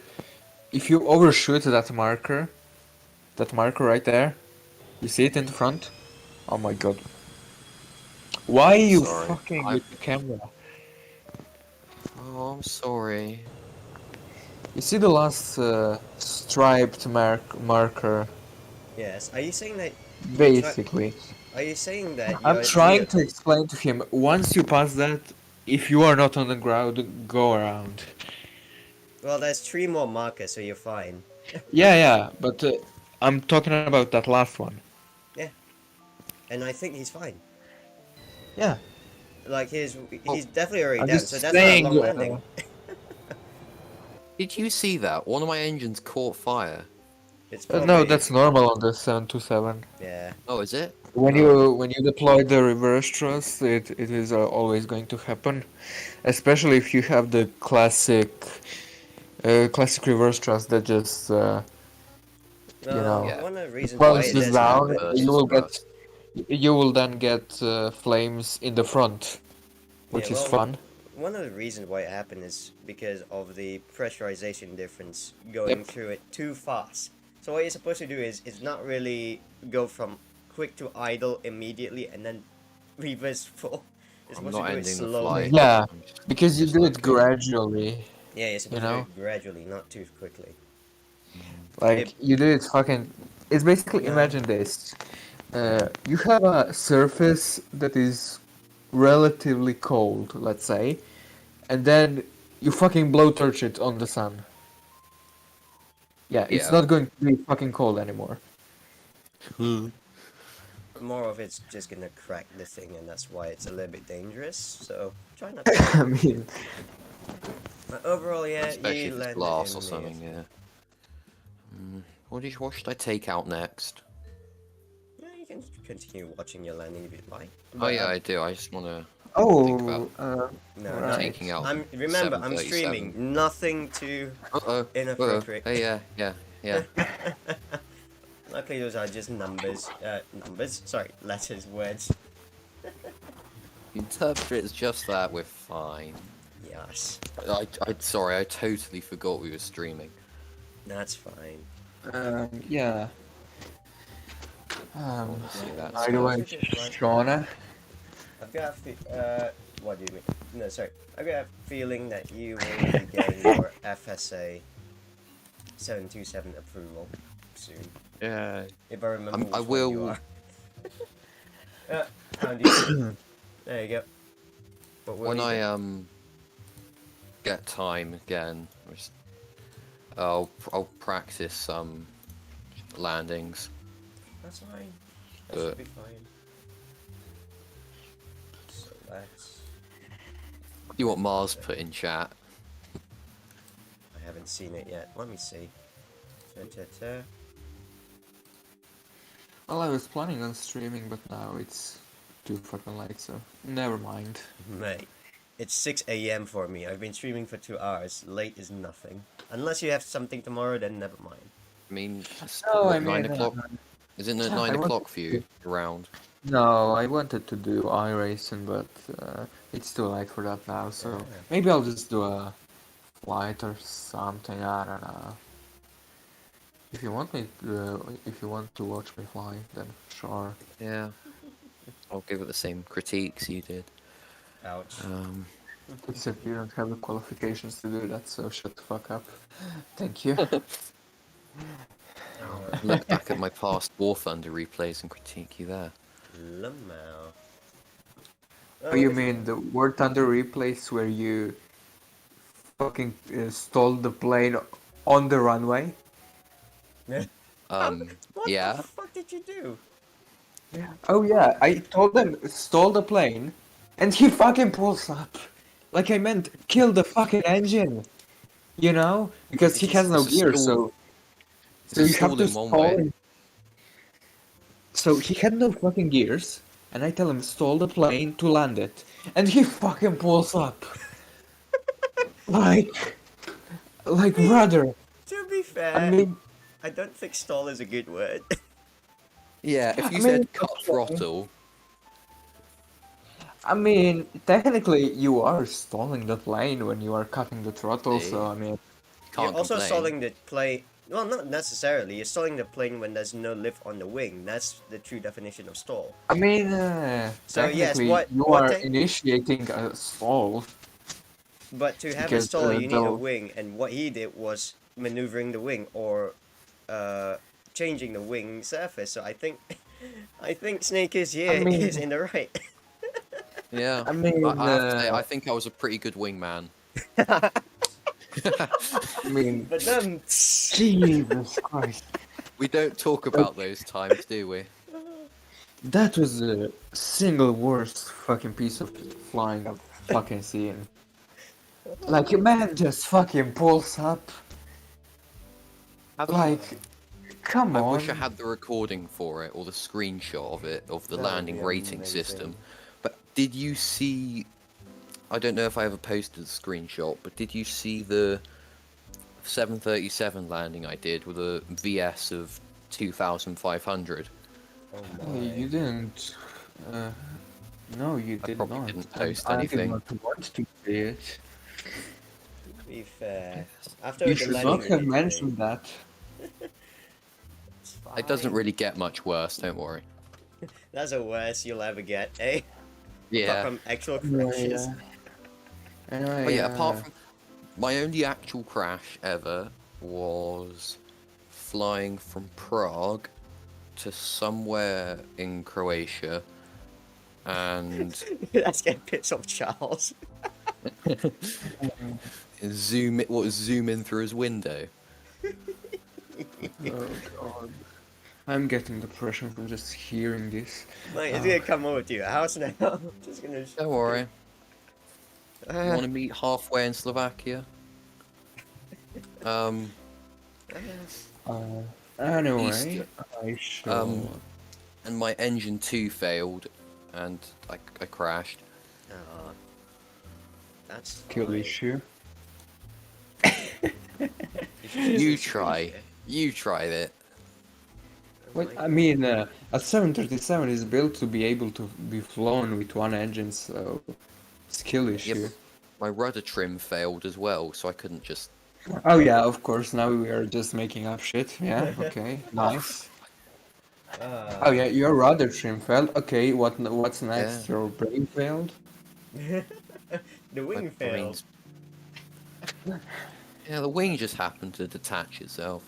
overshoot that marker right there, you see it in the front. Oh my god! Why are you Sorry. fucking with the camera? Oh, I'm sorry. You see the last striped marker, Yes. Are you saying that you try? basically. Are you saying that I'm you're trying to explain to him. Once you pass that, if you are not on the ground, go around. Well, there's 3 more markers, so you're fine. Yeah, but I'm talking about that last one. Yeah, and I think he's fine. Yeah, Like Oh, he's definitely already I'm down, just so that's not a saying. long landing. did you see that? One of my engines caught fire. It's No, probably that's normal on the 727. yeah. Oh, is it? When Oh. you deploy the reverse thrust, it is always going to happen, especially if you have the classic reverse thrust that just Well, Yeah. one of the reasons why it bounces does Basically down. happen. reverses thrust. You will then get flames in the front, Yeah, which is well, fun. one of the reasons why it happened is because of the pressurization difference going Yep. through it too fast. So what you're supposed to do is not really go from quick to idle immediately and then reverse full. You're I'm supposed not to do it ending the slowly. flight. Yeah, I'm just, because you just do like it gradually, Yeah, you're you supposed to do know? it gradually, not too quickly. Like you do it fucking. It's basically, No. imagine this. You have a surface that is relatively cold, let's say, and then you fucking blowtorch it on the sun. Yeah, it's Yeah. not going to be fucking cold anymore. More of it's just gonna crack the thing, and that's why it's a little bit dangerous. So try not to. I mean, But overall, yeah, Especially you if it's landed glass in or the something, yeah. What should I take out next? Yeah, you can continue watching your landing if you'd like. Oh But, yeah, I do. I just want to think oh, about no, right. no. taking out. Remember, I'm 737. streaming. Nothing too Uh-oh. inappropriate. Hey, yeah. Luckily, those are just numbers. Numbers. Sorry, letters, words. Interpret it's just that. We're fine. Yes, Sorry, I totally forgot we were streaming. that's fine. Yeah. See that? By the way, Shauna, I've got what do you mean? No, sorry. I've got a feeling that you will be getting your FSA 727 approval soon. Yeah. If I remember I which one you will- are. Found you. There you go. But When I get time again, I'll practice some landings. That's fine. That But- should be fine. So let's. You want Mars put in chat? I haven't seen it yet. Let me see. well, I was planning on streaming, but now it's too fucking late, so never mind. Mate, It's 6 a.m. for me. I've been streaming for 2 hours. Late is nothing. Unless you have something tomorrow, then never mind. I mean, it's, No, I what, 9 mean, o'clock? Isn't it 9 I wanted o'clock for you around? no, I wanted to do iRacing, but it's too late for that now. So Yeah. maybe I'll just do a flight or something. I don't know. If you want me, if you want to watch me fly, then sure. Yeah. I'll give it the same critiques you did. Ouch. Except you don't have the qualifications to do that, so shut the fuck up. Thank you. Look back at my past War Thunder replays and critique you there. Lamau. Oh, you mean the War Thunder replays where you fucking stole the plane on the runway? What Yeah. the fuck did you do? Oh yeah, I told them stole the plane, and he fucking pulls up. Like I meant, kill the fucking engine. You know, because he has no It's a gear, stall. so It's a you have stall to in one stall way. him. So he had no fucking gears, and I tell him stall the plane to land it, and he fucking pulls up. like, brother. To be fair, I mean, I don't think stall is a good word. Yeah, if you I said mean, cut okay. throttle, I mean, technically you are stalling the plane when you are cutting the throttle. See? So I mean, you You're can't also complain. stalling the plane. Well, not necessarily. You're stalling the plane when there's no lift on the wing. That's the true definition of stall. So yes, technically, you what are thing- initiating a stall. But to have a Because, stall, you need a the- wing, and what he did was maneuvering the wing or changing the wing surface. So I think, I think Snake is here I mean- is in the right. Yeah. I mean, I have to say, I think I was a pretty good wingman. I mean, But then, Jesus Christ, We don't talk about those times, do we? that was the single worst fucking piece of flying I've fucking seen. Like, a man just fucking pulls up. Have Like, come I on. wish I had the recording for it or the screenshot of it of the That would landing be rating amazing. system. But did you see? I don't know if I ever posted the screenshot, but did you see the 737 landing I did with a VS of 2,500? oh You my. didn't. No, you I did probably not. didn't post I anything. did not want to see it. To be fair, after You the should landing not we have did mentioned that. it's It doesn't fine. really get much worse. Don't worry. That's the worst you'll ever get, eh? Apart Yeah. from actual Yeah, crashes. Anyway, But yeah, apart from my only actual crash ever was flying from Prague to somewhere in Croatia, and That's getting pissed off Charles. zoom in through his window. Oh god. I'm getting depression from just hearing this. Mate, he's gonna come over to your house now. Just gonna. Don't worry. You Uh, want to meet halfway in Slovakia? Anyway, Easter. I shall. And my engine 2 failed, and I crashed. oh, that's Kill fine. issue. You try. You tried it. Well, I mean, a 737 is built to be able to be flown with one engine, so skill issue. Yep. My rudder trim failed as well, so I couldn't just. Oh yeah, of course. Now we are just making up shit. Yeah. Okay. Nice. Oh yeah, your rudder trim failed. Okay. What's next? Yeah. Your brain failed. The My wing failed. brain's- Yeah, the wing just happened to detach itself.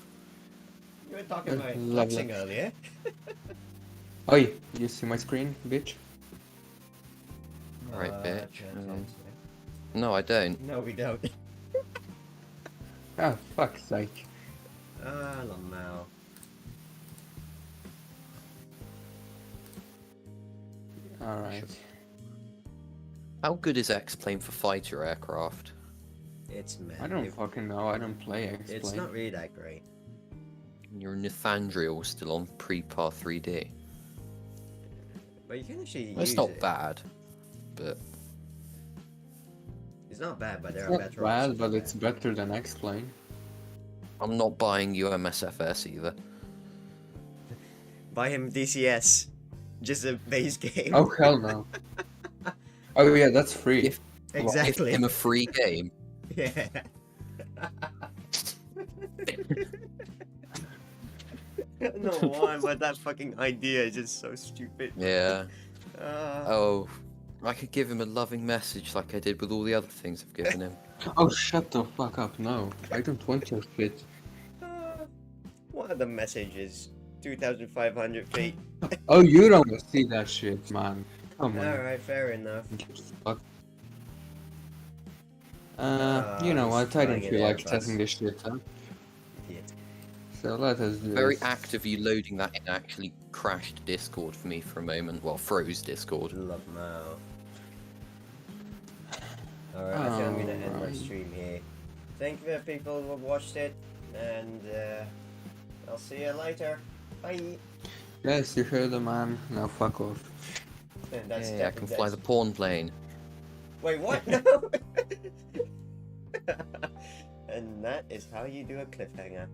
You were talking about Lovely. flexing earlier. Oi, you see my screen, bitch? Alright, bitch. yeah, yeah. No, I don't. No, we don't. Oh, fuck's sake. Lamau. Alright. How good is X-Plane for fighter aircraft? It's man. I don't fucking know. I don't play X-Plane. It's not really that great. Your Nathandriel still on Pre-Par 3D. But you can actually It's use not it. bad, but It's not bad, but there It's are not better bad, options. but it's better than X-Plane. I'm not buying UMSFS either. Buy him DCS. Just a base game. Oh hell no. Oh yeah, that's free. Give exactly. him a free game. Yeah. I don't know why, but that fucking idea is just so stupid. Yeah. Uh, Oh, I could give him a loving message like I did with all the other things I've given him. Oh shut the fuck up, no. I don't want your shit. one of the messages. 2,500 feet. Oh, you don't see that shit, man. Come on. Alright, fair enough. Fuck. You know he's what? I don't flying feel an like Airbus. setting this shit up. Idiot. So let us do Very this. act of you loading that in actually crashed Discord for me for a moment. Well, froze Discord. Love Mao. Alright, I think I'm gonna end my Alright. stream here. Thank you for the people who have watched it, and I'll see you later. Bye. Yes, you heard the man. Now fuck off. And that's Hey, I can fly the that's- pawn plane. Wait, what? No. And that is how you do a cliffhanger.